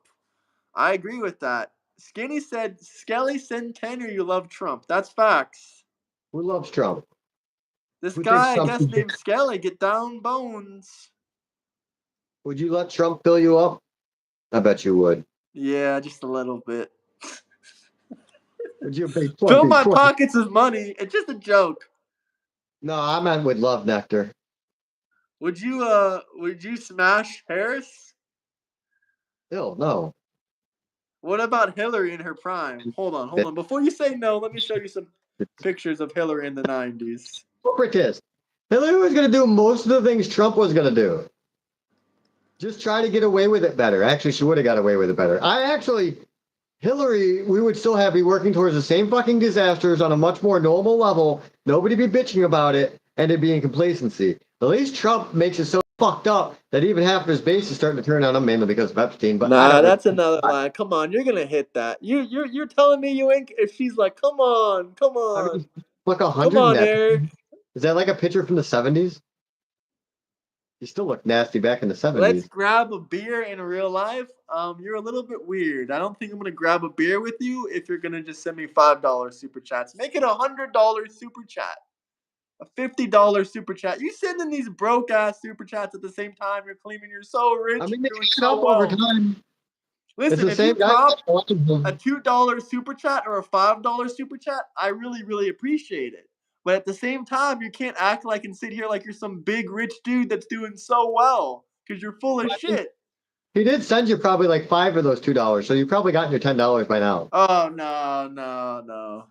I agree with that. Skinny said, "Skelly, send 10 or you love Trump." That's facts. Who loves Trump? This Who guy, I thinks guess, Trump- named Skelly, get down bones. Would you let Trump fill you up? I bet you would. Yeah, just a little bit. Would you pay Fill my 20? pockets with money. It's just a joke. No, I meant with love nectar. Would you smash Harris? Still, no. What about Hillary in her prime? Hold on. Before you say no, let me show you some pictures of Hillary in the 90s. Corporatist. Hillary was going to do most of the things Trump was going to do. Just try to get away with it better. Actually, she would have got away with it better. Hillary, we would still be working towards the same fucking disasters on a much more normal level. Nobody be bitching about it, and it'd be in complacency. At least Trump makes it so fucked up that even half of his base is starting to turn on him, mainly because of Epstein. But nah, that's another lie. Come on, you're gonna hit that. You're telling me you ain't. If she's like, come on, I mean, like 100 come on, net. Eric. Is that like a picture from the 70s? You still look nasty back in the 70s. Let's grab a beer in real life. You're a little bit weird. I don't think I'm gonna grab a beer with you if you're gonna just send me $5 super chats. Make it $100 super chat. A $50 super chat. You sending these broke ass super chats at the same time you're claiming you're so rich. I mean, you're they doing pick it so up over well. time. Listen, if you guy. drop a $2 super chat or a $5 super chat, I really, really appreciate it. But at the same time, you can't act like and sit here like you're some big rich dude that's doing so well because you're full of shit. He did send you probably like 5 of those $2, so you probably gotten your $10 by now. Oh no.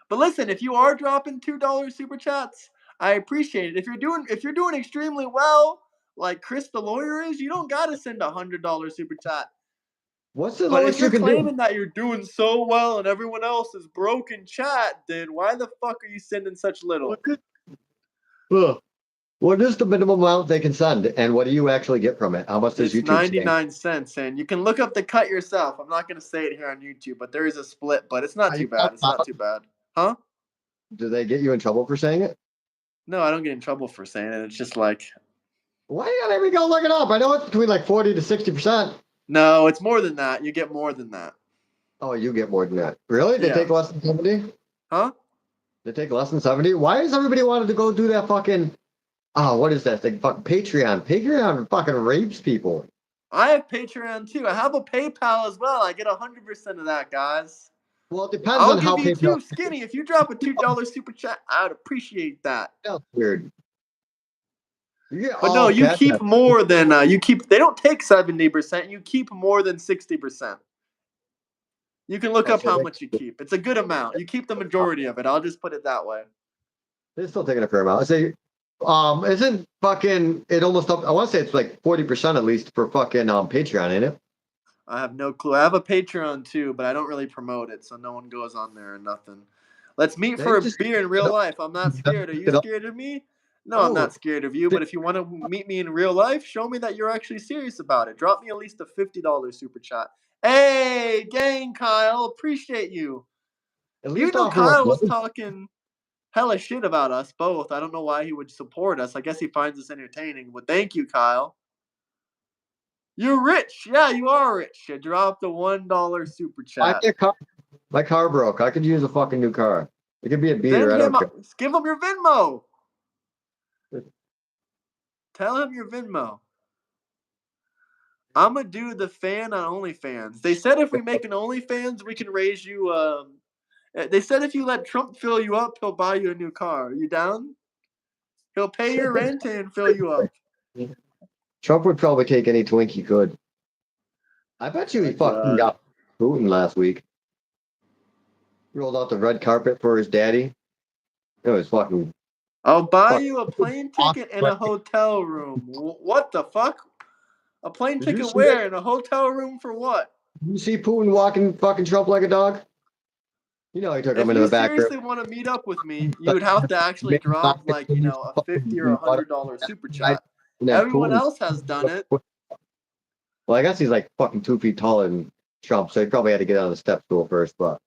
But listen, if you are dropping $2 super chats, I appreciate it. If you're doing extremely well, like Chris the lawyer is, you don't gotta send a $100 super chat. What's the But if lowest you're you can claiming that you're doing so well and everyone else is broke in chat, then why the fuck are you sending such little? What is the minimum amount they can send, and what do you actually get from it? How much does It's YouTube say? 99 cents, and you can look up the cut yourself. I'm not gonna say it here on YouTube, but there is a split, but it's not too bad. It's not too bad. Huh? Do they get you in trouble for saying it? No, I don't get in trouble for saying it. It's just like, why you gotta let me go look it up? I know it's between like 40 to 60%. No, it's more than that. You get more than that. Oh, you get more than that. Really? They take less than 70? Huh? They take less than 70? Why does everybody wanted to go do that fucking what is that thing? Fucking Patreon. Patreon fucking rapes people. I have Patreon too. I have a PayPal as well. I get 100% of that, guys. Well, it depends on how I'll give you PayPal. two, Skinny. If you drop a $2 super chat, I'd appreciate that. That's weird. But no, you keep more than They don't take 70%. You keep more than 60%. You can look Oh, up so how they- much you keep. It's a good amount. You keep the majority of it. I'll just put it that way. They're still taking a fair amount. I say, isn't fucking it almost up? I want to say it's like 40% at least for fucking Patreon, ain't it? I have no clue. I have a Patreon too, but I don't really promote it, so no one goes on there or nothing. Let's meet for a beer in real life. I'm not scared. Are you scared of me? No, I'm not scared of you, but if you want to meet me in real life, show me that you're actually serious about it. Drop me at least a $50 super chat. Hey, gang, Kyle, appreciate you. At You least know offer Kyle one. was talking hella shit about us both. I don't know why he would support us. I guess he finds us entertaining, but thank you, Kyle. You're rich. Yeah, you are rich. You dropped a $1 super chat. My car broke. I could use a fucking new car. It could be a beater. I don't care. Give him your Venmo. Tell him your Venmo. I'm gonna do the fan on OnlyFans. They said if we make an OnlyFans, we can raise you. They said if you let Trump fill you up, he'll buy you a new car. Are you down? He'll pay your rent and fill you up. Trump would probably take any twink he could. I bet you he fucking got Putin last week. Rolled out the red carpet for his daddy. It was fucking. I'll buy you a plane ticket and a hotel room. What the fuck? A plane ticket where? And a hotel room for what? Did you see Putin walking fucking Trump like a dog? You know he took him into the back room. If you seriously want to meet up with me, you would have to actually drop like, a $50 or $100 super chat. Everyone else has done it. Well, I guess he's like fucking 2 feet taller than Trump, so he probably had to get on the step stool first, but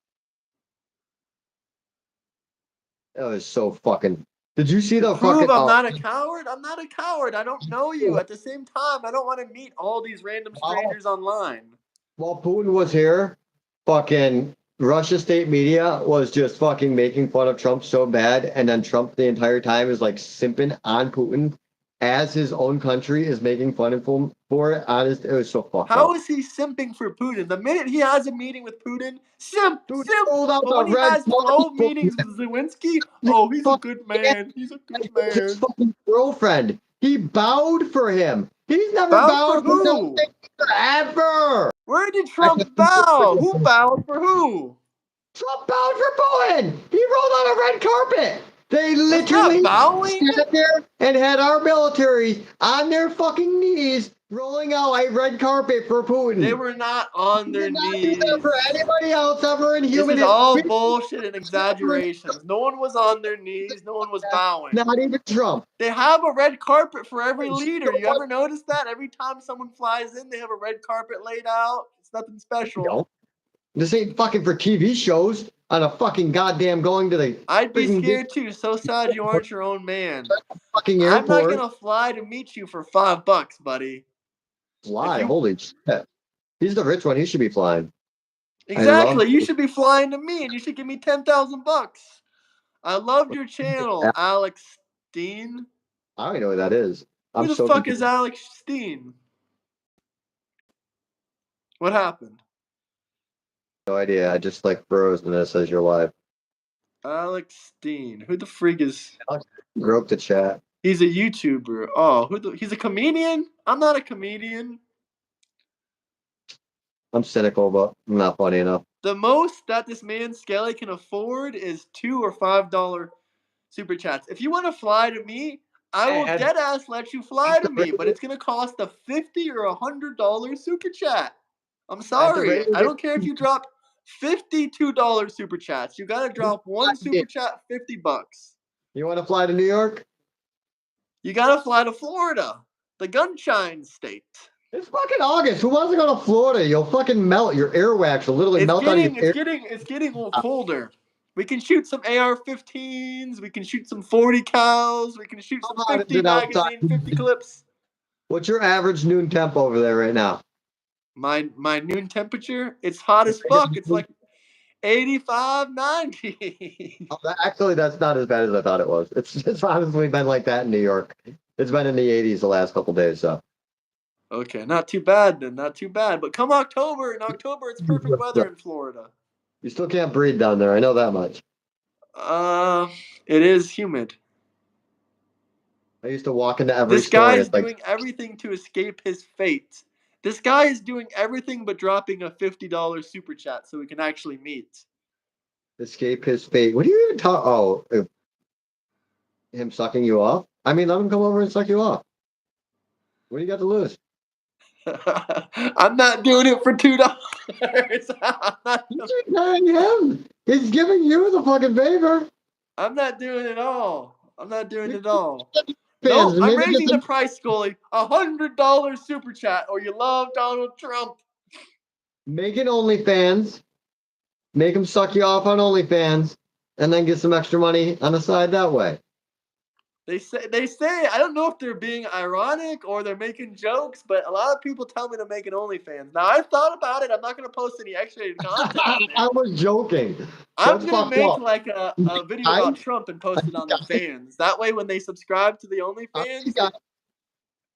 that was so fucking. Did you see the fucking? I'm not a coward. I'm not a coward. I don't know you. At the same time, I don't want to meet all these random strangers online. While Putin was here, fucking Russia state media was just fucking making fun of Trump so bad, and then Trump the entire time is like simping on Putin as his own country is making fun of him for it. Honest, it was so fucked up. How is he simping for Putin? The minute he has a meeting with Putin, simp. But when he has 12 meetings with Zelensky, oh, he's a good man. He's a good man. His fucking girlfriend. He bowed for him. He's never bowed for who? Ever. Where did Trump bow? Who bowed for who? Trump bowed for Putin. He rolled on a red carpet. They literally sat there and had our military on their fucking knees rolling out a red carpet for Putin. They were not on their knees. Do that for anybody else ever in human history. This is all bullshit and exaggerations. No one was on their knees. No one was bowing. Not even Trump. They have a red carpet for every leader. You ever notice that? Every time someone flies in, they have a red carpet laid out. It's nothing special. No. This ain't fucking for TV shows on a fucking goddamn going to the. I'd be scared too. So sad you aren't your own man. Fucking airport. I'm not gonna fly to meet you for $5, buddy. Fly? Holy shit! He's the rich one. He should be flying. Exactly. You should be flying to me, and you should give me $10,000. I loved your channel, Alex Steen. I don't even know who that is. Who the fuck is Alex Steen? What happened? No idea. I just like froze and it says you're live. Alex Steen. Who the freak is? Broke the chat. He's a YouTuber. Oh, he's a comedian? I'm not a comedian. I'm cynical, but I'm not funny enough. The most that this man Skelly can afford is $2 or $5 super chats. If you want to fly to me, I will deadass let you fly to me, but it's gonna cost a $50 or $100 super chat. I'm sorry. I don't care if you drop $52 super chats. You gotta drop one super chat, $50. You want to fly to New York? You gotta fly to Florida, the gunshine state. It's fucking August. Who wants to go to Florida? You'll fucking melt. Your airwax will literally melt on your It's getting a little colder. We can shoot some AR-15s. We can shoot some 40 cals. We can shoot some 50 magazine, 50 clips. What's your average noon temp over there right now? My noon temperature? It's hot as fuck. It's like 85, 90. Actually, that's not as bad as I thought it was. It's honestly been like that in New York. It's been in the 80s the last couple days, so. Okay, not too bad then. Not too bad. But come October, it's perfect weather in Florida. You still can't breathe down there. I know that much. It is humid. I used to walk into every This store. guy is doing everything to escape his fate. This guy is doing everything but dropping a $50 super chat so we can actually meet. Escape his fate. What do you even talk? Oh, him sucking you off? I mean, let him come over and suck you off. What do you got to lose? I'm not doing it for $2. He's ignoring him. He's giving you the fucking favor. I'm not doing it all. I'm not doing it all. Fans, No, I'm maybe raising just the price, Scully. $100 super chat, or you love Donald Trump. make it OnlyFans. Make him suck you off on OnlyFans, and then get some extra money on the side that way. They say I don't know if they're being ironic or they're making jokes, but a lot of people tell me to make an OnlyFans. Now I've thought about it. I'm not gonna post any X-rated content on I there. was joking. I'm That's gonna fucked make up. like a video about Trump and post it on the fans. That way, when they subscribe to the OnlyFans,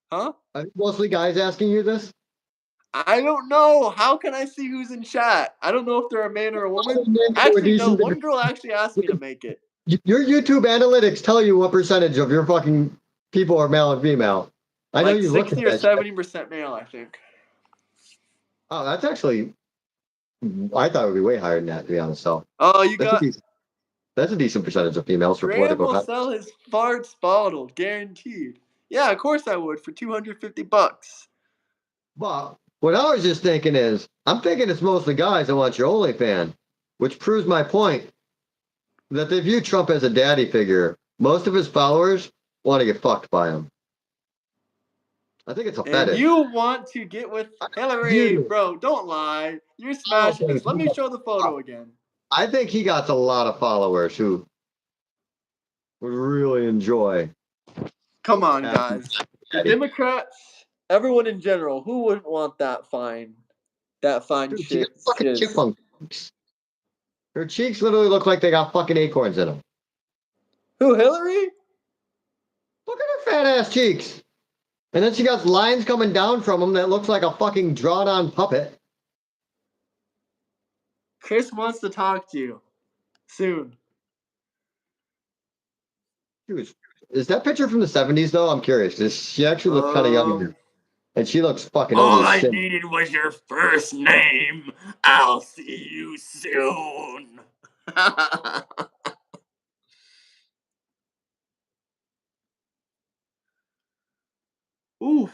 huh? Are mostly guys asking you this? I don't know. How can I see who's in chat? I don't know if they're a man or a woman. Actually, no. One girl actually asked me to make it. Your YouTube analytics tell you what percentage of your fucking people are male and female. I know Like you look at 60 or that. 70% male, I think. Oh, that's actually. I thought it would be way higher than that, to be honest. So Oh, you got that's a decent percentage of females for Graham political. will sell his farts bottled, guaranteed. Yeah, of course I would for $250. But what I was just thinking is, I'm thinking it's mostly guys that want your OnlyFans, which proves my point that they view Trump as a daddy figure. Most of his followers want to get fucked by him. I think it's a And fetish. you want to get with Hillary, bro? Don't lie. You're smashing this. Let me show the photo again. I think he got a lot of followers who would really enjoy. Come on, guys. The Democrats, everyone in general, who wouldn't want that fine Dude, she got shit? fucking chipmunk cheeks. Her cheeks literally look like they got fucking acorns in them. Who, Hillary? Look at her fat ass cheeks. And then she got lines coming down from them that looks like a fucking drawn on puppet. Chris wants to talk to you soon. Is that picture from the 70s though? I'm curious. Does she actually look kind of young? And she looks fucking old All as I shit. needed was your first name. I'll see you soon. Oof.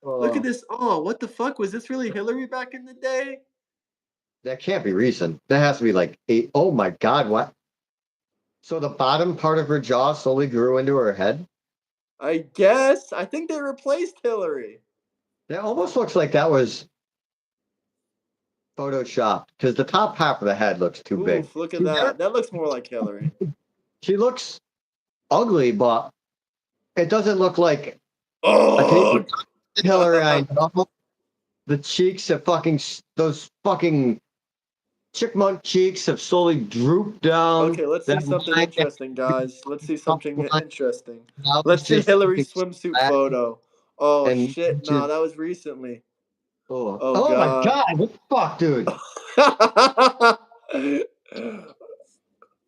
Look at this. Oh, what the fuck? Was this really Hillary back in the day? That can't be recent. That has to be like 8. Oh my God, what? So the bottom part of her jaw slowly grew into her head? I guess. I think they replaced Hillary. That almost looks like that was photoshopped because the top half of the head looks too big. Oof, look at that. That looks more like Hillary. She looks ugly, but it doesn't look like Oh, Hillary. I know. The cheeks have those fucking chipmunk cheeks have slowly drooped down. okay, let's see something interesting, guys. Let's see something interesting. Now Let's it's see just Hillary's swimsuit photo. Oh, and shit. just- No, that was recently. Oh my God. What the fuck, dude?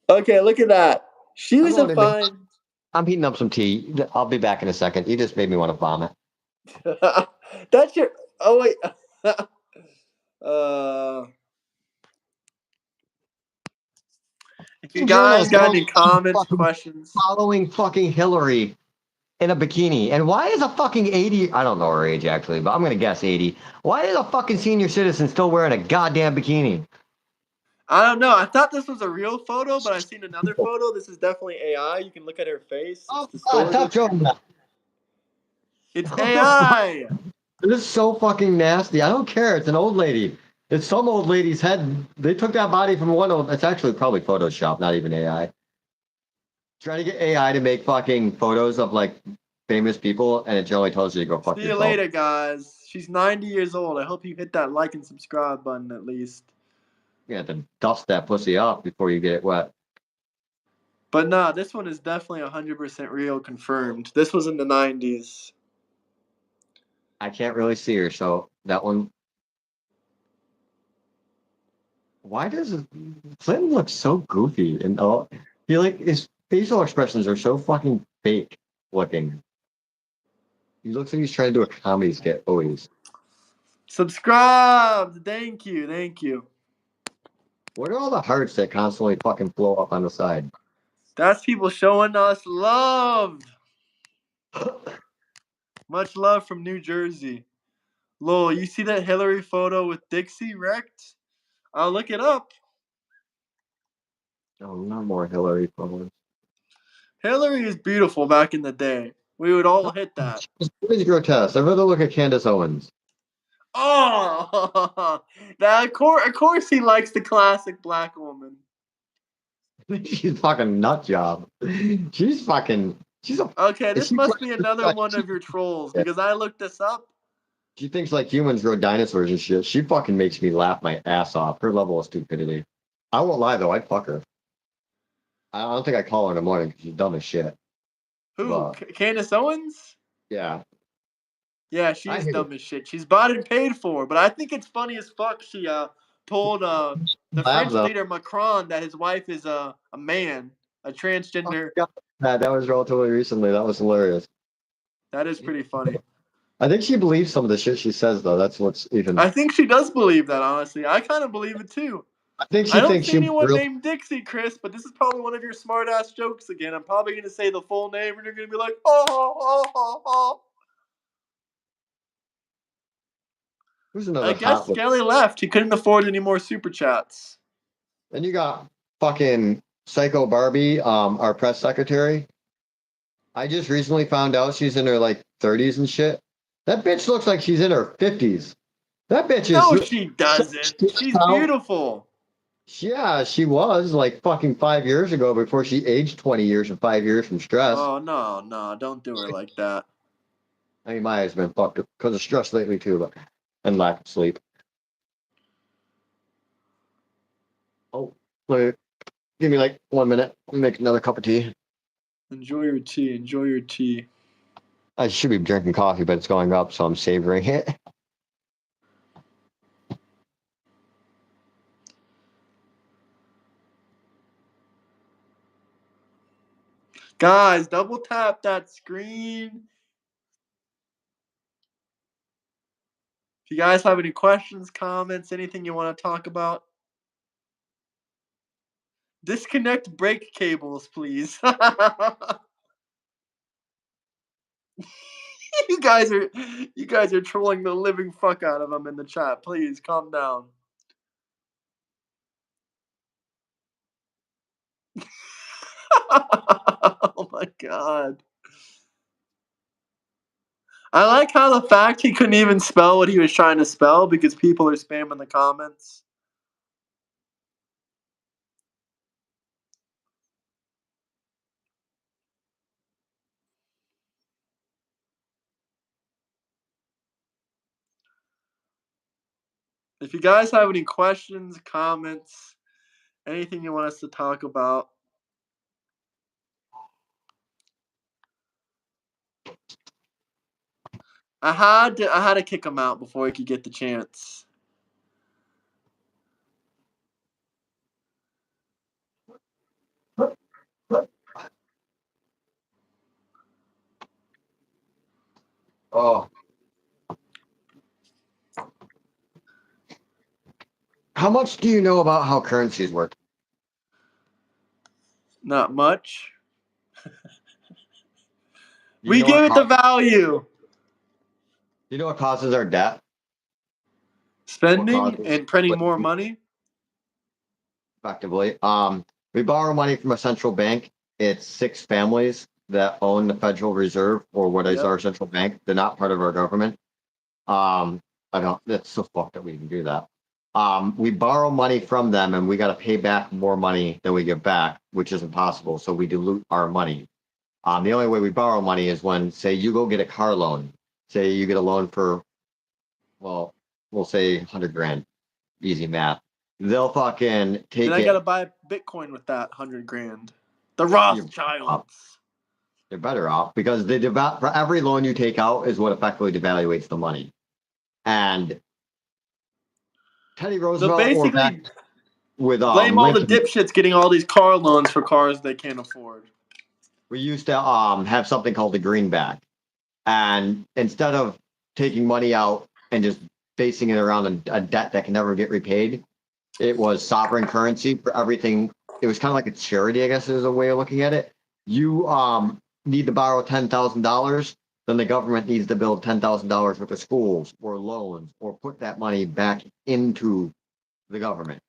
Okay, look at that. She was a fine. I'm heating up some tea. I'll be back in a second. You just made me want to vomit. That's your. Oh, wait. If you guys got any comments, questions, following fucking Hillary in a bikini. And why is a fucking 80, I don't know her age actually, but I'm going to guess 80. Why is a fucking senior citizen still wearing a goddamn bikini? I don't know. I thought this was a real photo, but I've seen another photo. This is definitely AI. You can look at her face. Oh, God, stop showing that. It's AI. This is so fucking nasty. I don't care. It's an old lady. It's some old lady's head. They took that body from one old. It's actually probably Photoshop, not even AI. Trying to get AI to make fucking photos of like famous people, and it generally tells you to go fuck See you yourself. later, guys. She's 90 years old. I hope you hit that like and subscribe button at least. You have to dust that pussy off before you get it wet. But nah, this one is definitely 100% real, confirmed. This was in the 90s. I can't really see her, so that one. Why does Clinton look so goofy? And I feel like his facial expressions are so fucking fake looking. He looks like he's trying to do a comedy skit always. Subscribed. Thank you. Thank you. What are all the hearts that constantly fucking blow up on the side? That's people showing us love. Much love from New Jersey. Lol, you see that Hillary photo with Dixie wrecked? I'll look it up. Oh, no more Hillary photos. Hillary is beautiful back in the day. We would all hit that. It's grotesque. I'd rather look at Candace Owens. Oh, now of course he likes the classic black woman. She's fucking nut job. She's fucking. She's a. Okay, this she must be thinks another like- one of your trolls because I looked this up. She thinks like humans grow dinosaurs and shit. She fucking makes me laugh my ass off. Her level of stupidity. I won't lie though. I'd fuck her. I don't think I call her in the morning because she's dumb as shit. Who? But, Candace Owens? yeah. Yeah, she's I hate dumb as shit. She's bought and paid for, but I think it's funny as fuck. She told the French though. leader Macron that his wife is a man, a transgender. That was relatively recently. That was hilarious. That is pretty funny. I think she believes some of the shit she says though. That's what's even. I think she does believe that, honestly. I kind of believe it too. I think she I don't thinks see she anyone really. named Dixie, Chris, but this is probably one of your smart ass jokes again. I'm probably going to say the full name and you're going to be like, oh. Who's another I guess hot look? Skelly left. He couldn't afford any more super chats. Then you got fucking Psycho Barbie, our press secretary. I just recently found out she's in her like 30s and shit. That bitch looks like she's in her 50s. That bitch is. No, she doesn't. She's How- beautiful. Yeah, she was like fucking 5 years ago before she aged 20 years and 5 years from stress. Oh, no, don't do her like that. I mean, my eyes been fucked up because of stress lately too, but and lack of sleep. Oh, wait. Give me like 1 minute. Let me make another cup of tea. Enjoy your tea. Enjoy your tea. I should be drinking coffee, but it's going up, so I'm savoring it. Guys, double tap that screen. If you guys have any questions, comments, anything you want to talk about, disconnect brake cables, please. you guys are trolling the living fuck out of them in the chat. Please calm down. Oh my god. I like how the fact he couldn't even spell what he was trying to spell because people are spamming the comments. If you guys have any questions, comments, anything you want us to talk about, I had to kick him out before he could get the chance. Oh. How much do you know about how currencies work? Not much. You We know give what it the causes- value. You know what causes our debt? Spending and printing more money. Effectively. We borrow money from a central bank. It's 6 families that own the Federal Reserve, or what is Yep. our central bank. They're not part of our government. That's so fucked that we can do that. We borrow money from them and we got to pay back more money than we give back, which is impossible. So we dilute our money. The only way we borrow money is when, say, you go get a car loan. Say you get a loan for, well, we'll say 100 grand. Easy math. They'll fucking take Then I gotta buy Bitcoin with that 100 grand. The Rothschilds. They're better off because for every loan you take out is what effectively devaluates the money. And Teddy So Roosevelt, or basically, back with blame all the Lincoln, dipshits getting all these car loans for cars they can't afford. we used to have something called the greenback, and instead of taking money out and just basing it around a debt that can never get repaid. It was sovereign currency for everything. It was kind of like a charity, I guess, is a way of looking at it. You need to borrow $10,000, then the government needs to build $10,000 worth of schools or loans or put that money back into the government.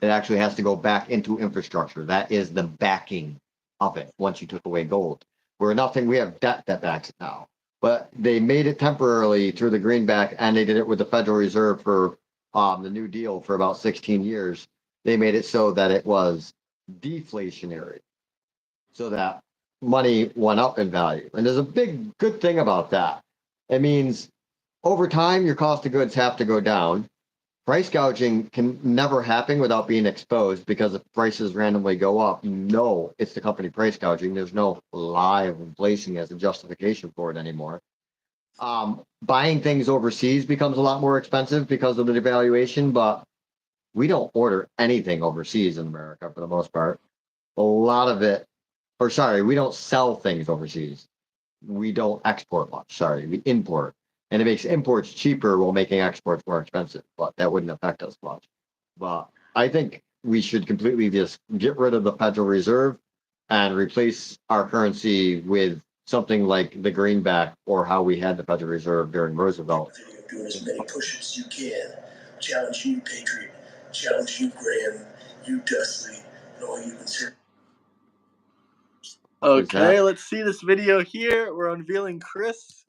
It actually has to go back into infrastructure. That is the backing of it once you took away gold. We're nothing, we have debt that backs it now. But they made it temporarily through the greenback, and they did it with the Federal Reserve for the New Deal for about 16 years. They made it so that it was deflationary, so that money went up in value. And there's a big good thing about that. It means over time, your cost of goods have to go down. Price gouging can never happen without being exposed, because if prices randomly go up, you know it's the company price gouging. There's no lie of inflation as a justification for it anymore. Buying things overseas becomes a lot more expensive because of the devaluation, but we don't order anything overseas in America for the most part. A lot of it, or sorry, we don't sell things overseas. We don't export much. Sorry, we import. And it makes imports cheaper while making exports more expensive, but that wouldn't affect us much. But I think we should completely just get rid of the Federal Reserve and replace our currency with something like the greenback, or how we had the Federal Reserve during Roosevelt. Doing as many push-ups as you can. Challenge you, Patriot. Challenge you, Graham. You, Dusty. And all you conservatives. Okay, let's see this video here. We're unveiling Chris.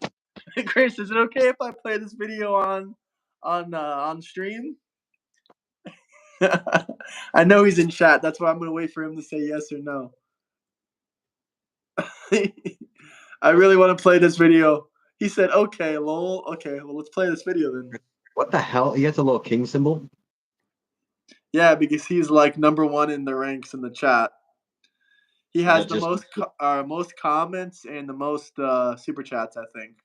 Chris, is it okay if I play this video on stream? I know he's in chat. That's why I'm gonna wait for him to say yes or no. I really want to play this video. He said, "Okay, lol. Okay, well, let's play this video then." What the hell? He has a little king symbol? Yeah, because he's like #1 in the ranks in the chat. He has the most comments and the most super chats, I think.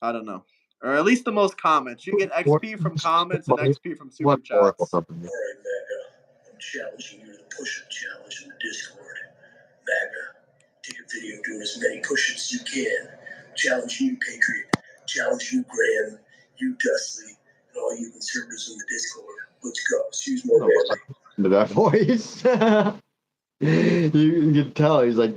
I don't know. Or at least the most comments. You get XP from comments and XP from super chats. All right, MAGA. I'm challenging you to the push-up challenge in the Discord. MAGA, take a video doing as many push-ups as you can. Challenge you, Patriot. Challenge you, Graham. You, Dusty. And all you conservatives in the Discord. Let's go. Excuse more manly. To that voice. you can tell he's like,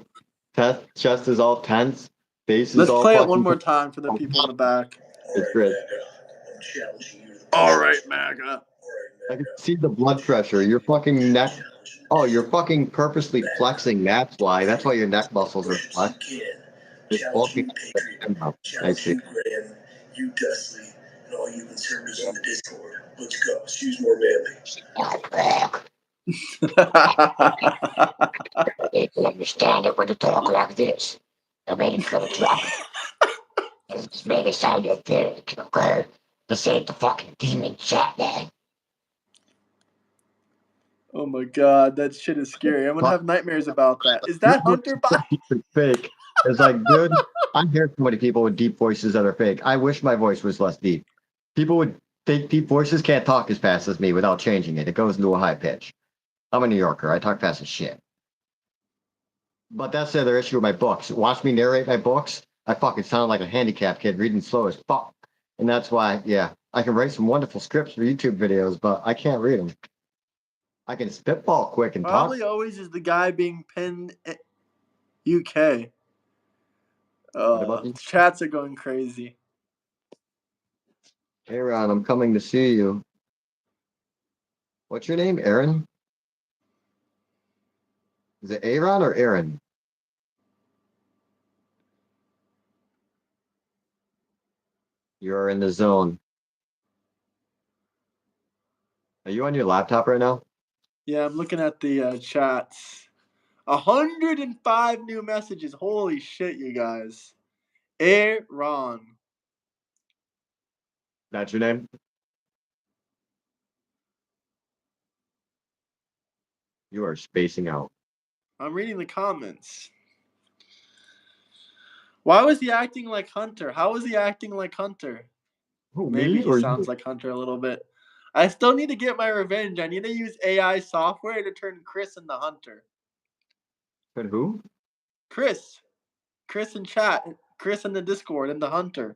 chest is all tense, face is Let's all play it fucking one more time for the people in the back. It's great. I'm challenging you to the All right, MAGA. I can see the blood pressure. Your fucking neck. Oh, you're fucking purposely flexing. That's why. That's why your neck muscles are flexed. It's fucking. I see. Graham, you, Dusty, and all you conservatives on the Discord. Let's go. Excuse more manly. They can understand it when you talk like this. I mean, it's gonna drop. It's maybe sound etheric, okay? This ain't the fucking demon chat, man. Oh my god, that shit is scary. I'm gonna have nightmares about that. Is that Hunter Biden? Fake. It's like, dude, I'm hearing so many people with deep voices that are fake. I wish my voice was less deep. People with fake deep voices can't talk as fast as me without changing it. It goes into a high pitch. I'm a New Yorker. I talk fast as shit. But that's the other issue with my books. Watch me narrate my books. I fucking sound like a handicapped kid reading slow as fuck. And that's why, yeah, I can write some wonderful scripts for YouTube videos, but I can't read them. I can spitball quick and Probably talk. always is the guy being pinned UK. Chats are going crazy. Hey, Ron, I'm coming to see you. What's your name, Aaron? Is it Aaron or Aaron? You're in the zone. Are you on your laptop right now? Yeah, I'm looking at the chats. 105 new messages. Holy shit, you guys. Aaron. That's your name? You are spacing out. I'm reading the comments. Why was he acting like Hunter? How was he acting like Hunter? Who, Maybe me he or sounds you? like Hunter a little bit. I still need to get my revenge. I need to use AI software to turn Chris into Hunter. But who? Chris in chat. Chris in the Discord into Hunter.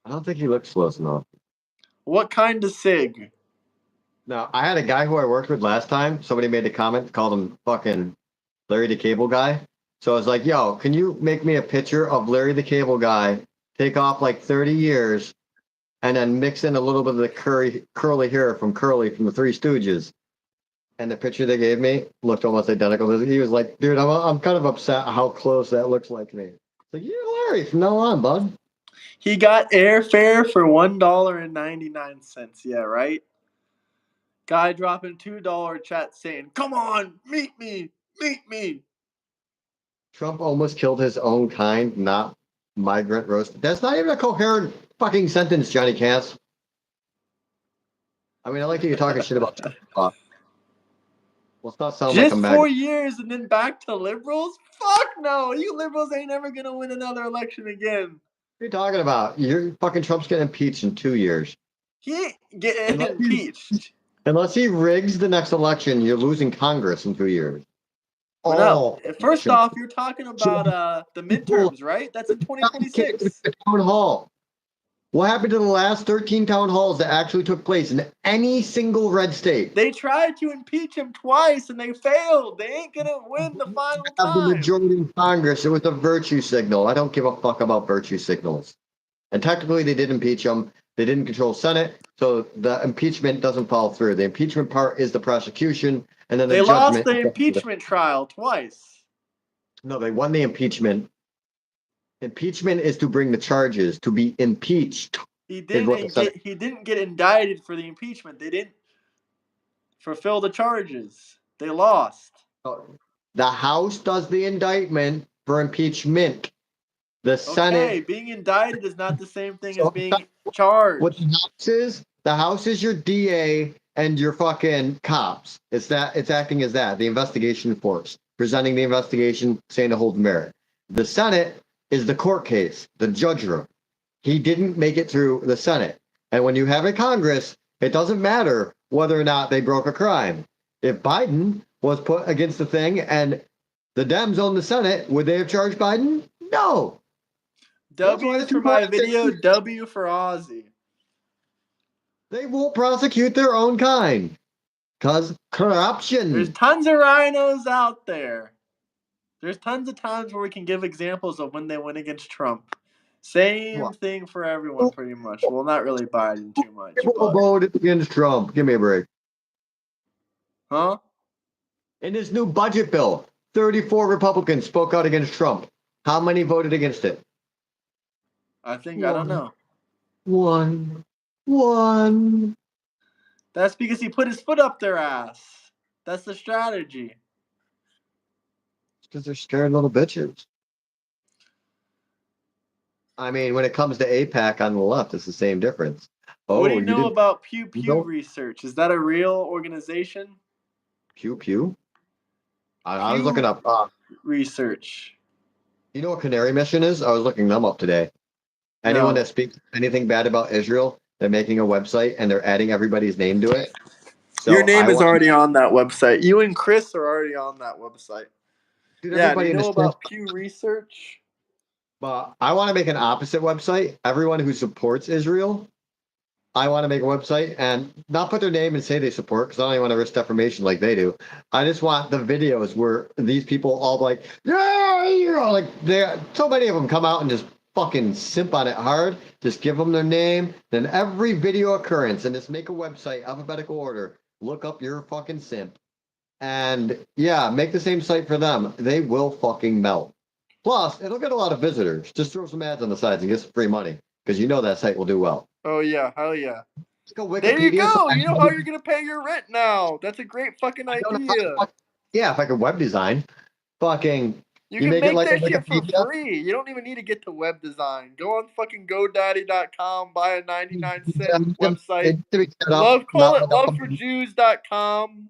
I don't think he looks close enough. What kind of cig? Now, I had a guy who I worked with last time. Somebody made a comment, called him fucking Larry the Cable Guy. So I was like, yo, can you make me a picture of Larry the Cable Guy, take off like 30 years, and then mix in a little bit of the curly hair from Curly from the Three Stooges? And the picture they gave me looked almost identical. He was like, dude, I'm kind of upset how close that looks like me. It's like, you're Larry from now on, bud. He got airfare for $1.99. Yeah, right? Guy dropping $2 chat saying, come on, meet me, meet me. Trump almost killed his own kind, not migrant roast. That's not even a coherent fucking sentence, Johnny Cass. I mean, I like that you're talking shit about Trump. Let's not sound like Just I'm 4 mad. years and then back to liberals? Fuck no. You liberals ain't ever going to win another election again. What are you talking about? You're fucking Trump's getting impeached in 2 years. He ain't getting impeached. Unless he rigs the next election, you're losing Congress in 2 years. Well, no. First off, you're talking about the midterms, right? That's in 2026. The town hall. What happened to the last 13 town halls that actually took place in any single red state? They tried to impeach him twice and they failed. They ain't gonna win the final Have the time. majority in Congress. It was a virtue signal. I don't give a fuck about virtue signals. And technically, they did impeach him. They didn't control Senate, so the impeachment doesn't follow through. The impeachment part is the prosecution, and then They the lost judgment. the impeachment trial twice. No, they won the impeachment. Impeachment is to bring the charges, to be impeached. He didn't get indicted for the impeachment. They didn't fulfill the charges. They lost. The House does the indictment for impeachment. The Senate. Okay, being indicted is not the same thing as being charged. What the House is your DA and your fucking cops. It's acting as that, the investigation force, presenting the investigation, saying to hold merit. The Senate is the court case, the judge room. He didn't make it through the Senate. And when you have a Congress, it doesn't matter whether or not they broke a crime. If Biden was put against the thing and the Dems own the Senate, would they have charged Biden? No. W for my video, W for Ozzy. They won't prosecute their own kind. Because corruption. There's tons of rhinos out there. There's tons of times where we can give examples of when they went against Trump. Same thing for everyone, pretty much. Well, not really Biden too much. People voted against Trump. Give me a break. Huh? In his new budget bill, 34 Republicans spoke out against Trump. How many voted against it? I don't know. One. That's because he put his foot up their ass. That's the strategy. Because they're scared little bitches. I mean, when it comes to AIPAC on the left, it's the same difference. What do you know about Pew Pew Research? Is that a real organization? Pew Pew? I was looking up. Research. You know what Canary Mission is? I was looking them up today. Anyone that speaks anything bad about Israel, they're making a website and they're adding everybody's name to it. So your name is already on that website. You and Chris are already on that website. Dude, yeah, do you know about Pew Research? But I want to make an opposite website. Everyone who supports Israel, I want to make a website and not put their name and say they support because I don't even want to risk defamation like they do. I just want the videos where these people all like, yeah, like so many of them come out and just fucking simp on it hard. Just give them their name, then every video occurrence, and just make a website alphabetical order. Look up your fucking simp, and yeah, make the same site for them. They will fucking melt. Plus, it'll get a lot of visitors. Just throw some ads on the sides and get some free money because you know that site will do well. Oh yeah, hell yeah. There you go. You know how you're gonna pay your rent now. That's a great fucking idea. Yeah, if I could web design, fucking. You can make that shit for free. You don't even need to get to web design. Go on fucking GoDaddy.com, buy a 99-cent website. Loveforjews.com.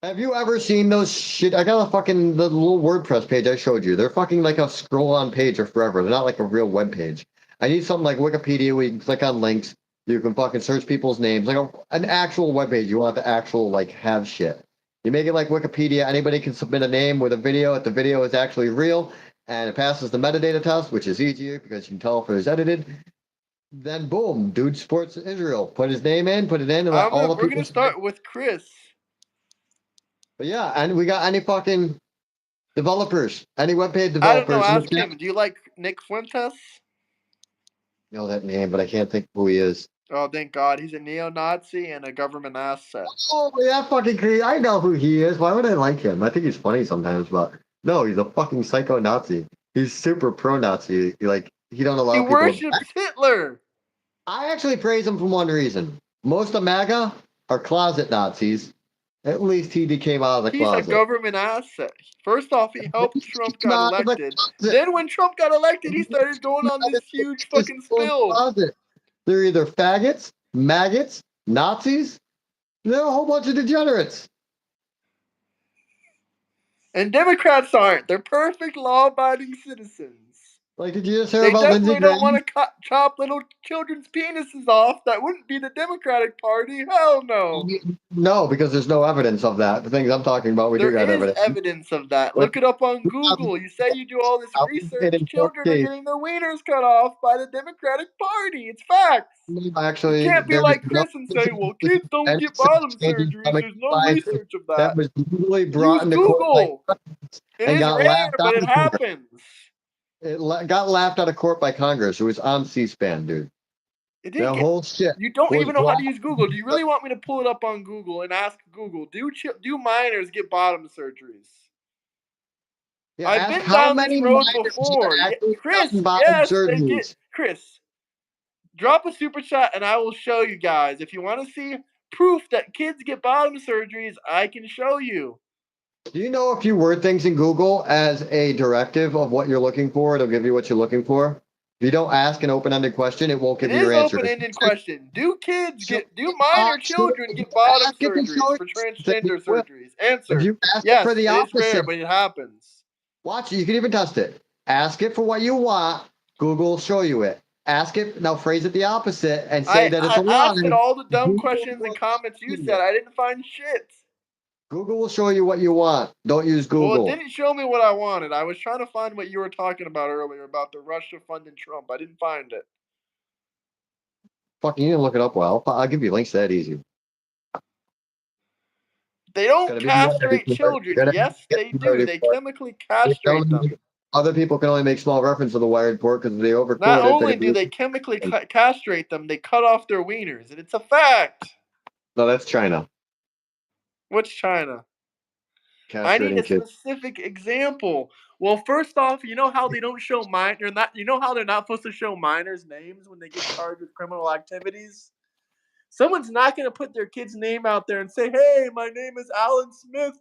Have you ever seen those shit? I got the little WordPress page I showed you. They're fucking like a scroll-on page or forever. They're not like a real web page. I need something like Wikipedia where you can click on links. You can fucking search people's names. Like an actual web page. You want the actual, like, have shit. You make it like Wikipedia. Anybody can submit a name with a video if the video is actually real. And it passes the metadata test, which is easier because you can tell if it was edited. Then boom, dude supports Israel. Put his name in, put it in, and let all the We're people. gonna start with Chris. But yeah, and we got any fucking developers, any web page I don't know. developers in the Ask chat? him. Do you like Nick Fuentes? I know that name, but I can't think who he is. Oh, thank God. He's a neo-Nazi and a government asset. Oh, yeah, fucking crazy. I know who he is. Why would I like him? I think he's funny sometimes, but no, he's a fucking psycho Nazi. He's super pro-Nazi. He don't allow He people. worships Hitler. I actually praise him for one reason. Most of MAGA are closet Nazis. At least he came out of the He's a closet. government asset. First off, he helped Trump Came got out of the elected. closet. Then when Trump got elected, he started going on this huge fucking spill. Closet. They're either faggots, maggots, Nazis. They're a whole bunch of degenerates. And Democrats aren't. They're perfect law-abiding citizens. Like, did you just hear They about Lindsey definitely don't Graham? want to chop little children's penises off. That wouldn't be the Democratic Party. Hell no. No, because there's no evidence of that. The things I'm talking about, we do There got is evidence. evidence of that. Look it up on Google. You say you do all this research. In Children are getting their wieners cut off by the Democratic Party. It's facts. Actually, You can't be there like was no Chris and say, well, kids don't and get bottom changing surgeries. coming There's no by research of that that. was legally brought Use into court by Google. It and is got rare, laughed but out it of court. happens. Got laughed out of court by Congress. It was on C-SPAN, dude. It The didn't get. whole shit. You don't was even know how to brought- use Google. Do you really want me to pull it up on Google and ask Google? Do minors get bottom surgeries? Yeah, I've ask been how down this many road minors before. have actually Chris, gotten bottom yes, they surgeries. get. Chris, drop a super chat and I will show you guys. If you want to see proof that kids get bottom surgeries, I can show you. Do you know if you word things in Google as a directive of what you're looking for, it'll give you what you're looking for? If you don't ask an open-ended question, it won't give It you is your answer. open-ended question. Do minor children get bottom surgeries for transgender surgeries? Answer. If you ask Yes, for the it is rare, opposite, but it happens. watch it. You can even test it. Ask it for what you want. Google will show you it. Ask it, now phrase it the opposite and say that it's a lie. asked it all the dumb Google questions and will comments you show said. I didn't find shit. Google will show you what you want. Don't use Google. Well, it didn't show me what I wanted. I was trying to find what you were talking about earlier about the Russia funding Trump. I didn't find it. Fucking, you didn't look it up well. I'll give you links to that easy. They don't castrate children. Yes, they do. They chemically castrate them. Other people can only make small reference to the wired report because they overquote it. Not only do they chemically castrate them, they cut off their wieners, and it's a fact. No, that's China. What's China? I need a specific example. Well, first off, you know how they don't show you know how they're not supposed to show minors' names when they get charged with criminal activities? Someone's not going to put their kid's name out there and say, "Hey, my name is Alan Smith.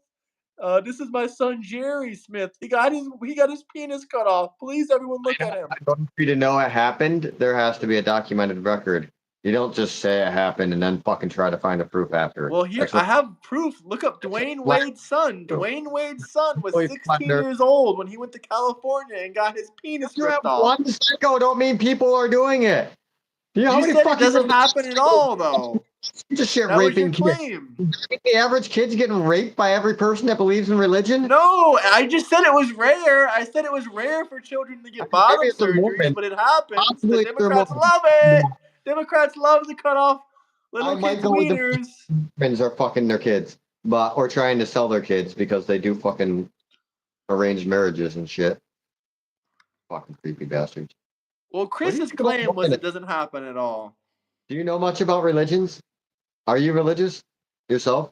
This is my son Jerry Smith. He got his penis cut off. Please, everyone, look at him." For you to know it happened, there has to be a documented record. You don't just say it happened and then fucking try to find a proof after. Well, here I have proof. Look up Dwayne Wade's son. Dwayne Wade's son was 16 years old when he went to California and got his penis ripped off. One psycho don't mean people are doing it. You know how many said it fucking doesn't happen at all, though. Just shit That was your raping kids. claim. The average kid's getting raped by every person that believes in religion? No, I just said it was rare. I said it was rare for children to get bottom surgeries, but it happens. The Democrats love it. Democrats love to cut off little kids' wieners. Friends are fucking their kids, or trying to sell their kids because they do fucking arranged marriages and shit. Fucking creepy bastards. Well, Chris's claim was it doesn't happen at all. Do you know much about religions? Are you religious yourself?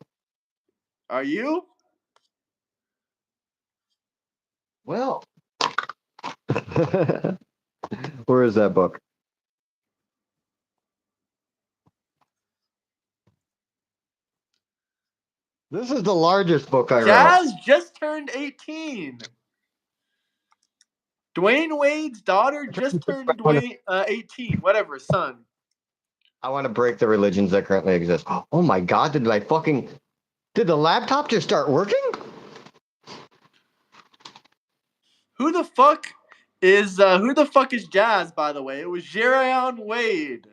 Are you? Well, where is that book? This is the largest book I read. Jazz just turned 18. Dwayne Wade's daughter just turned 18. Whatever, son. I want to break the religions that currently exist. Oh my God, did the laptop just start working? Who the fuck is Jazz, by the way? It was Jerion Wade.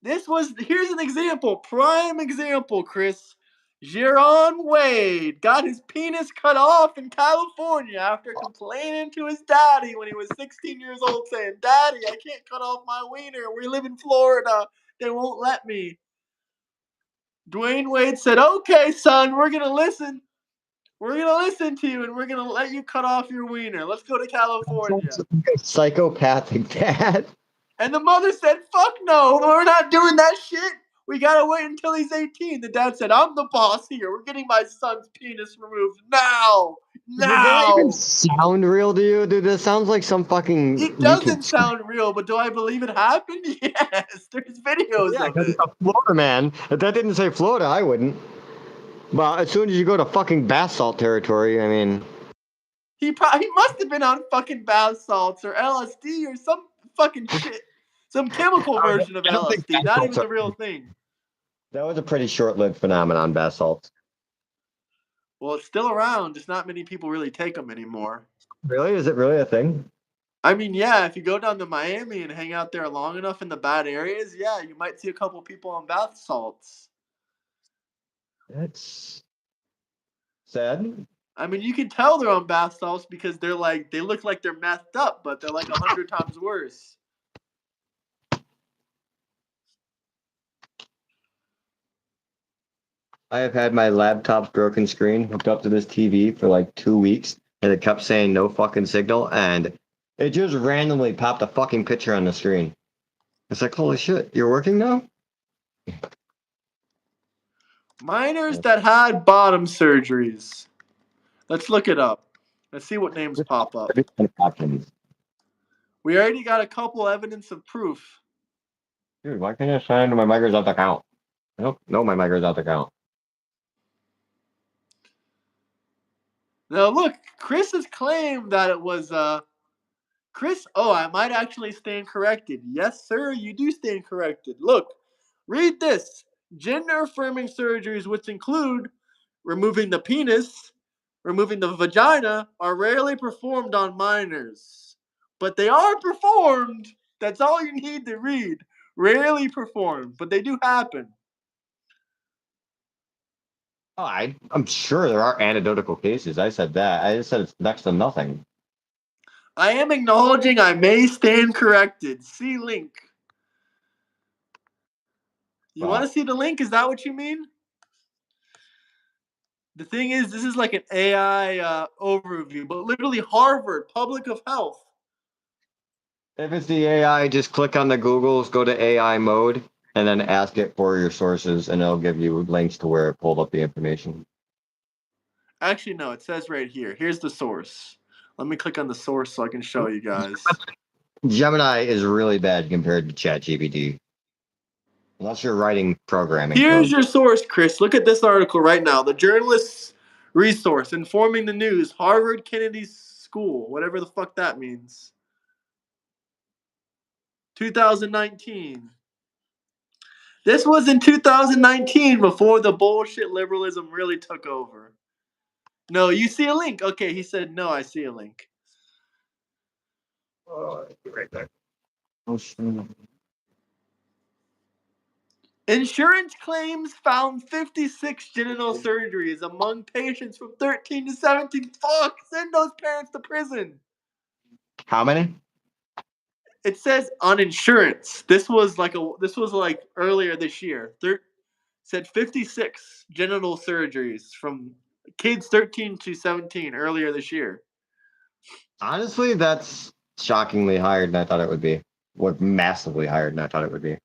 Here's an example, prime example, Chris. Jerron Wade got his penis cut off in California after complaining to his daddy when he was 16 years old, saying, "Daddy, I can't cut off my wiener. We live in Florida. They won't let me." Dwayne Wade said, "Okay, son, we're going to listen. We're going to listen to you, and we're going to let you cut off your wiener. Let's go to California." Psychopathic dad. And the mother said, "Fuck no, we're not doing that shit. We gotta wait until he's 18. The dad said, "I'm the boss here. We're getting my son's penis removed now. Did that even Now." sound real to you, dude? This sounds like some fucking It YouTube doesn't skit. sound real, but do I believe it happened? Yes, there's videos Yeah, of because it. it's a Florida man. If that didn't say Florida, I wouldn't. Well, as soon as you go to fucking bath salt territory, I mean, He must have been on fucking bath salts or LSD or some fucking shit. Some chemical version of I don't think LSD, bath not salts even the are- real thing. that was a pretty short-lived phenomenon, bath salts. Well, it's still around, just not many people really take them anymore. Really? Is it really a thing? I mean, yeah, if you go down to Miami and hang out there long enough in the bad areas, yeah, you might see a couple people on bath salts. That's sad. I mean, you can tell they're on bath salts because they look like they're methed up, but they're like 100 times worse. I have had my laptop's broken screen hooked up to this TV for like 2 weeks, and it kept saying no fucking signal, and it just randomly popped a fucking picture on the screen. It's like, holy shit, you're working now? Minors that had bottom surgeries. Let's look it up. Let's see what names pop up. We already got a couple evidence of proof. Dude, why can't I sign my Microsoft account? Nope, no, my Microsoft account. Now, look, Chris has claimed that it was Chris, I might actually stand corrected. Yes, sir, you do stand corrected. Look, read this. Gender-affirming surgeries, which include removing the penis, removing the vagina, are rarely performed on minors. But they are performed. That's all you need to read. Rarely performed, but they do happen. Oh, I'm sure there are anecdotal cases. I said that. I just said it's next to nothing. I am acknowledging I may stand corrected. See link. You want to see the link? Is that what you mean? The thing is, this is like an AI overview, but literally Harvard, Public of Health. If it's the AI, just click on the Googles, go to AI mode, and then ask it for your sources, and it'll give you links to where it pulled up the information. Actually, no, it says right here. Here's the source. Let me click on the source so I can show you guys. Gemini is really bad compared to ChatGPT. Unless you're writing programming Here's code. your source, Chris. Look at this article right now. The journalist's resource, informing the news, Harvard Kennedy School, whatever the fuck that means. 2019. This was in 2019 before the bullshit liberalism really took over. No, you see a link. Okay, he said, no, I see a link. Right there. Insurance claims found 56 genital surgeries among patients from 13 to 17. Fuck, send those parents to prison. How many? It says on insurance. This was like earlier this year. Said 56 genital surgeries from kids 13 to 17 earlier this year. Honestly, that's shockingly higher than I thought it would be. Or massively higher than I thought it would be.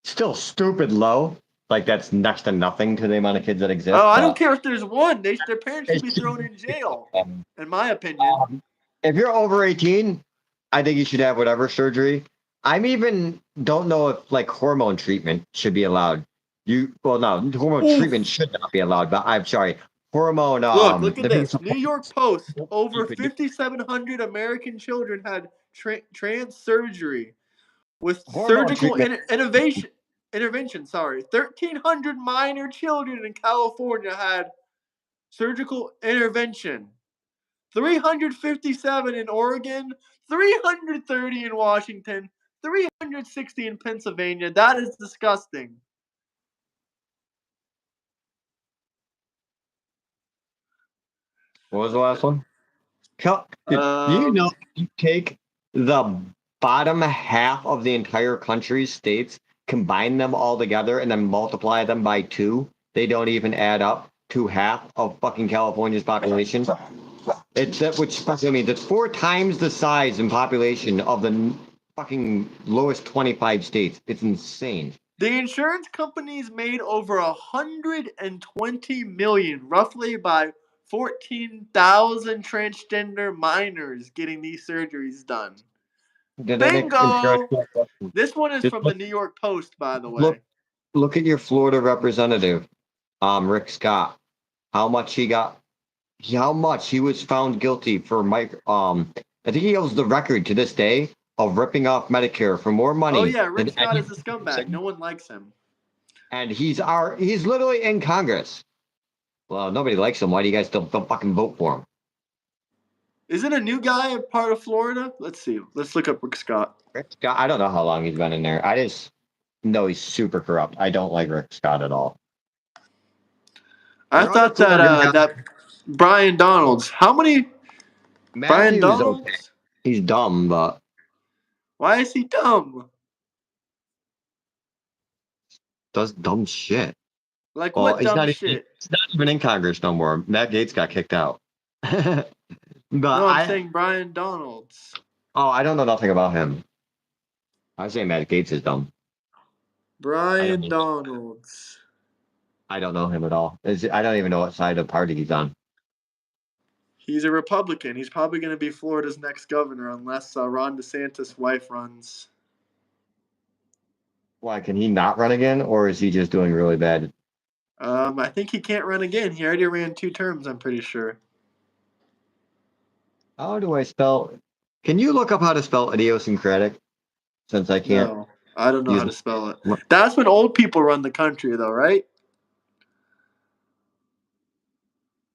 Still stupid low. Like, that's next to nothing to the amount of kids that exist. Oh, I don't care if there's one. Their parents should be thrown in jail, in my opinion. If you're over 18, I think you should have whatever surgery. Don't know if like hormone treatment should be allowed. Hormone treatment should not be allowed, but I'm sorry. Hormone Look at this. New York Post. Over 5,700 American children had trans surgery with surgical intervention. 1,300 minor children in California had surgical intervention. 357 in Oregon, 330 in Washington, 360 in Pennsylvania. That is disgusting. What was the last one? Dude, do you know you take the bottom half of the entire country's states, combine them all together, and then multiply them by 2? They don't even add up to half of fucking California's population. It's that, which I mean, that's 4 times the size in population of the fucking lowest 25 states. It's insane. The insurance companies made over 120 million, roughly by 14,000 transgender minors getting these surgeries done. Bingo! This one is Just from the New York Post, by the look, way. look at your Florida representative, Rick Scott. How much he got? How much he was found guilty for I think he holds the record to this day of ripping off Medicare for more money. Oh yeah, Rick than Scott any- is a scumbag. No one likes him. And he's literally in Congress. Well, nobody likes him. Why do you guys still fucking vote for him? Isn't a new guy a part of Florida? Let's see. Let's look up Rick Scott. Rick Scott, I don't know how long he's been in there. I just know he's super corrupt. I don't like Rick Scott at all. I Your thought other Florida guy- that Brian Donalds. How many Brian Matthew's Donalds? okay. He's dumb, but Why is he dumb? does dumb shit. Like Well, what dumb shit? He's not even in Congress no more. Matt Gaetz got kicked out. But No, I'm saying Brian Donalds. Oh, I don't know nothing about him. I say Matt Gaetz is dumb. Brian Donalds. I don't know him at all. I don't even know what side of the party he's on. He's a Republican. He's probably going to be Florida's next governor unless Ron DeSantis' wife runs. Why, can he not run again, or is he just doing really bad? I think he can't run again. He already ran 2 terms, I'm pretty sure. How do I spell? Can you look up how to spell idiosyncratic? Since I can't. No, I don't know use how to spell it. What? That's when old people run the country, though, right?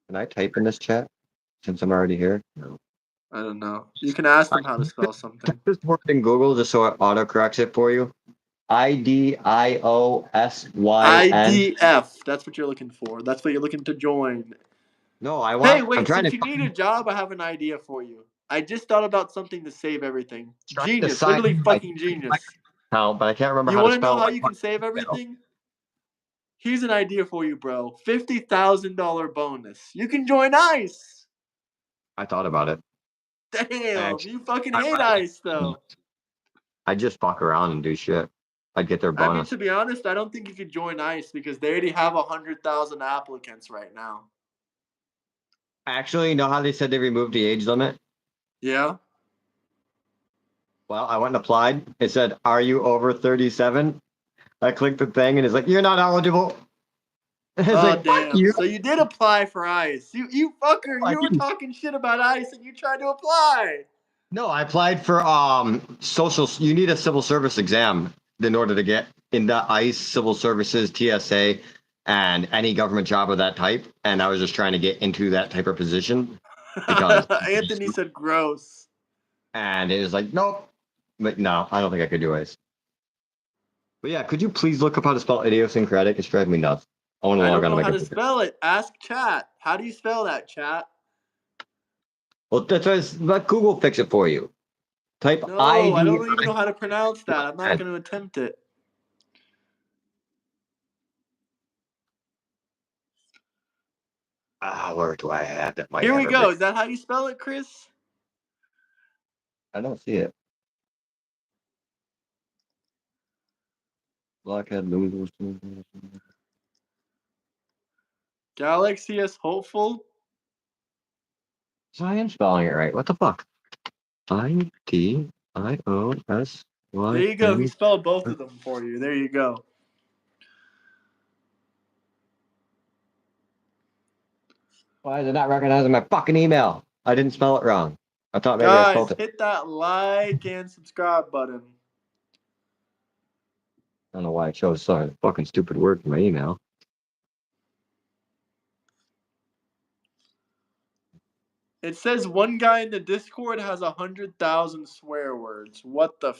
Can I type in this chat? Since I'm already here? No. I don't know. You can ask them how to spell something. Type this word in Google just so it autocorrects it for you. IDIOSYN. IDF. That's what you're looking for. That's what you're looking to join. No, I want. Hey, wait, I'm trying since to you need a job, I have an idea for you. I just thought about something to save everything. Trying to Genius. sign Literally my- fucking genius. count, but I can't remember You how to want to know spell how it. you can save everything? Here's an idea for you, bro. $50,000 bonus. You can join ICE. I thought about it. Damn, Actually, you fucking hate ICE, though. I just fuck around and do shit. I'd get their I mean, bonus. to be honest, I don't think you could join ICE because they already have 100,000 applicants right now. Actually, you know how they said they removed the age limit? Yeah? Well, I went and applied. It said, "Are you over 37?" I clicked the thing and it's like, "You're not eligible." It's Oh, like, "Fuck damn. you." So you did apply for ICE. You fucker, you were talking shit about ICE and you tried to apply. No, I applied for social. You need a civil service exam in order to get into ICE, civil services, TSA, and any government job of that type. And I was just trying to get into that type of position because Anthony said gross. and it was like, nope. But no, I don't think I could do ICE. But yeah, could you please look up how to spell idiosyncratic? It's driving me nuts. I want to I log don't on to know my how to computer. spell it. Ask chat. How do you spell that, chat? Well, let Google fix it for you. Type No, ID. I don't even know how to pronounce that. I'm not going to attempt it. Where do I have that? Here we go. Is that how you spell it, Chris? I don't see it. Blockhead losers. Galaxy S hopeful? So I am spelling it right. What the fuck? IDIOSY. There you go. He spelled both of them for you. There you go. Why is it not recognizing my fucking email? I didn't spell it wrong. I thought maybe I Guys, spelled it. hit that like and subscribe button. I don't know why I chose such a fucking stupid word for my email. It says one guy in the Discord has 100,000 swear words. What the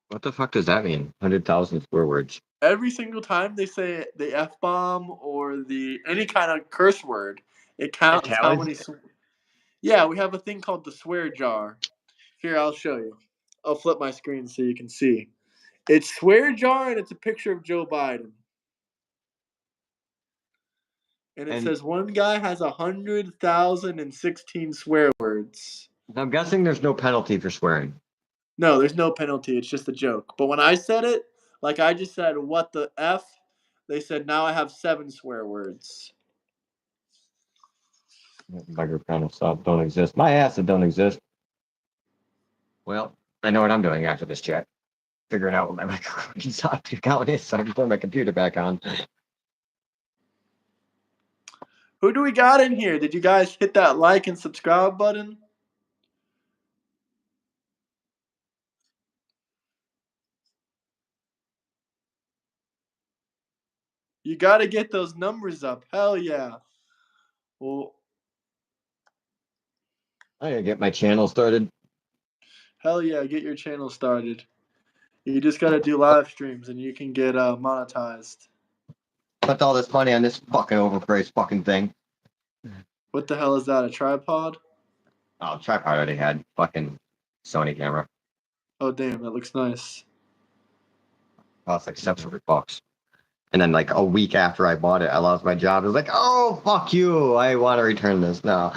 What the fuck does that mean? 100,000 swear words. Every single time they say the F-bomb or any kind of curse word, It counts how tallies? many. Yeah, we have a thing called the swear jar. Here, I'll show you. I'll flip my screen so you can see. It's swear jar, and it's a picture of Joe Biden. And it says one guy has 100,016 swear words. I'm guessing there's no penalty for swearing. No, there's no penalty. It's just a joke. But when I said it, like I just said, what the F? They said, now I have 7 swear words. Bigger panel stuff don't exist. My ass that don't exist. Well, I know what I'm doing after this chat. Figuring out what my Microsoft account is so I can turn my computer back on. Who do we got in here? Did you guys hit that like and subscribe button? You got to get those numbers up. Hell yeah. Well, I gotta get my channel started. hell yeah, get your channel started. You just got to do live streams and you can get monetized. Spent all this money on this fucking overpriced fucking thing. What the hell is that, a tripod? Oh, tripod already had fucking Sony camera. Oh, damn, that looks nice. Cost like $700. And then like a week after I bought it, I lost my job. I was like, oh, fuck you. I want to return this now.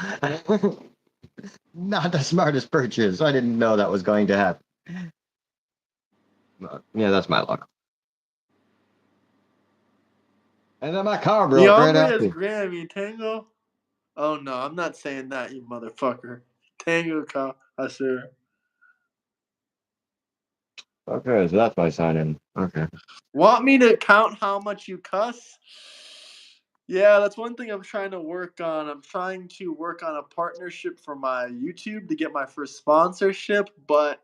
Not the smartest purchase. I didn't know that was going to happen. But, yeah, that's my luck. And then my car broke right after. Grammy Tango? Oh, no, I'm not saying that, you motherfucker. Tango car, I swear. Okay, so that's my sign in. Okay. Want me to count how much you cuss? Yeah, that's one thing I'm trying to work on. I'm trying to work on a partnership for my YouTube to get my first sponsorship, but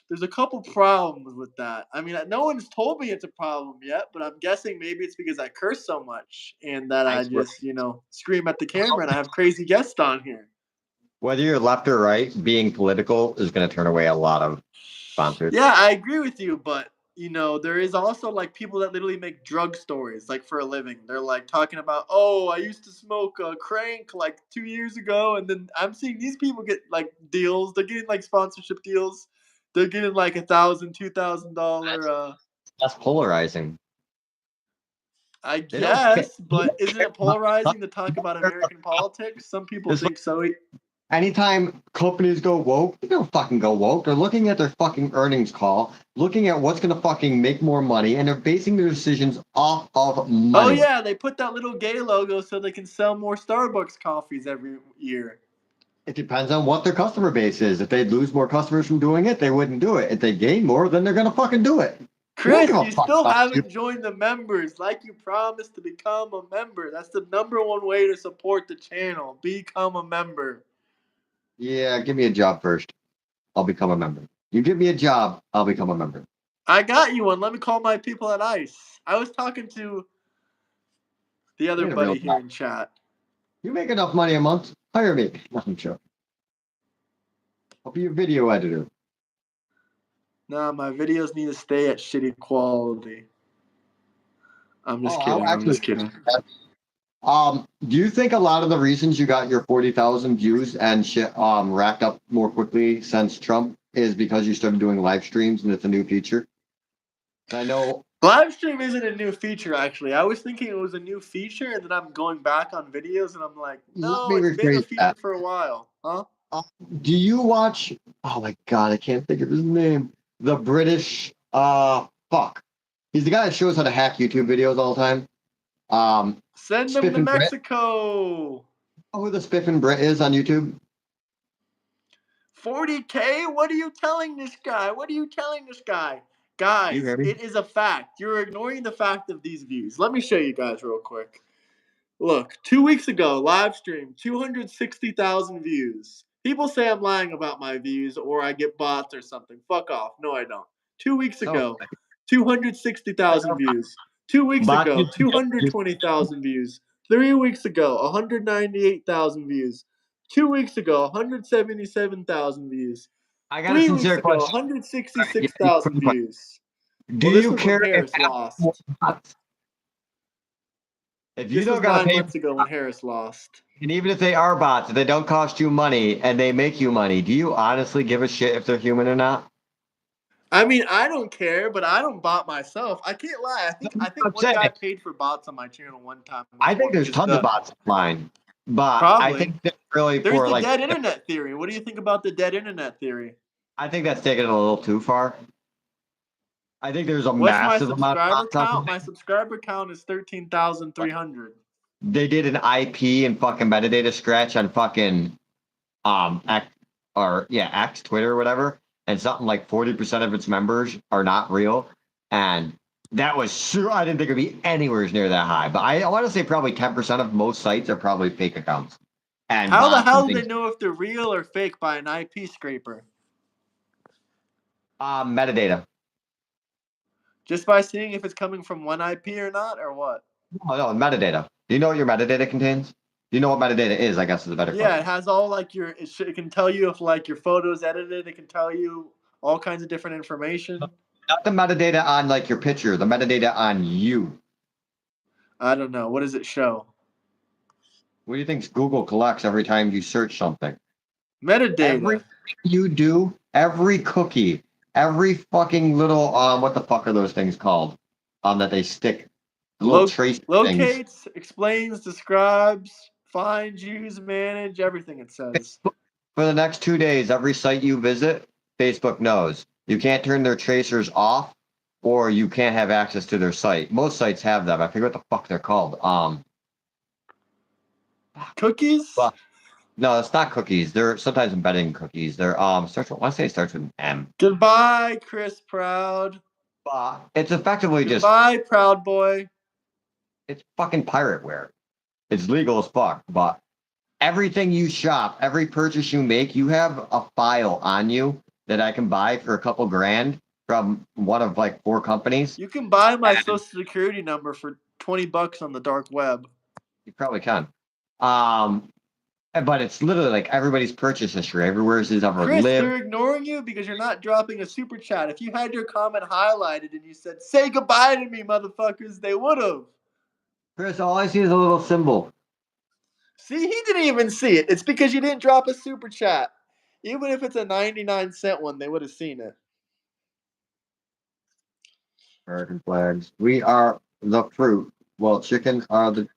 there's a couple problems with that. I mean, no one's told me it's a problem yet, but I'm guessing maybe it's because I curse so much and that I just, scream at the camera and I have crazy guests on here. Whether you're left or right, being political is going to turn away a lot of sponsors. Yeah, I agree with you, but there is also like people that literally make drug stories like for a living. They're like talking about, oh, I used to smoke a crank like 2 years ago, and then I'm seeing these people get like deals. They're getting like sponsorship deals. They're getting like $1,000, $2,000. That's polarizing. I guess, but isn't it polarizing to talk about American politics? Some people think so. Anytime companies go woke, they don't fucking go woke. They're looking at their fucking earnings call, looking at what's going to fucking make more money, and they're basing their decisions off of money. Oh, yeah, they put that little gay logo so they can sell more Starbucks coffees every year. It depends on what their customer base is. If they'd lose more customers from doing it, they wouldn't do it. If they gain more, then they're going to fucking do it. Chris, you still haven't joined the members like you promised to become a member. That's the #1 way to support the channel. Become a member. Yeah, give me a job first. I'll become a member. You give me a job, I'll become a member. I got you one. Let me call my people at ICE. I was talking to the other buddy here in chat. You make enough money a month, hire me. I'm sure. I'll be a video editor. Nah, my videos need to stay at shitty quality. I'm just kidding. I'm just kidding. Do you think a lot of the reasons you got your 40,000 views and shit racked up more quickly since Trump is because you started doing live streams and it's a new feature? I know live stream isn't a new feature, actually. I was thinking it was a new feature, and then I'm going back on videos, and I'm like, no, it's been a feature for a while. Huh? Do you watch, oh my God, I can't think of his name. The British, fuck. He's the guy that shows how to hack YouTube videos all the time. Send them to Mexico. Oh, who the Spiffin Brit is on YouTube? 40K? What are you telling this guy? Guys, it is a fact. You're ignoring the fact of these views. Let me show you guys real quick. Look, 2 weeks ago, live stream, 260,000 views. People say I'm lying about my views or I get bots or something. Fuck off. No, I don't. 2 weeks ago, 260,000 views. 2 weeks ago, 220,000 views. 3 weeks ago, 198,000 views. 2 weeks ago, 177,000 views. I got a sincere question. 166,000 views. Do you care if lost? If you This don't was gotta 9 pay, months ago when Harris lost. and even if they are bots, if they don't cost you money and they make you money, do you honestly give a shit if they're human or not? I mean, I don't care, but I don't bot myself. I can't lie. I think I'm one saying. guy paid for bots on my channel one time. I think before, there's because tons of bots online, but I Probably. think that's really There's for the like. dead internet theory. What do you think about the dead internet theory? I think that's taken it a little too far. I think there's a What's my massive amount of subscriber bots out count? there. My subscriber count is 13,300. They did an IP and fucking metadata scratch on fucking X X Twitter or whatever, and something like 40% of its members are not real, and that was sure I didn't think it'd be anywhere near that high, but I want to say probably 10% of most sites are probably fake accounts and How the bots hell and do they things. know if they're real or fake by an IP scraper? Metadata. Just by seeing if it's coming from one IP or not, or what? Oh no, metadata. Do you know what your metadata contains? Do you know what metadata is? I guess is a better Yeah, question. it has all like it can tell you if like your photo's edited. It can tell you all kinds of different information. Not the metadata on like your picture, the metadata on you. I don't know. What does it show? What do you think Google collects every time you search something? Metadata. Everything you do, every cookie, every fucking little what the fuck are those things called? That they stick little trace things. Locates, explains, describes, finds, use, manage, everything it says. For the next 2 days, every site you visit, Facebook knows. You can't turn their tracers off, or you can't have access to their site. Most sites have them. I forget what the fuck they're called. Cookies? Well, no, it's not cookies. They're sometimes embedding cookies. They're starts with, I want to say it starts with an M. Goodbye, Chris Proud. It's effectively just Goodbye, Proud Boy. it's fucking pirateware. It's legal as fuck, but everything you shop, every purchase you make, you have a file on you that I can buy for a couple grand from one of like 4 companies. You can buy my social security number for $20 on the dark web. You probably can. But it's literally like everybody's purchase history, everywhere it's ever Chris, lived. they're ignoring you because you're not dropping a super chat. If you had your comment highlighted and you said, "Say goodbye to me, motherfuckers," they would have. Chris, all I see is a little symbol. See, he didn't even see it. It's because you didn't drop a super chat. Even if it's a 99-cent one, they would have seen it. American flags. We are the fruit. Well, chicken are the.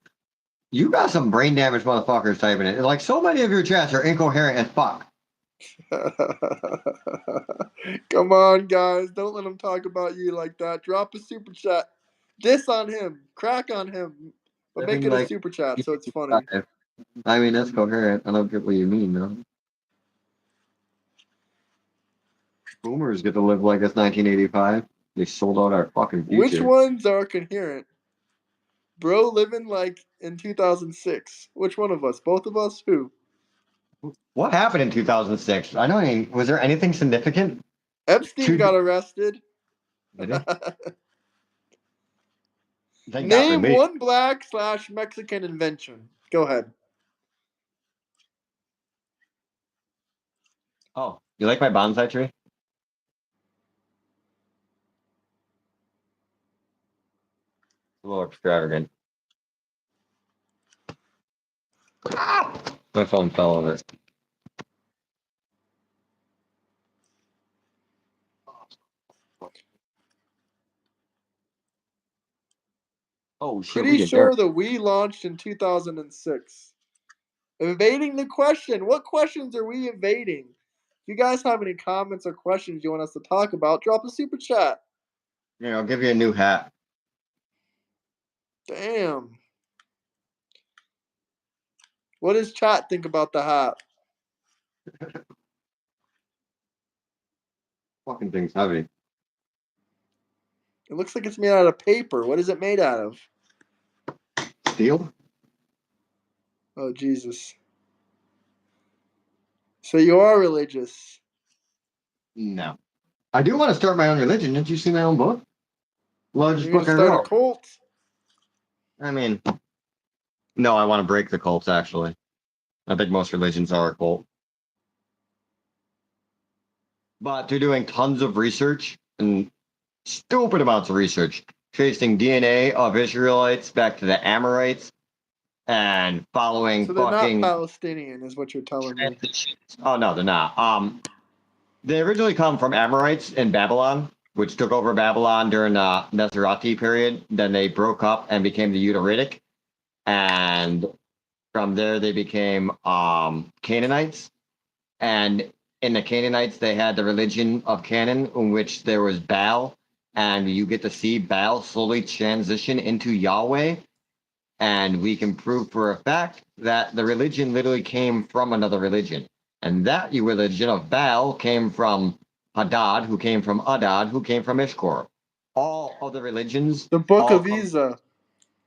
You got some brain damaged motherfuckers typing it. Like so many of your chats are incoherent as fuck. Come on, guys. Don't let him talk about you like that. Drop a super chat. Diss on him. Crack on him. But make it a super chat so it's funny. I mean, that's coherent. I don't get what you mean, though. Boomers get to live like it's 1985. They sold out our fucking future. Which ones are coherent? Bro living like in 2006. Which one of us? Both of us? Who? What happened in 2006? I know. Was there anything significant? Epstein got arrested. Did it? Thank God for Name me. one black/Mexican invention. Go ahead. Oh, you like my bonsai tree? A little extravagant. Ah! My phone fell on it. Oh shit! Pretty sure the Wii launched in 2006. Evading the question. What questions are we evading? If you guys have any comments or questions you want us to talk about, drop a super chat. Yeah, I'll give you a new hat. Damn. What does chat think about the hat? Fucking thing's heavy. It looks like it's made out of paper. What is it made out of? Steel? Oh, Jesus. So you are religious. No. I do want to start my own religion. Didn't you see my own book? Largest You're book I gonna start a wrote. cult? I mean, no, I want to break the cults, actually. I think most religions are a cult. But they're doing tons of research and stupid amounts of research, tracing DNA of Israelites back to the Amorites, and following So they're fucking not Palestinian, is what you're telling me. Oh no, they're not. They originally come from Amorites in Babylon, which took over Babylon during the Maserati period. Then they broke up and became the Utaretic, and from there they became Canaanites. And in the Canaanites, they had the religion of Canaan, in which there was Baal, and you get to see Baal slowly transition into Yahweh. And we can prove for a fact that the religion literally came from another religion. And that religion of Baal came from Hadad, who came from Adad, who came from Ishkor. All of the religions, The Book of Isa,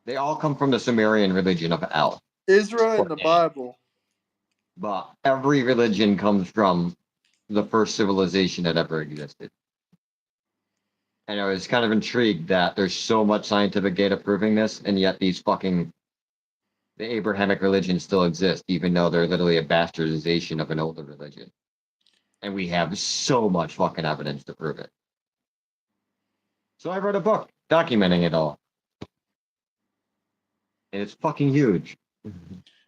they all come from the Sumerian religion of El. Israel, and the Bible. But every religion comes from the first civilization that ever existed. And I was kind of intrigued that there's so much scientific data proving this, and yet the Abrahamic religions still exist, even though they're literally a bastardization of an older religion. And we have so much fucking evidence to prove it. So I wrote a book documenting it all. And it's fucking huge.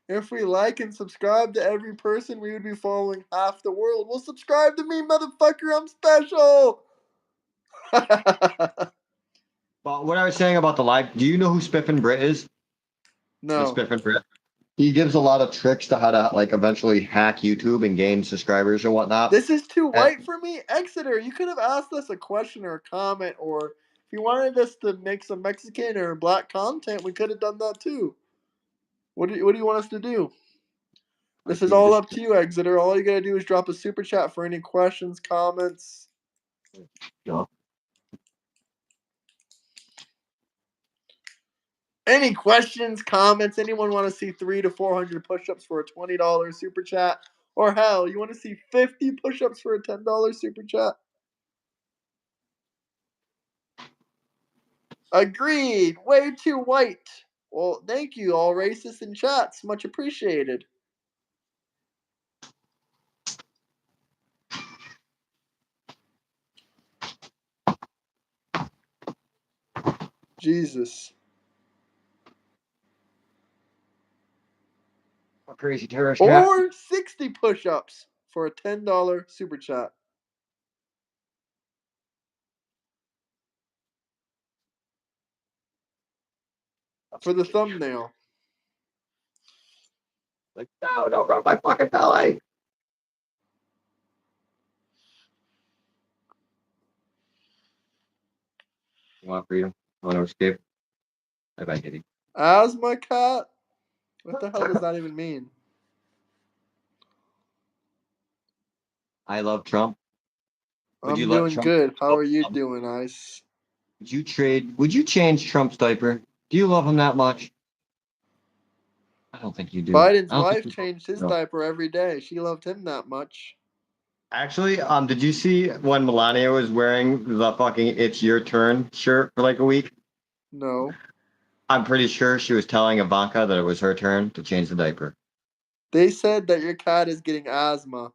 If we like and subscribe to every person, we would be following half the world. Well, subscribe to me, motherfucker. I'm special. But what I was saying about the live, do you know who Spiffin Brit is? No. Spiffin Brit. He gives a lot of tricks to how to like eventually hack YouTube and gain subscribers and whatnot. This is too white for me. Exeter, you could have asked us a question or a comment, or if you wanted us to make some Mexican or black content, we could have done that too. What do you want us to do? This is all up to you, Exeter. All you gotta do is drop a super chat for any questions, comments. Yeah. Any questions, comments? Anyone want to see 300 to 400 push-ups for a $20 super chat? Or hell, you want to see 50 push-ups for a $10 super chat? Agreed. Way too white. Well, thank you, all racists in chats. Much appreciated. Jesus. Crazy terrorist cat. Or 60 push-ups for a $10 super chat. For the thumbnail. Like, no, don't rub my fucking belly. You want freedom? You want to escape? Bye-bye, kitty. Asthma cat? What the hell does that even mean? I love Trump. I'm doing good. How are you doing, Ice? Would you change Trump's diaper? Do you love him that much? I don't think you do. Biden's wife changed his diaper every day. She loved him that much. Actually, did you see when Melania was wearing the fucking "It's Your Turn" shirt for like a week? No. I'm pretty sure she was telling Ivanka that it was her turn to change the diaper. They said that your cat is getting asthma.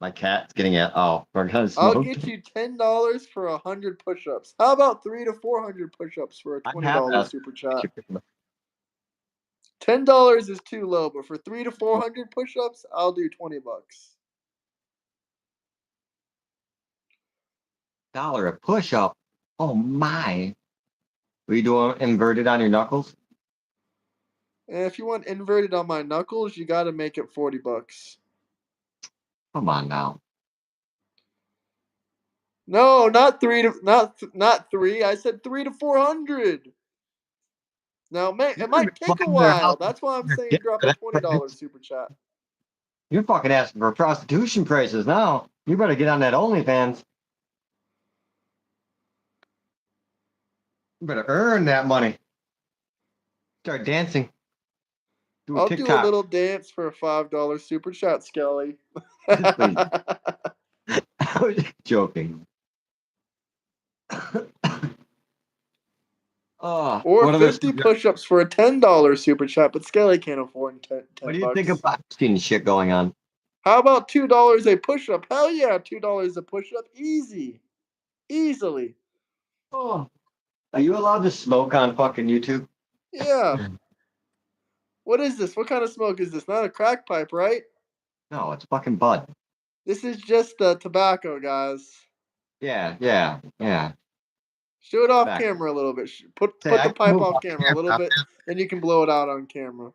My cat's getting it. Oh, we're gonna I'll smoke. get you $10 for 100 push-ups. How about 300 to 400 push-ups for a $20 super chat? $10 is too low, but for 300 to 400 push-ups, I'll do $20. $1 a push-up. Oh my! Were you doing inverted on your knuckles? And if you want inverted on my knuckles, you gotta make it $40. Come on now. No, not not 3. I said 300 to 400. Now, it might take a while. That's why I'm saying drop a $20 super chat. You're fucking asking for prostitution prices now. You better get on that OnlyFans. You better earn that money. Start dancing. Do a I'll TikTok. do a little dance for a $5 super chat, Skelly. I was joking. Or 50 push-ups for a $10 super chat, but Skelly can't afford 10 What do you think about Epstein shit going on? How about $2 a push-up? Hell yeah, $2 a push-up. Easy. Easily. Oh. Are you allowed to smoke on fucking YouTube? Yeah. What is this? What kind of smoke is this? Not a crack pipe, right? No, it's fucking bud. This is just tobacco, guys. Yeah. Show it off Back. camera a little bit. Put Say, the I pipe move off off camera a little camera. bit, then you can blow it out on camera.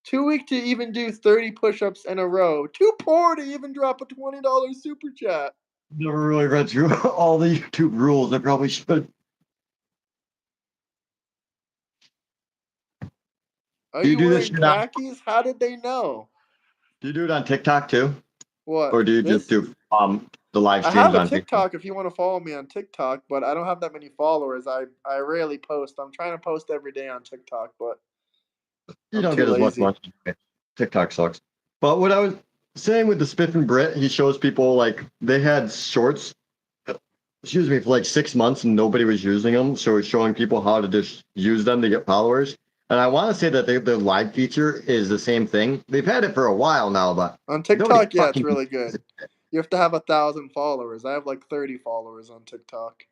Too weak to even do 30 push-ups in a row. Too poor to even drop a $20 super chat. Never really read through all the YouTube rules. I probably should. Are Do you you do this wearing shit on? khakis? How did they know? Do you do it on TikTok too, What? or do you This? just do the live I streams have a on Facebook? TikTok if you want to follow me on TikTok, but I don't have that many followers. I rarely post. I'm trying to post every day on TikTok, but You I'm don't too get as much lazy. money. TikTok sucks. But what I was saying with the Spiff and Brit, he shows people like they had shorts, excuse me, for like 6 months and nobody was using them. So it's showing people how to just use them to get followers. And I want to say that the live feature is the same thing. They've had it for a while now, but On nobody TikTok, yeah, it's fucking really uses good. it. You have to have 1,000 followers. I have like 30 followers on TikTok.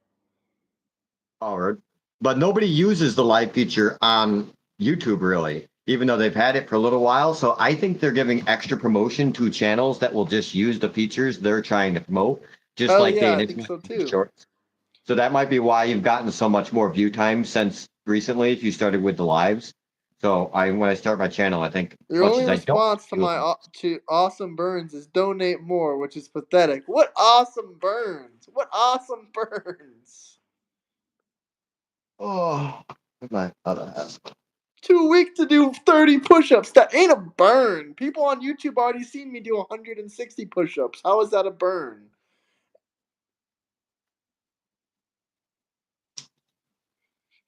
Forward. But nobody uses the live feature on YouTube really, even though they've had it for a little while. So I think they're giving extra promotion to channels that will just use the features they're trying to promote, just Hell like they yeah, I think initially so did too. shorts. So that might be why you've gotten so much more view time since recently, if you started with the lives. So when I start my channel, I think as Your much only as I don't response to use my them. to awesome burns is donate more, which is pathetic. What awesome burns? What awesome burns? Oh, my other half. Too weak to do 30 push-ups. That ain't a burn. People on YouTube already seen me do 160 push-ups. How is that a burn?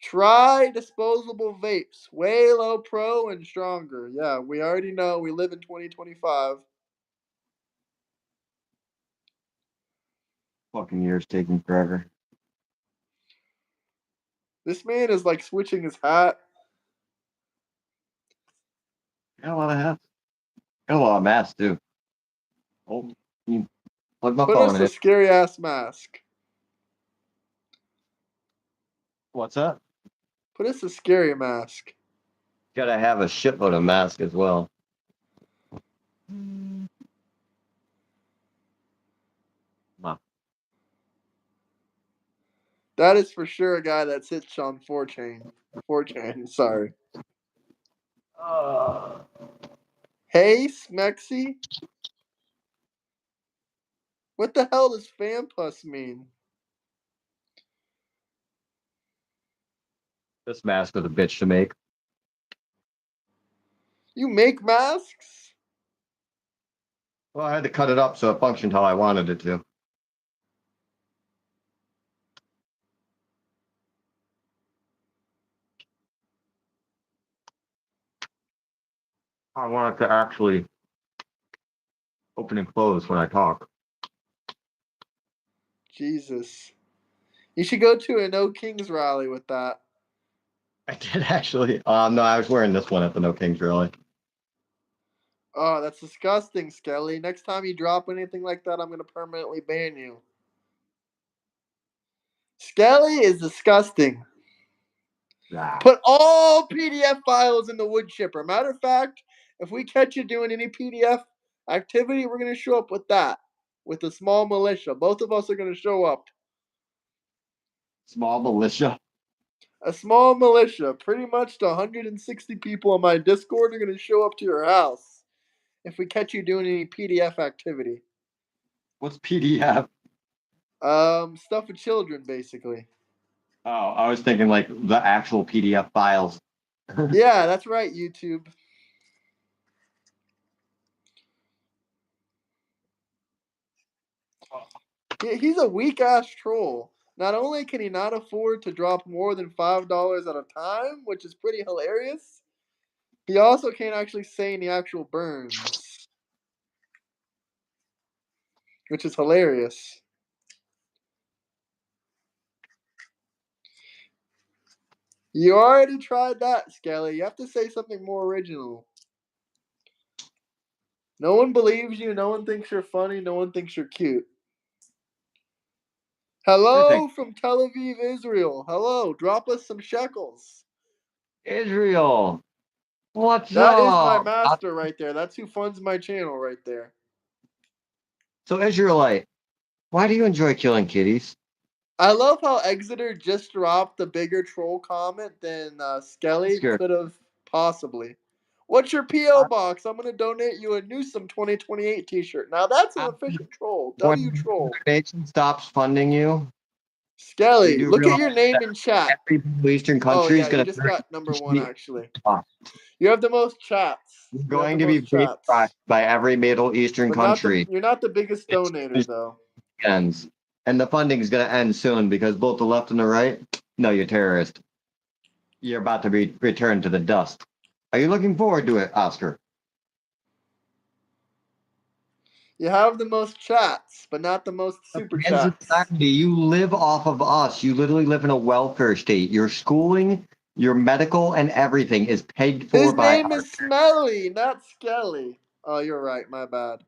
Try disposable vapes. Way low pro and stronger. Yeah, we already know we live in 2025. Fucking years taking forever. This man is like switching his hat. Got a lot of hats. Got a lot of masks too. Oh, you plug my Put phone us in a it. scary ass mask. What's that? Put us a scary mask. Gotta have a shitload of masks as well. Wow. That is for sure a guy that sits on 4chan. 4chan, sorry. Hey, Smexy. What the hell does fanpuss mean? This mask was a bitch to make. You make masks? Well, I had to cut it up so it functioned how I wanted it to. I want it to actually open and close when I talk. Jesus. You should go to a No Kings rally with that. I did actually. No, I was wearing this one at the No Kings rally. Oh, that's disgusting, Skelly. Next time you drop anything like that, I'm going to permanently ban you. Skelly is disgusting. Ah. Put all PDF files in the wood chipper. Matter of fact, if we catch you doing any PDF activity, we're going to show up with that. With a small militia. Both of us are going to show up. Small militia. A small militia. Pretty much the 160 people on my Discord are going to show up to your house if we catch you doing any PDF activity. What's PDF? Stuff with children, basically. Oh, I was thinking like the actual PDF files. Yeah, that's right, YouTube. He's a weak ass troll. Not only can he not afford to drop more than $5 at a time, which is pretty hilarious, he also can't actually say any actual burns, which is hilarious. You already tried that, Skelly. You have to say something more original. No one believes you. No one thinks you're funny. No one thinks you're cute. Hello from Tel Aviv, Israel. Hello. Drop us some shekels. Israel. What's That is my up? master right there. That's who funds my channel right there. So Israelite, why do you enjoy killing kitties? I love how Exeter just dropped the bigger troll comment than Skelly Oscar. could have possibly. What's your P.O. box? I'm going to donate you a Newsom 2028 t-shirt. Now that's an official troll. W When troll. the nation stops funding you, you Skelly, do look at realize your name that in chat. every Middle Eastern Oh, country yeah, is you going just to got number one, actually. are You have the most chats. You have going the to be most chats. brainwashed by every Middle Eastern But country. you're not the biggest donator, though. Ends. And the funding is going to end soon because both the left and the right, no, you're terrorist. You're about to be returned to the dust. Are you looking forward to it, Oscar? You have the most chats, but not the most super As a chats. society, you live off of us. You literally live in a welfare state. Your schooling, your medical, and everything is paid for His by name is Smelly, not Skelly. Oh, you're right. My bad.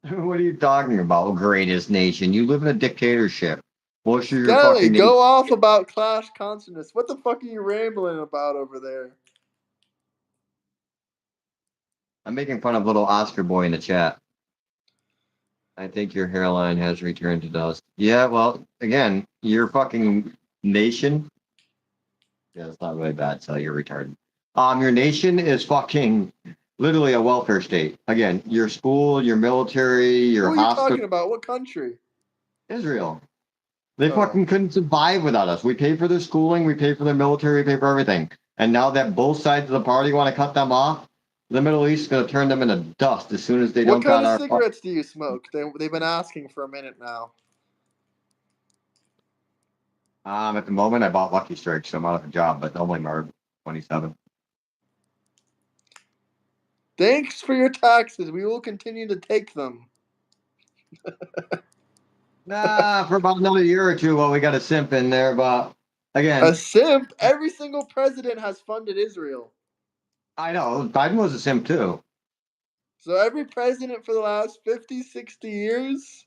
What are you talking about, greatest nation? You live in a dictatorship. Most of your Skelly, fucking go off about Clash Consciousness. What the fuck are you rambling about over there? I'm making fun of little Oscar boy in the chat. I think your hairline has returned to dust. Yeah, well, again, your fucking nation. Yeah, it's not really bad, so you're retarded. Your nation is fucking literally a welfare state. Again, your school, your military, your Who are you hospital. talking about? What country? Israel. They Oh. fucking couldn't survive without us. We pay for their schooling, we pay for their military, we pay for everything. And now that both sides of the party want to cut them off, the Middle East is going to turn them into dust as soon as they What don't kind got of our. cigarettes do you smoke? They've been asking for a minute now. At the moment, I bought Lucky Strike, so I'm out of a job, but normally I'm 27. Thanks for your taxes. We will continue to take them. Nah, for about another year or two while we got a simp in there, but again, A simp? Every single president has funded Israel. I know Biden was a simp too. So every president for the last 50, 60 years?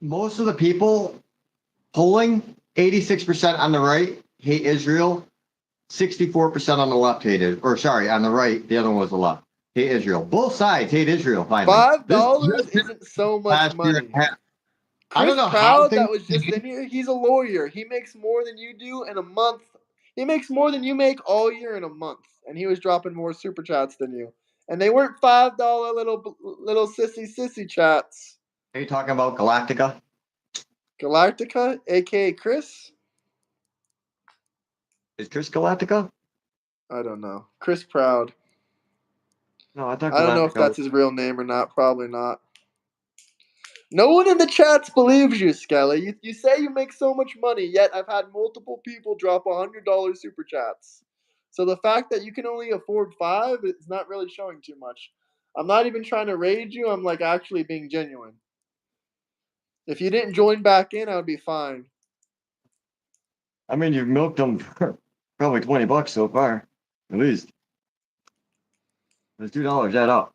Most of the people polling, 86% on the right hate Israel, 64% on the left hated, or sorry, on the right, the other one was the left. Hate Israel. Both sides hate Israel, finally. $5 isn't so much Last year money. and a half. I Chris don't know how Proud, that things. was just in here, he's a lawyer. He makes more than you do in a month. He makes more than you make all year in a month. And he was dropping more super chats than you. And they weren't $5 little sissy chats. Are you talking about Galactica? Galactica, aka Chris? Is Chris Galactica? I don't know. Chris Proud. No, I thought I don't know if Galactica that's his real name or not. Probably not. No one in the chats believes you, Skelly. You say you make so much money, yet I've had multiple people drop $100 super chats. So the fact that you can only afford 5 is not really showing too much. I'm not even trying to rage you. I'm like actually being genuine. If you didn't join back in, I would be fine. I mean, you've milked them for probably $20 so far, at least. That's $2. Add up.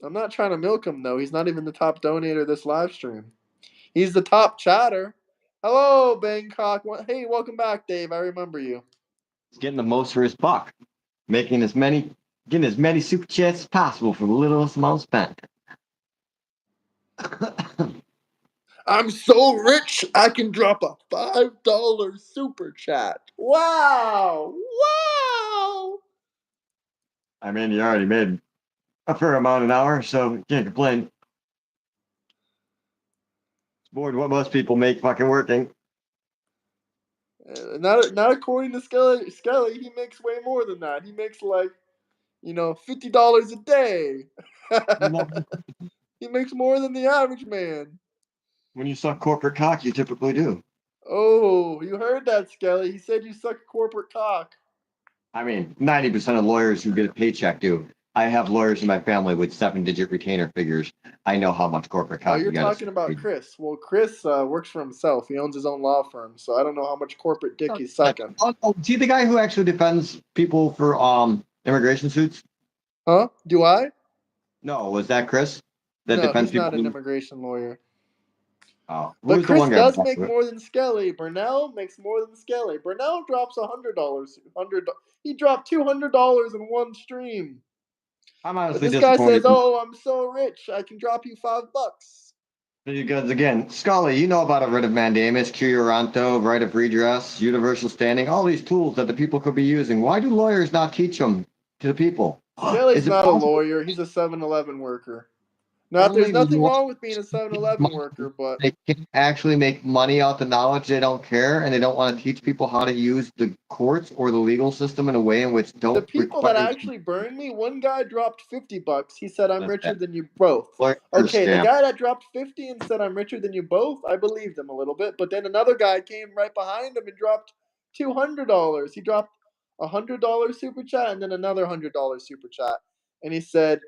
I'm not trying to milk him though. He's not even the top donator of this live stream. He's the top chatter. Hello, Bangkok. Hey, welcome back, Dave. I remember you. He's getting the most for his buck, getting as many super chats as possible for the littlest amount spent. I'm so rich, I can drop a $5 super chat. Wow! Wow! I mean, you already made a fair amount an hour, so you can't complain. It's more than what most people make fucking working. Not according to Skelly. Skelly, he makes way more than that. He makes like, $50 a day. He makes more than the average man. When you suck corporate cock, you typically do. Oh, you heard that, Skelly. He said you suck corporate cock. I mean, 90% of lawyers who get a paycheck do. I have lawyers in my family with 7-digit retainer figures. I know how much corporate Oh, cock you're you got. talking about Chris. Well, Chris works for himself. He owns his own law firm, so I don't know how much corporate dick he's sucking. Oh, see the guy who actually defends people for immigration suits? Huh? Do I? No, was that Chris? That No, he's defends people. not an immigration lawyer. Oh, But who's the Chris one guy? does make more than Skelly. Burnell makes more than Skelly. Burnell drops $100. He dropped $200 in one stream. I'm But honestly this guy disappointed. says, "Oh, I'm so rich, I can drop you $5." Because again, Scully, you know about a writ of mandamus, curanto, right of redress, universal standing, all these tools that the people could be using. Why do lawyers not teach them to the people? Skelly's Is it not a possible lawyer. He's a 7-Eleven worker. There's only nothing lawyers wrong with being a 7-Eleven worker, but they can actually make money off the knowledge they don't care and they don't want to teach people how to use the courts or the legal system in a way in which the don't people that require actually burned me, one guy dropped $50. He said, "I'm richer that than you both." lawyer Okay, the scam. guy that dropped 50 and said, "I'm richer than you both," I believed him a little bit. But then another guy came right behind him and dropped $200. He dropped $100 super chat and then another $100 super chat. And he said,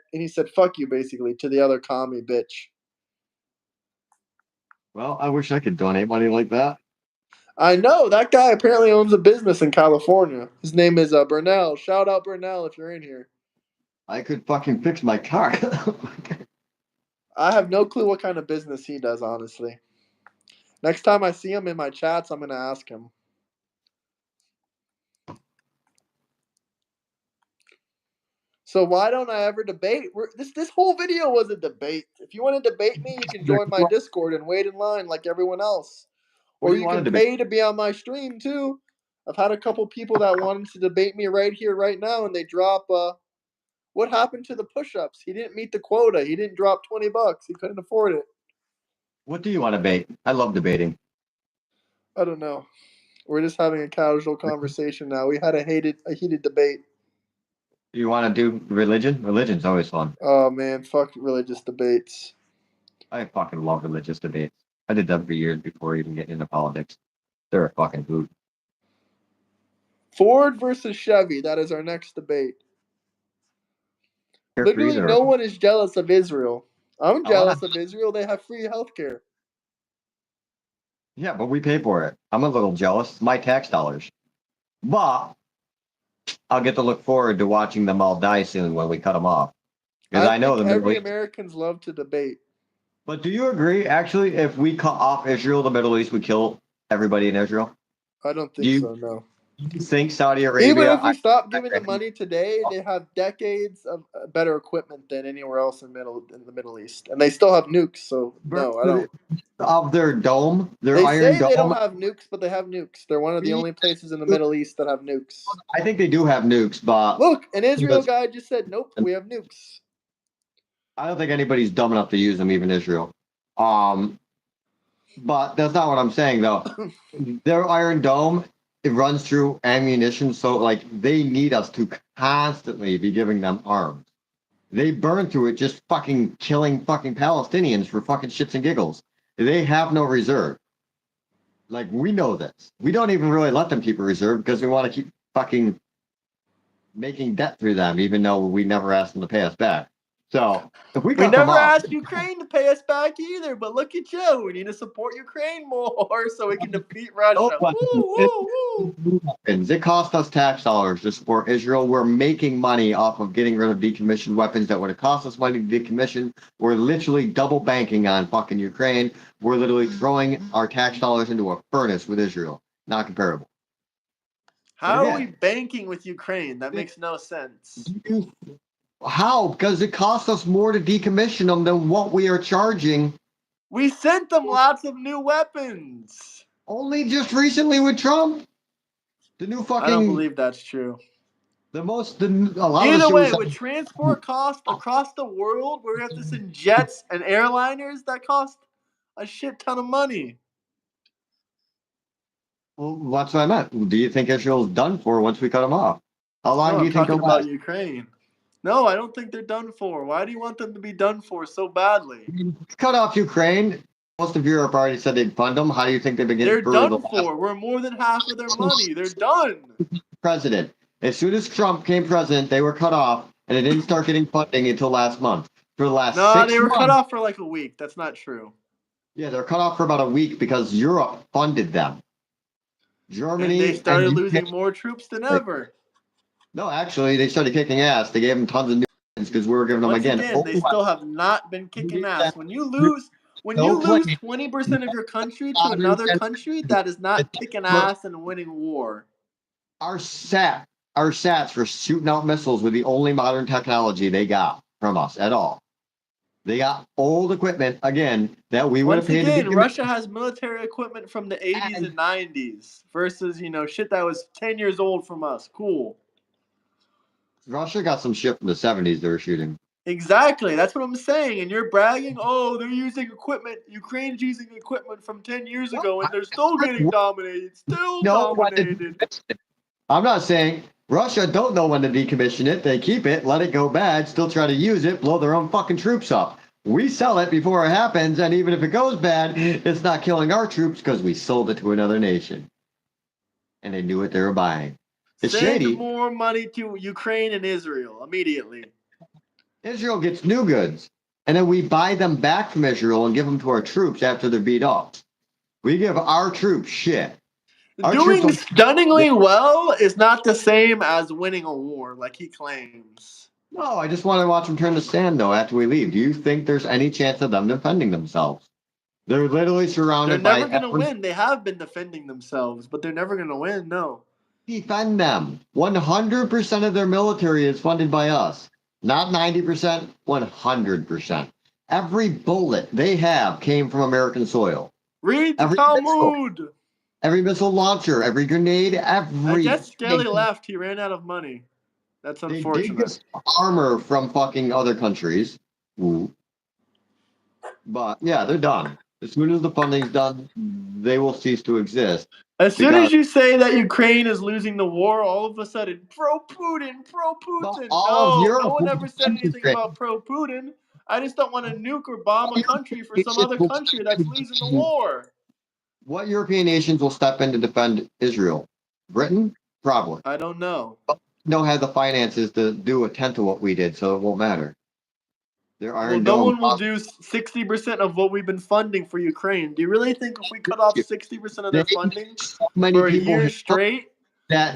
"Fuck you," basically, to the other commie bitch. Well, I wish I could donate money like that. I know that guy apparently owns a business in California. His name is Burnell. Shout out Burnell if you're in here. I could fucking fix my car. I have no clue what kind of business he does, honestly. Next time I see him in my chats, I'm gonna ask him. So why don't I ever debate? This whole video was a debate. If you want to debate me, you can join my Discord and wait in line like everyone else. What Or do you you want can to debate? pay to be on my stream too. I've had a couple people that wanted to debate me right here, right now, and they drop what happened to the push-ups? He didn't meet the quota. He didn't drop $20. He couldn't afford it. What do you want to debate? I love debating. I don't know. We're just having a casual conversation now. We had a heated debate. You want to do religion? Religion's always fun. Oh man, fuck religious debates. I fucking love religious debates. I did them for years before even getting into politics. They're a fucking hoot. Ford versus Chevy. That is our next debate. Carefree, Literally, no one is jealous of Israel. I'm jealous of Israel. They have free healthcare. Yeah, but we pay for it. I'm a little jealous. It's my tax dollars. But I'll get to look forward to watching them all die soon when we cut them off. Because I know think the every Americans love to debate. But do you agree, actually, if we cut off Israel, the Middle East would kill everybody in Israel? I don't think so, no. You think Saudi Arabia... Even if we stop giving them money today, they have decades of better equipment than anywhere else in the Middle East. And they still have nukes, so no, I don't. Of their dome, their They iron say dome... they don't have nukes, but they have nukes. They're one of the only places in the Middle East that have nukes. I think they do have nukes, but... Look, an Israel guy just said, nope, we have nukes. I don't think anybody's dumb enough to use them, even Israel. But that's not what I'm saying, though. Their Iron Dome, it runs through ammunition, so like they need us to constantly be giving them arms. They burn through it just fucking killing fucking Palestinians for fucking shits and giggles. They have no reserve. Like, we know this. We don't even really let them keep a reserve because we want to keep fucking making debt through them, even though we never asked them to pay us back. So if we cut them off, asked Ukraine to pay us back either, but look at you. We need to support Ukraine more so we can defeat Russia. It cost us tax dollars to support Israel. We're making money off of getting rid of decommissioned weapons that would have cost us money to decommission. We're literally double banking on fucking Ukraine. We're literally throwing our tax dollars into a furnace with Israel. Not comparable. How are we banking with Ukraine? That makes no sense. How? Because it costs us more to decommission them than what we are charging. We sent them lots of new weapons. Only just recently with Trump. The new fucking... I don't believe that's true. Either way, with transport costs across the world, we have to send jets and airliners that cost a shit ton of money. Well, that's what I meant. Do you think Israel's done for once we cut them off? How long do you think they'll about last? Ukraine? No, I don't think they're done for. Why do you want them to be done for so badly? Cut off Ukraine. Most of Europe already said they'd fund them. How do you think they begin? They're done for. We're more than half of their money. They're done. President. As soon as Trump became president, they were cut off, and it didn't start getting funding until last month. For the last 6 months. They were cut off for like a week. That's not true. Yeah, they're cut off for about a week because Europe funded them. Germany. And they started losing more troops than ever. No, actually, they started kicking ass. They gave them tons of new because we were giving them again. They still have not been kicking ass. When you lose When No you lose claim. 20% of your country to another country, that is not kicking ass and winning war. Our sats for shooting out missiles with the only modern technology they got from us at all. They got old equipment again that we would have Once paid to again, be Russia has military equipment from the 80s and 90s versus, shit that was 10 years old from us. Cool. Russia got some shit from the 70s they were shooting. Exactly. That's what I'm saying. And you're bragging, oh, they're using equipment. Ukraine's using equipment from 10 years ago, and they're still getting dominated. Still dominated. I'm not saying Russia don't know when to decommission it. They keep it, let it go bad, still try to use it, blow their own fucking troops up. We sell it before it happens, and even if it goes bad, it's not killing our troops because we sold it to another nation. And they knew what they were buying. It's Send shady. more money to Ukraine and Israel immediately. Israel gets new goods, and then we buy them back from Israel and give them to our troops after they're beat up. We give our troops shit. Doing stunningly well is not the same as winning a war, like he claims. No, I just want to watch them turn the stand, though, after we leave. Do you think there's any chance of them defending themselves? They're literally They're surrounded by... never going to win. They have been defending themselves, but they're never going to win, no. Defend them. 100% of their military is funded by us. Not 90%, 100%. Every bullet they have came from American soil. Read the Every Talmud. Every missile launcher, every grenade, I guess Skelly left. He ran out of money. That's They did unfortunate. get armor from fucking other countries. Ooh. But yeah, they're done. As soon as the funding's done, they will cease to exist. As soon as you say that Ukraine is losing the war, all of a sudden, pro-Putin, pro-Putin. No one ever said anything about pro-Putin. I just don't want to nuke or bomb a country for some other country that's losing the war. What European nations will step in to defend Israel? Britain? Probably. I don't know. Don't have the finances to do a tenth of what we did, so it won't matter. Their Iron no Dome one will do 60% of what we've been funding for Ukraine. Do you really think if we cut off 60% of their funding for a year straight, that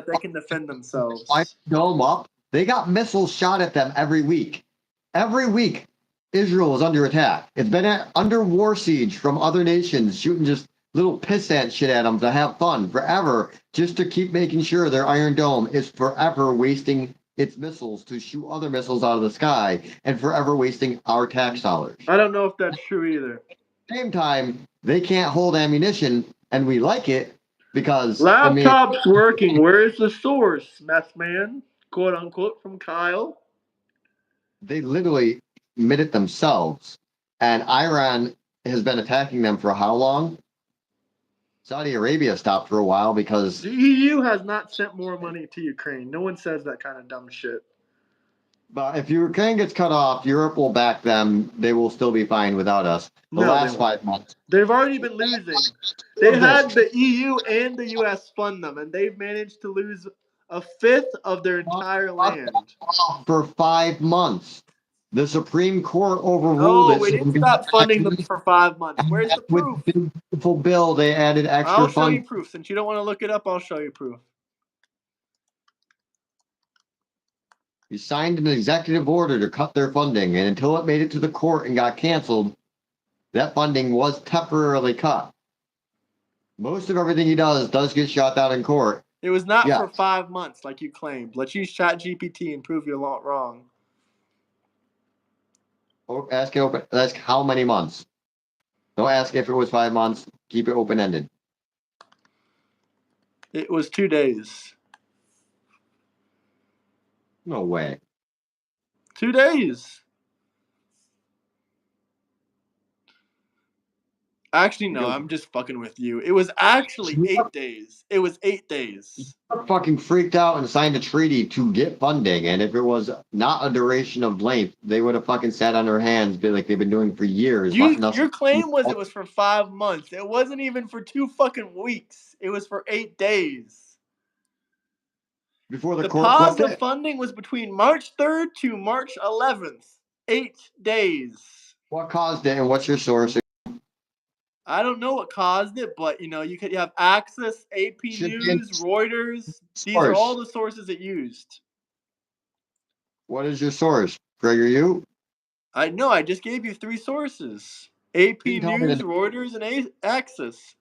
they can defend themselves? Iron Dome up. They got missiles shot at them every week. Every week, Israel is under attack. It's been under war siege from other nations, shooting just little pissant shit at them to have fun forever, just to keep making sure their Iron Dome is forever wasting its missiles to shoot other missiles out of the sky and forever wasting our tax dollars. I don't know if that's true either. At the same time, they can't hold ammunition, and we like it because laptop's working. Where's the source, meth man? Quote unquote from Kyle. They literally admit it themselves, and Iran has been attacking them for how long? Saudi Arabia stopped for a while because the EU has not sent more money to Ukraine. No one says that kind of dumb shit. But if Ukraine gets cut off, Europe will back them. They will still be fine without us. The last 5 months. They've already been losing. They had the EU and the US fund them, and they've managed to lose a fifth of their entire land. For 5 months. The Supreme Court overruled it. No, we didn't stop funding them for 5 months. Where's the proof? With the beautiful bill, they added extra funds. I'll show you funds. proof. Since you don't want to look it up, I'll show you proof. He signed an executive order to cut their funding, and until it made it to the court and got canceled, that funding was temporarily cut. Most of everything he does get shot down in court. It was not for 5 months, like you claimed. Let's use ChatGPT and prove you're wrong. Ask how many months. Don't ask if it was 5 months. Keep it open-ended. It was 2 days. No way. 2 days. Actually, no, I'm just fucking with you. It was actually 8 days. It was 8 days. Fucking freaked out and signed a treaty to get funding, and if it was not a duration of length, they would have fucking sat on their hands, like they've been doing for years. Your claim was it was for 5 months. It wasn't even for 2 fucking weeks. It was for 8 days. Before the court pause of funding was between March 3rd to March 11th. 8 days. What caused it, and what's your source? I don't know what caused it, but you could have Access, AP News, Reuters. These are all the sources it used. What is your source, Gregor? You? I know. I just gave you 3 sources: AP You told me News, to- Reuters, and Axis.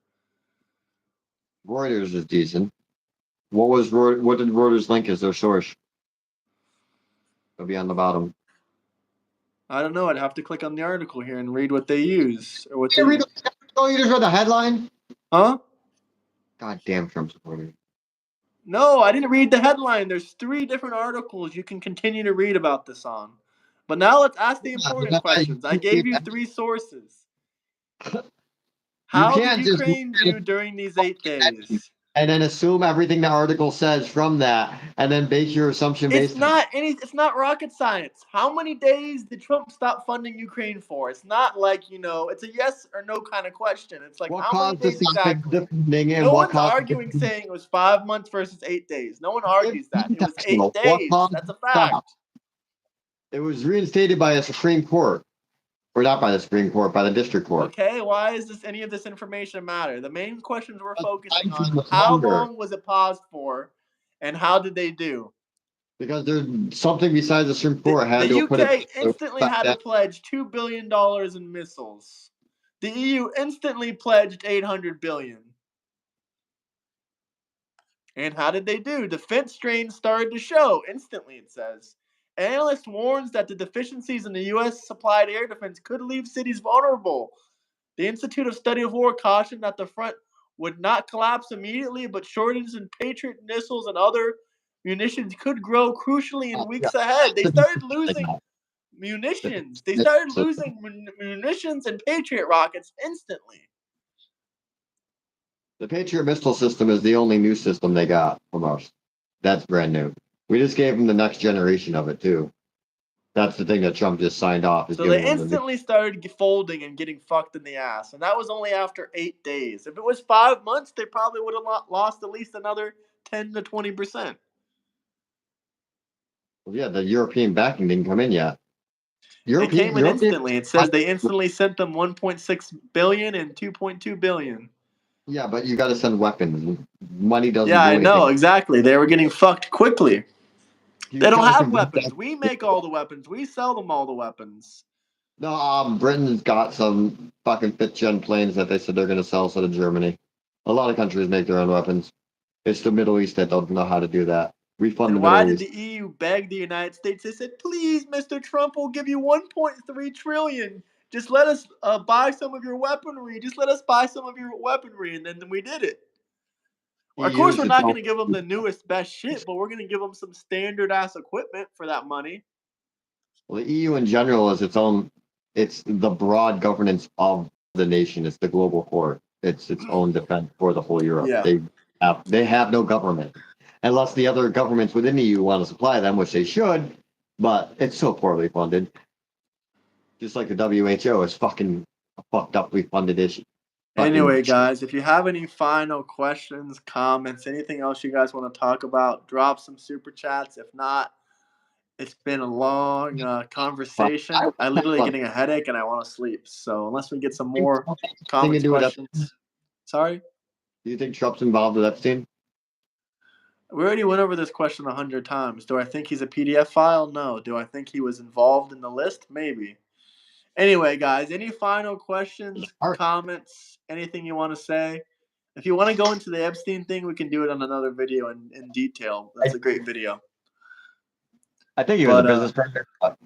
Reuters is decent. What did Reuters link as their source? It'll be on the bottom. I don't know. I'd have to click on the article here and read what they use or what You they. read you just read the headline? Huh? God damn Trump supporter. No, I didn't read the headline. There's 3 different articles you can continue to read about this on. But now let's ask the important questions. I gave you 3 sources. How did can't just Ukraine do during these 8 days? and then assume everything the article says from that, and then base your assumption based It's not rocket science. How many days did Trump stop funding Ukraine for? It's not like, it's a yes or no kind of question. It's like, what how many caused the days exactly? defending and No what one's caused arguing saying it was 5 months versus 8 days. No one argues that. It was 8 What days. caused That's a the stop? fact. It was reinstated by a Supreme Court. Or not by the Supreme Court, by the District Court. Okay, why is any of this information matter? The main questions we're focusing on: was how longer. long was it paused for, and how did they do? Because there's something besides the Supreme Court had The to put UK it. instantly had to pledge $2 billion in missiles. The EU instantly pledged $800 billion. And how did they do? Defense strains started to show instantly, it says. Analyst warns that the deficiencies in the U.S. supplied air defense could leave cities vulnerable. The Institute of Study of War cautioned that the front would not collapse immediately, but shortages in Patriot missiles and other munitions could grow crucially in weeks ahead. They started losing munitions. They started losing munitions and Patriot rockets instantly. The Patriot missile system is the only new system they got from us. That's brand new. We just gave them the next generation of it too. That's the thing that Trump just signed off. Is So they instantly started folding and getting fucked in the ass. And that was only after 8 days. If it was 5 months, they probably would have lost at least another 10 to 20%. Well, yeah, the European backing didn't come in yet. It came in instantly. It says they instantly sent them 1.6 billion and 2.2 billion. Yeah, but you got to send weapons. Money doesn't Yeah, do I anything. know, exactly. They were getting fucked quickly. You They don't gotta have convert weapons. that- We make all the weapons. We sell them all the weapons. No, Britain's got some fucking 5th-gen planes that they said they're going to sell to Germany. A lot of countries make their own weapons. It's the Middle East that don't know how to do that. We fund And the why Middle did East. the EU beg the United States? They said, please, Mr. Trump, we'll give you 1.3 trillion. Just let us buy some of your weaponry. Just let us buy some of your weaponry. And then we did it. Well, of course, we're not going to give them the newest, best shit, but we're going to give them some standard-ass equipment for that money. Well, the EU in general is its own. It's the broad governance of the nation. It's the global court. It's its own defense for the whole Europe. Yeah. They have no government, unless the other governments within the EU want to supply them, which they should. But it's so poorly funded. Just like the WHO is fucking fucked up. We funded issue. Anyway, guys, if you have any final questions, comments, anything else you guys want to talk about, drop some super chats. If not, it's been a long conversation. I'm literally getting a headache and I want to sleep. So unless we get some more comments, questions. Sorry? Do you think Trump's involved with Epstein? We already went over this question 100 times. Do I think he's a PDF file? No. Do I think he was involved in the list? Maybe. Anyway, guys, any final questions, comments, anything you want to say? If you want to go into the Epstein thing, we can do it on another video in detail. That's a great video. I think he was a business partner, but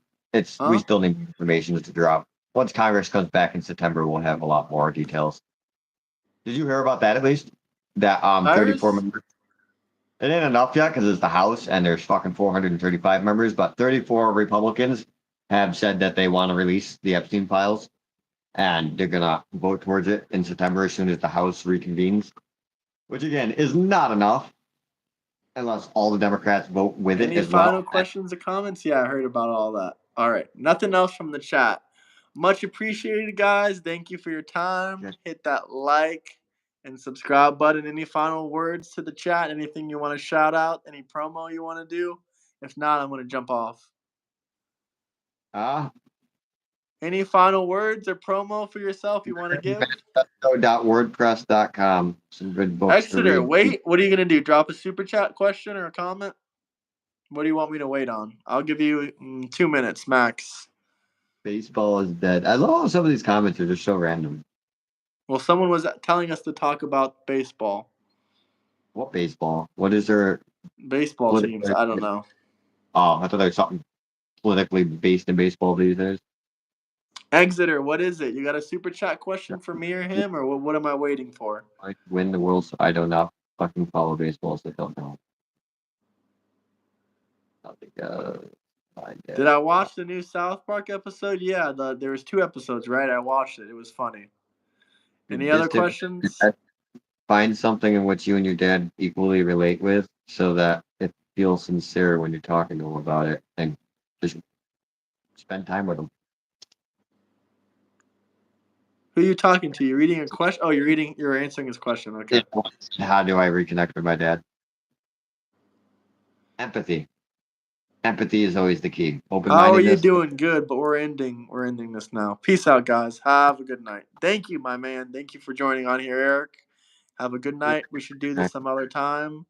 we still need information to drop. Once Congress comes back in September, we'll have a lot more details. Did you hear about that at least? That 34 members. It ain't enough yet because it's the House and there's fucking 435 members, but 34 Republicans have said that they want to release the Epstein files, and they're gonna vote towards it in September as soon as the House reconvenes, which again is not enough unless all the Democrats vote with it as well. Any final questions or comments? Yeah, I heard about all that. All right, nothing else from the chat. Much appreciated, guys. Thank you for your time. Hit that like and subscribe button. Any final words to the chat? Anything you want to shout out? Any promo you want to do? If not, I'm going to jump off. Any final words or promo for yourself you want to give? Wordpress.com. Some good books. Exeter, wait. What are you going to do? Drop a super chat question or a comment? What do you want me to wait on? I'll give you 2 minutes max. Baseball is dead. I love how some of these comments are just so random. Well, someone was telling us to talk about baseball. What baseball? What is there? Baseball Political- teams. I don't know. Oh, I thought there was something politically based in baseball these days. Exeter, what is it? You got a super chat question for me or him, or what am I waiting for? I win the world. I do not fucking follow baseball, so I don't know. I think, Did I watch the new South Park episode? Yeah, there was 2 episodes, right? I watched it. It was funny. Any other questions? Find something in which you and your dad equally relate with, so that it feels sincere when you're talking to him about it, and just spend time with him. Who are you talking to? You're reading a question? Oh, you're answering his question. Okay. How do I reconnect with my dad? Empathy. Empathy is always the key. How are you Open-mindedness. doing? Good, but we're ending this now. Peace out, guys. Have a good night. Thank you, my man. Thank you for joining on here, Eric. Have a good night. We should do this some other time.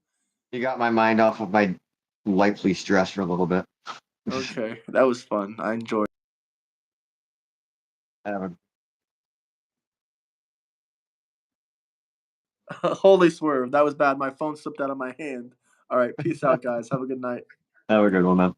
You got my mind off of my lively stress for a little bit. Okay, that was fun. I enjoyed Have it. Holy swerve. That was bad. My phone slipped out of my hand. All right, peace out, guys. Have a good night. a good one, man.